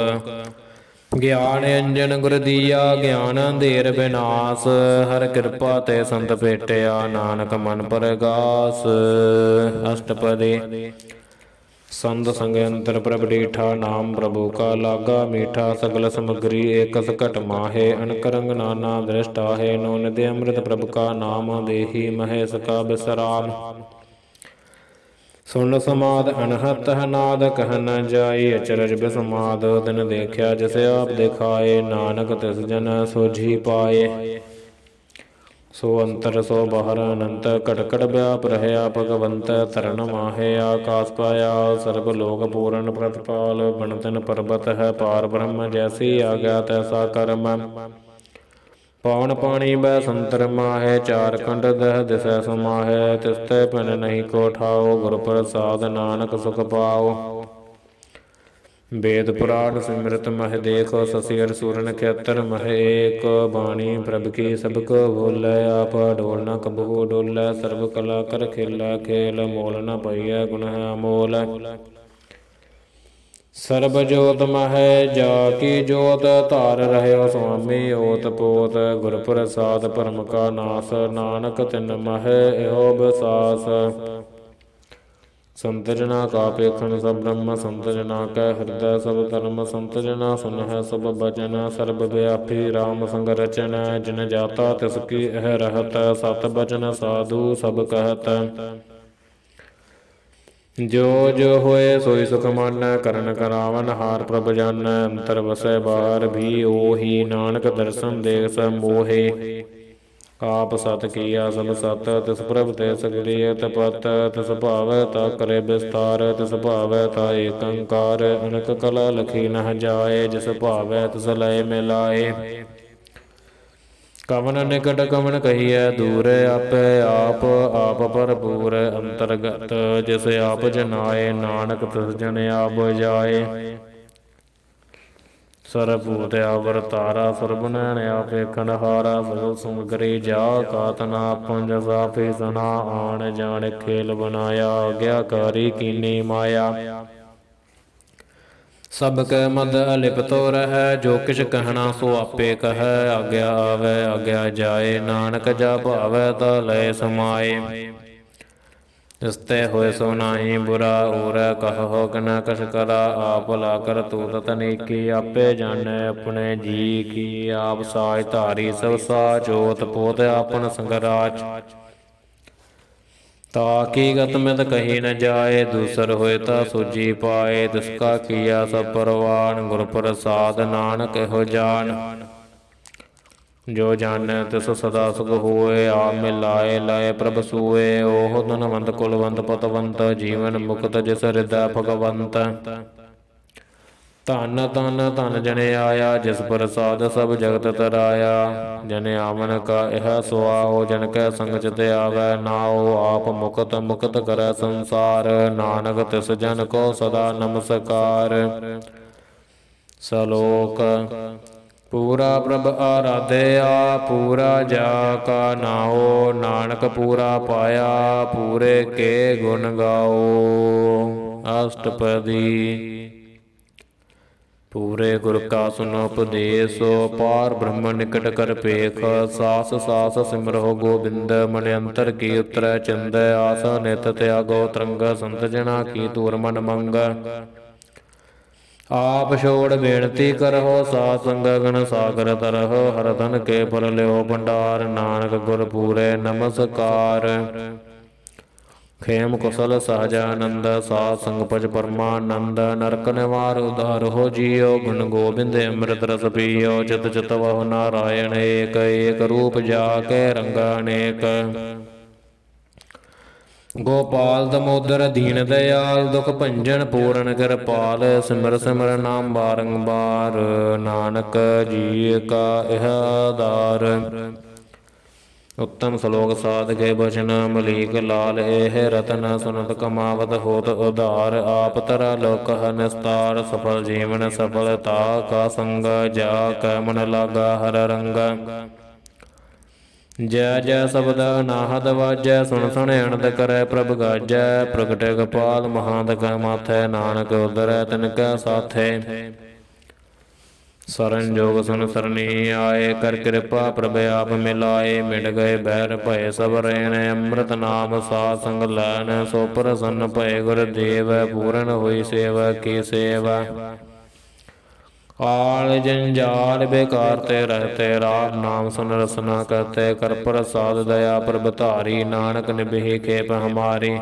ਗਿਆਨ ਅੰਜਨ ਗੁਰ ਦੀਆ, ਗਿਆਨ ਅੰਧੇਰ ਬਿਨਾਸ਼। ਹਰ ਕਿਰਪਾ ਤੇ ਸੰਤ ਭੇਟਿਆ, ਨਾਨਕ ਮਨ ਪਰਗਾਸ। ਅਸ਼ਟਪਦੀ ਸੰਤ ਸੰਗ ਅੰਤਰ ਪ੍ਰਭ ਡੀਠਾ, ਨਾਮ ਪ੍ਰਭੂ ਕਾ ਲਾਗਾ ਮੀਠਾ। ਸਗਲ ਸਮਗਰੀ ਏਕਸ ਘਟ ਮਾਹੇ, ਅਨਕ ਰੰਗ ਨਾਨਾ ਦ੍ਰਿਸ਼ਟ ਆਹੇ। ਨੋ ਨਿਧਿ ਅੰਮ੍ਰਿਤ ਪ੍ਰਭ ਕਾ ਨਾਮ, ਦੇਹੀ ਮਹੇਸ਼ ਕਾ ਬਿਸਰਾਮ। ਸੁਣ ਸਮਾਦ ਅਨਹਤ ਨਾਦ, ਕਹਿ ਨ ਜਾਈ ਅਚਰਜ ਬਿਸਮਾਦ। ਦਿਨ ਦੇਖਿਆ ਜਿਸ ਆਪ ਦਿਖਾਏ, ਨਾਨਕ ਤਿਸ ਜਨ ਸੋਝੀ ਪਾਏ। ਸੋ ਅੰਤਰ ਸੋ ਬਾਹਰ ਅਨੰਤ, ਘਟ ਘਟ ਵਿਆਪ ਰਹਿਆ ਭਗਵੰਤ। ਧਰਨ ਮਾਹੇ ਆਕਾਸ ਪਾਇਆ, ਸਰਬ ਲੋਕ ਪੂਰਨ ਪ੍ਰਤਪਾਲ। ਬਣ ਤਿਨ ਪਰਬਤ ਹੈ ਪਾਰ ਬ੍ਰਹਮ, ਜੈਸੀ ਆਗਿਆ ਤੈਸਾ ਕਰਮ। ਪਵਨ ਪਾਣੀ ਬੈ ਸੰਤਰ ਮਾਹੇ, ਚਾਰ ਖੰਡ ਦਹ ਦਿਸੈ ਸਮਾਹੈ। ਤਿਸਤੈ ਪਿੰਡ ਨਹੀਂ ਕੋ ਠਾਓ, ਗੁਰ ਪ੍ਰਸਾਦ ਨਾਨਕ ਸੁਖ ਪਾਓ। ਵੇਦ ਪੁਰਾਣ ਸਿਮਰਤ ਮਹਿ ਦੇਖੋ, ਸਸੀ ਅਰ ਸੂਰ ਨਖੇਤਰ ਮਹਿ ਏਕ। ਬਾਣੀ ਪ੍ਰਭ ਕੀ ਸਭ ਕੋ ਬੋਲੇ, ਆਪ ਡੋਲ ਨ ਕਬਹੂ ਡੋਲੇ। ਸਰਬ ਕਲਾ ਕਰ ਖੇਲਾ ਖੇਲ, ਮੋਲ ਨ ਪਈਐ ਗੁਣ ਹੈ ਅਮੋਲ। ਸਰਬ ਜੋਤ ਮਹਿ ਜਾ ਕੀ ਜੋਤ, ਧਾਰ ਰਹਿਓ ਸੁਆਮੀ ਓਤ ਪੋਤ। ਗੁਰ ਪ੍ਰਸਾਦ ਭਰਮ ਕਾ ਨਾਸ, ਨਾਨਕ ਤਿਨ ਮਹਿ ਇਹੋ ਬਿਸਾਸ। ਸੰਤ ਜਨਾ ਕਾ ਪੇਖਣ ਸਭ ਬ੍ਰਹਮ, ਸੰਤ ਜਨਾ ਕੈ ਹਿਰਦੈ ਸਭ ਧਰਮ। ਸੰਤ ਜਨਾ ਸੁਨਹਿ ਸਭ ਬਚਨ, ਸਰਬ ਵਿਆਪੀ ਰਾਮ ਸੰਗ ਰਚਨ। ਜਿਨ ਜਾਤਾ ਤਿਸ ਕੀ ਇਹ ਰਹਤ, ਸਤ ਬਚਨ ਸਾਧੂ ਸਭ ਕਹਿਤ। ਜੋ ਜੋ ਹੋਏ ਸੋਈ ਸੁਖ ਮਾਨੈ, ਕਰਨ ਕਰਾਵਨ ਹਾਰ ਪ੍ਰਭ ਜਾਨੈ। ਅੰਤਰ ਵਸੈ ਬਾਹਰ ਵੀ ਓਹੀ, ਨਾਨਕ ਦਰਸ਼ਨ ਦੇਖ ਸਭ ਮੋਹੇ। ਆਪ ਸਤ ਕੀਆ ਸਭ ਸਤ, ਤਿਸ ਪ੍ਰਭ ਤੇ ਸਗਲੀ ਤਪਤ। ਤਿਸ ਭਾਵੈ ਤਾ ਕਰੇ ਬਿਸਤਾਰ, ਤਿਸ ਭਾਵੈ ਤਾ ਏਕ ਓੰਕਾਰ। ਅਨਕ ਕਲਾ ਲਖੀ ਨਹ ਜਾਏ, ਜਿਸ ਭਾਵੈ ਤਿਸ ਲਏ ਮਿਲਾਏ। ਕਵਨ ਨਿਕਟ ਕਵਨ ਕਹੀਐ ਦੂਰ, ਆਪੇ ਆਪ ਆਪ ਭਰਪੂਰ ਅੰਤਰਗਤ। ਜਿਸ ਆਪ ਜਨਾਏ, ਨਾਨਕ ਤਿਸ ਜਨ ਆਪ ਜਾਏ। ਸਰਬ ਭੂਤ ਆਵਰ ਤਾਰਾ, ਸਰਬ ਨੈਣ ਆਪੇ ਖੰਡਹਾਰਾ। ਸਗਲ ਸਮਗਰੀ ਜਾ ਕਾਤ ਨਾ ਪੁੰਜ, ਸਾਫੀ ਸਨਾ ਆਣ ਜਾਣ ਖੇਲ ਬਨਾਇਆ। ਆਗਿਆਕਾਰੀ ਕੀਨੀ ਮਾਇਆ, ਸਭ ਕੈ ਮਦ ਅਲਿਪਤੋ ਰਹੈ। ਜੋ ਕਿਛ ਕਹਿਣਾ ਸੋ ਆਪੇ ਕਹੈ, ਆਗਿਆ ਆਵੈ ਆਗਿਆ ਜਾਏ। ਨਾਨਕ ਜਾ ਭਾਵੈ ਤਾ ਲਏ ਸਮਾਏ। ਤਿਸਤੇ ਹੋਏ ਸੋ ਨਾਹੀ ਬੁਰਾ, ਉਰੈ ਕਹੋ ਨ ਕਛ ਕਰਾ। ਆਪ ਲਾ ਕਰ ਤੂਤ ਤਨੀਕੀ, ਆਪੇ ਜਾਣੈ ਆਪਣੇ ਜੀ ਕੀ। ਆਪ ਸਾਜ ਧਾਰੀ ਸਭ ਸਾਚ, ਓਤ ਪੋਤ ਆਪਨ ਸੰਗ ਰਾਚ। ਤਾ ਕੀ ਗਤ ਮਿਤ ਕਹੀ ਨ ਜਾਏ, ਦੂਸਰ ਹੋਏ ਤਾ ਸੂਝੀ ਪਾਏ। ਤਿਸ ਕਾ ਕੀਆ ਸਭ ਪਰਵਾਨ, ਗੁਰ ਪ੍ਰਸਾਦ ਨਾਨਕ ਇਹੋ ਜਾਨ। ਜੋ ਜਾਣੈ ਤਿਸ ਸਦਾ ਸੁਖ ਹੋਏ, ਆਪ ਮਿਲਾਏ ਲਾਏ ਪ੍ਰਭ ਸੂਏ। ਓਹ ਧਨਵੰਤ ਕੁਲਵੰਤ ਪਤਵੰਤ, ਜੀਵਨ ਮੁਕਤ ਜਿਸ ਹਿਰਦੈ ਭਗਵੰਤ। ਧਨ ਧਨ ਧਨ ਜਨ ਆਇਆ, ਜਿਸ ਪ੍ਰਸਾਦ ਸਭ ਜਗਤ ਤਰਾਇਆ। ਜਨ ਆਵਨ ਕਾ ਇਹ ਸੁਆਓ, ਜਨ ਕੈ ਸੰਗ ਚਿਤ ਆਵੈ ਨਾਉ। ਆਪ ਮੁਕਤ ਮੁਕਤ ਕਰੈ ਸੰਸਾਰ, ਨਾਨਕ ਤਿਸ ਜਨ ਕੋ ਸਦਾ ਨਮਸਕਾਰ। ਸਲੋਕ ਪੂਰਾ ਪ੍ਰਭ ਆਰਾਧਿਆ, ਪੂਰਾ ਜਾ ਕਾ ਨਾਉ। ਨਾਨਕ ਪੂਰਾ ਪਾਇਆ, ਪੂਰੇ ਕੇ ਗੁਣ ਗਾਓ। ਅਸ਼ਟਪਦੀ ਪੂਰੇ ਗੁਰ ਕਾ ਸੁਨੋ ਉਪਦੇਸ, ਪਾਰ ਬ੍ਰਹਮ ਨਿਕਟ ਕਰ ਪੇਖ। ਸਾਸ ਸਾਸ ਸਿਮਰੋ ਗੋਬਿੰਦ, ਮਨ ਅੰਤਰ ਕੀ ਉਤਰੈ ਚਿੰਦ। ਆਸ ਨਿਤ ਤਿਆਗੋ ਤਰੰਗ, ਸੰਤ ਜਨਾ ਕੀ ਤੂਰ ਮਨ ਮੰਗ। ਆਪ ਛੋੜ ਬੇਨਤੀ ਕਰਹੁ, ਸਾਧ ਸੰਗ ਗਨ ਸਾਗਰ ਤਰਹੁ। ਹਰ ਧਨ ਕੇ ਫਲ ਲਿਓ ਭੰਡਾਰ, ਨਾਨਕ ਗੁਰ ਪੂਰੇ ਨਮਸਕਾਰ। ਖੇਮ ਕੁਸਲ ਸਹਜਾਨੰਦ ਸਾਧ ਸੰਗ ਭਜ ਪਰਮਾਨੰਦ ਨਰਕ ਨਿਵਾਰ ਉਦਾਰ ਹੋ ਜੀਓ ਗੁਣ ਗੋਬਿੰਦ ਅੰਮ੍ਰਿਤ ਰਸ ਪੀਓ ਚਿਤ ਚਿਤ ਵਹੁ ਨਾਰਾਇਣ ਏਕ ਏਕ ਰੂਪ ਜਾ ਕੇ ਰੰਗਾ ਅਨੇਕ ਗੋਪਾਲ ਦਮੋਦਰ ਦੀਨ ਦਇਆਲ ਦੁਖ ਭੰਜਨ ਪੂਰਨ ਕਿਰਪਾਲ ਸਿਮਰ ਸਿਮਰ ਨਾਮ ਬਾਰੰਬਾਰ ਨਾਨਕ ਜੀ ਕਾ ਇਹ ਆਧਾਰ ਉੱਤਮ ਸਲੋਕ ਸਾਧ ਕੇ ਬਚਨ ਮਲੀਕ ਲਾਲ ਇਹ ਰਤਨ ਸੁਨਤ ਕਮਾਵਤ ਹੋਤ ਉਧਾਰ ਆਪ ਤਰਾ ਲੋਕ ਨਿਸਤਾਰ ਸਫਲ ਜੀਵਨ ਸਫਲਤਾ ਕਾ ਸੰਗ ਜਾ ਕੈ ਮਨ ਲਾਗਾ ਹਰ ਰੰਗ ਜੈ ਜੈ ਸ਼ਬਦ ਅਨਾਹਦ ਵਾਜੈ ਸੁਣ ਸੁਣ ਅਨੰਦ ਕਰੈ ਪ੍ਰਭ ਗਾਜੈ ਪ੍ਰਗਟੈ ਗੋਪਾਲ ਮਹਾਂਦ ਕੈ ਮਾਥੈ ਨਾਨਕ ਉਦਰੈ ਤਿਨ ਕੈ ਸਾਥੈ ਸਰਨ ਜੋਗ ਸੁਨ ਸਰਨੀ ਆਏ ਕਰ ਕਿਰਪਾ ਪ੍ਰਭ ਆਪ ਮਿਲਾਏ ਮਿਟ ਗਏ ਬੈਰ ਭਏ ਸਭ ਰੈਣ ਅੰਮ੍ਰਿਤ ਨਾਮ ਸਾਧ ਸੰਗ ਲੈਣ ਸੋ ਪ੍ਰਸੰਨ ਭਏ ਗੁਰ ਦੇਵ ਪੂਰਨ ਹੋਈ ਸੇਵਾ ਕੀ ਸੇਵਾ ਆਲ ਜੰਜਾਲ ਬੇਕਾਰ ਤੇ ਰਹਤੇ ਰਾਮ ਨਾਮ ਸੁਨ ਰਸਨਾ ਕਰਤੇ ਕਰ ਪ੍ਰਸਾਦ ਦਇਆ ਪ੍ਰਭ ਧਾਰੀ ਨਾਨਕ ਨਿਭੇ ਖੇਪ ਹਮਾਰੀ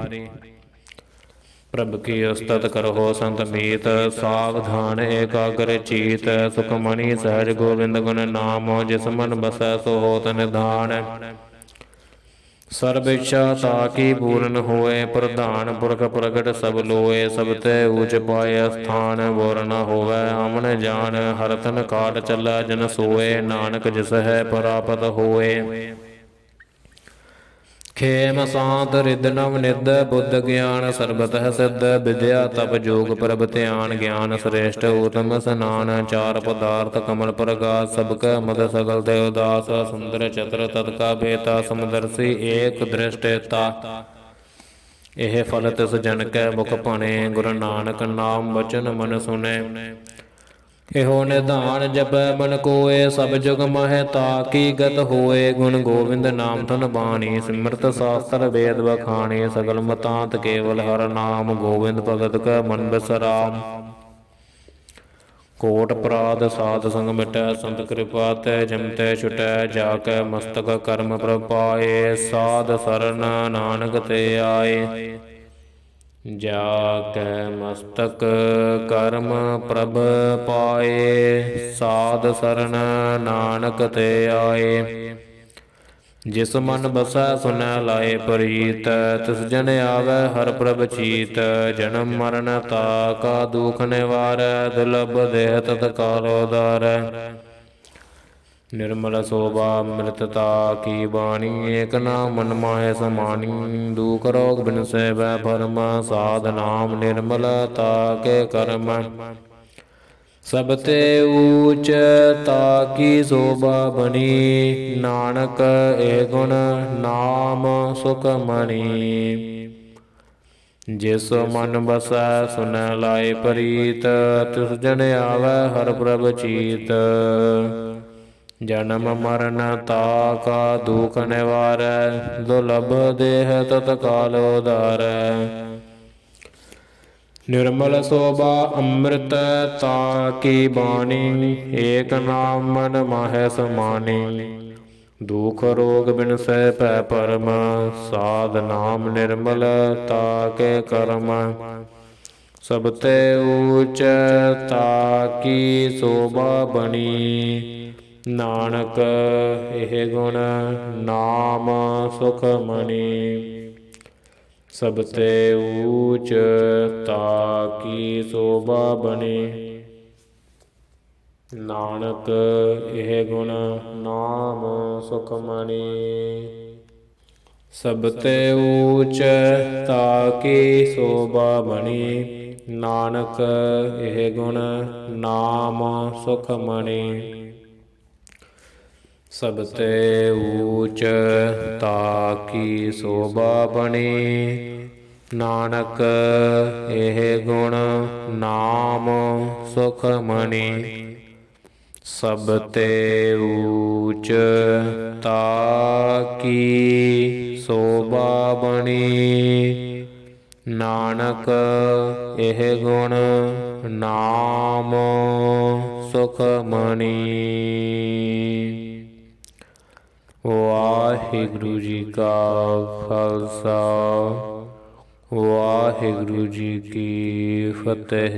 ਪ੍ਰਭ ਕੀ ਉਸਤਤ ਕਰੋ ਸੰਤ ਮੀਤ ਸਾਵਧਾਨ ਏਕਾਗਰ ਚੀਤ ਸੁਖਮਣੀ ਸਹਿਜ ਗੋਬਿੰਦ ਗੁਣ ਨਾਮ ਜਿਸ ਮਨ ਬਸੈ ਸੋ ਹੋਤ ਨਿਧਾਨ ਸਰਬ ਇੱਛਾ ਤਾਕੀ ਪੂਰਨ ਹੋਏ ਪ੍ਰਧਾਨ ਪੁਰਖ ਪ੍ਰਗਟ ਸਭ ਲੋਏ ਸਭ ਤੇ ਊਚ ਪਾਏ ਸਥਾਨ ਬੋਰ ਨ ਹੋਵੇ ਅਮਨ ਜਾਨ ਹਰ ਤਨ ਕਾਟ ਚੱਲੈ ਜਨ ਸੋਏ ਨਾਨਕ ਜਿਸ ਹੈ ਪ੍ਰਾਪਤ ਹੋਏ ਖੇਮ ਸਾਂਤ ਰਿਦ ਨਵ ਨਿਦ ਬੁੱਧ ਗਿਆਨ ਸਰਬਤः ਸਿੱਧ ਵਿਦਿਆ ਤਪ ਜੋਗ ਪ੍ਰਭ ਧਿਆਨ ਗਿਆਨ ਸ੍ਰੇਸ਼ਟ ਊਤਮ ਸਨਾਨ ਚਾਰ ਪਦਾਰਥ ਕਮਲ ਪ੍ਰਗਾਸ ਸਭ ਕੈ ਮਦ ਸਗਲ ਤੇ ਉਦਾਸ ਸੁੰਦਰ ਚਤੁਰ ਤਤ ਕਾ ਬੇਤਾ ਸਮਦਰਸੀ ਏਕ ਦ੍ਰਿਸ਼ਟੇਤਾ ਇਹ ਫਲ ਤਿਸ ਜਨ ਕੈ ਮੁਖ ਭਣੇ ਗੁਰੂ ਨਾਨਕ ਨਾਮ ਬਚਨ ਮਨ ਸੁਨੇ ਇਹੋ ਨਿਧਾਨ ਜਪੈ ਮਨ ਕੋਏ ਸਭ ਜੁਗ ਮਹਿ ਤਾਕੀ ਗਤ ਹੋਏ ਗੁਣ ਗੋਬਿੰਦ ਨਾਮ ਧਨ ਬਾਣੀ ਸਿਮਰਤ ਸਾਸਤਰ ਵੇਦ ਬਖਾਣੀ ਸਗਲ ਮਤਾਂਤ ਕੇਵਲ ਹਰ ਨਾਮ ਗੋਬਿੰਦ ਭਗਤ ਕੈ ਮਨ ਬਿਸਰਾਮ ਕੋਟ ਅਪਰਾਧ ਸਾਧ ਸੰਗ ਮਿਟੈ ਸੰਤ ਕਿਰਪਾ ਤੈ ਜਮਤੈ ਛੁਟੈ ਜਾ ਕੈ ਮਸਤਕ ਕਰਮ ਪ੍ਰਭ ਪਾਏ ਸਾਧ ਸਰਨ ਨਾਨਕ ਤੇ ਆਏ ਜਾ ਕੈ ਮਸਤਕ ਕਰਮ ਪ੍ਰਭ ਪਾਏ ਸਾਧ ਸਰਨ ਨਾਨਕ ਤੇ ਆਏ ਜਿਸ ਮਨ ਬਸੈ ਸੁਨੈ ਲਾਏ ਪ੍ਰੀਤ ਤਿਸ ਜਨ ਆਵੈ ਹਰ ਪ੍ਰਭ ਚੀਤ ਜਨਮ ਮਰਨ ਤਾ ਕਾ ਦੁਖ ਨਿਵਾਰੈ ਦੁਲਭ ਦੇਹ ਤਤ ਕਾਲ ਉਦਾਰੈ ਨਿਰਮਲ ਸੋਭਾ ਅੰਮ੍ਰਿਤਤਾ ਕੀ ਬਾਣੀ ਏਕ ਨਾਮ ਮਨ ਮਾਹੇ ਸਮਾਣੀ ਦੁਖ ਰੋਗ ਬਿਨਸੈ ਵੈ ਭਰਮ ਸਾਧ ਨਾਮ ਨਿਰਮਲਤਾ ਕੇ ਕਰਮ ਸਭ ਤੇ ਊਚ ਤਾਕੀ ਸੋਭਾ ਬਣੀ ਨਾਨਕ ਏ ਗੁਣ ਨਾਮ ਸੁਖ ਮਣੀ ਜਿਸ ਮਨ ਬਸੈ ਸੁਨੈ ਲਾਏ ਪ੍ਰੀਤ ਤਿਸ ਜਨ ਆਵੈ ਹਰ ਪ੍ਰਭ ਚੀਤ ਜਨਮ ਮਰਨ ਤਾ ਕਾ ਦੁਖ ਨਿਵਾਰੈ ਦੁਲਭ ਦੇਹ ਤਤ ਕਾਲ ਉਦਾਰੈ ਨਿਰਮਲ ਸੋਭਾ ਅੰਮ੍ਰਿਤ ਤਾ ਕੀ ਬਾਣੀ ਏਕ ਨਾਮ ਮਨ ਮਾਹੈ ਸਮਾਨੀ ਦੁਖ ਰੋਗ ਬਿਨਸੈ ਭੈ ਭਰਮ ਸਾਧ ਨਾਮ ਨਿਰਮਲ ਤਾ ਕੇ ਕਰਮ ਸਭ ਤੇ ਊਚ ਤਾ ਕੀ ਸੋਭਾ ਬਣੀ ਨਾਨਕ ਇਹ ਗੁਣ ਨਾਮ ਸੁਖ ਮਣੀ ਸਭ ਤੇ ਊਚ ਤਾ ਕੀ ਸੋਭਾ ਬਣੀ ਨਾਨਕ ਇਹ ਗੁਣ ਨਾਮ ਸੁਖ ਮਣੀ ਸਭ ਤੇ ਊਚ ਤਾ ਕੀ ਸੋਭਾ ਬਣੀ ਨਾਨਕ ਇਹ ਗੁਣ ਨਾਮ ਸੁਖ ਮਣੀ ਸਭ ਤੇ ਊਚ ਤਾ ਕੀ ਸੋਭਾ ਬਣੀ ਨਾਨਕ ਇਹ ਗੁਣ ਨਾਮ ਸੁਖ ਮਣੀ ਸਭ ਤੇ ਊਚ ਤਾ ਕੀ ਸੋਭਾ ਬਣੀ ਨਾਨਕ ਇਹ ਗੁਣ ਨਾਮ ਸੁਖ ਮਣੀ। ਵਾਹਿਗੁਰੂ ਜੀ ਕਾ ਖਾਲਸਾ ਵਾਹਿਗੁਰੂ ਜੀ ਕੀ ਫਤਿਹ।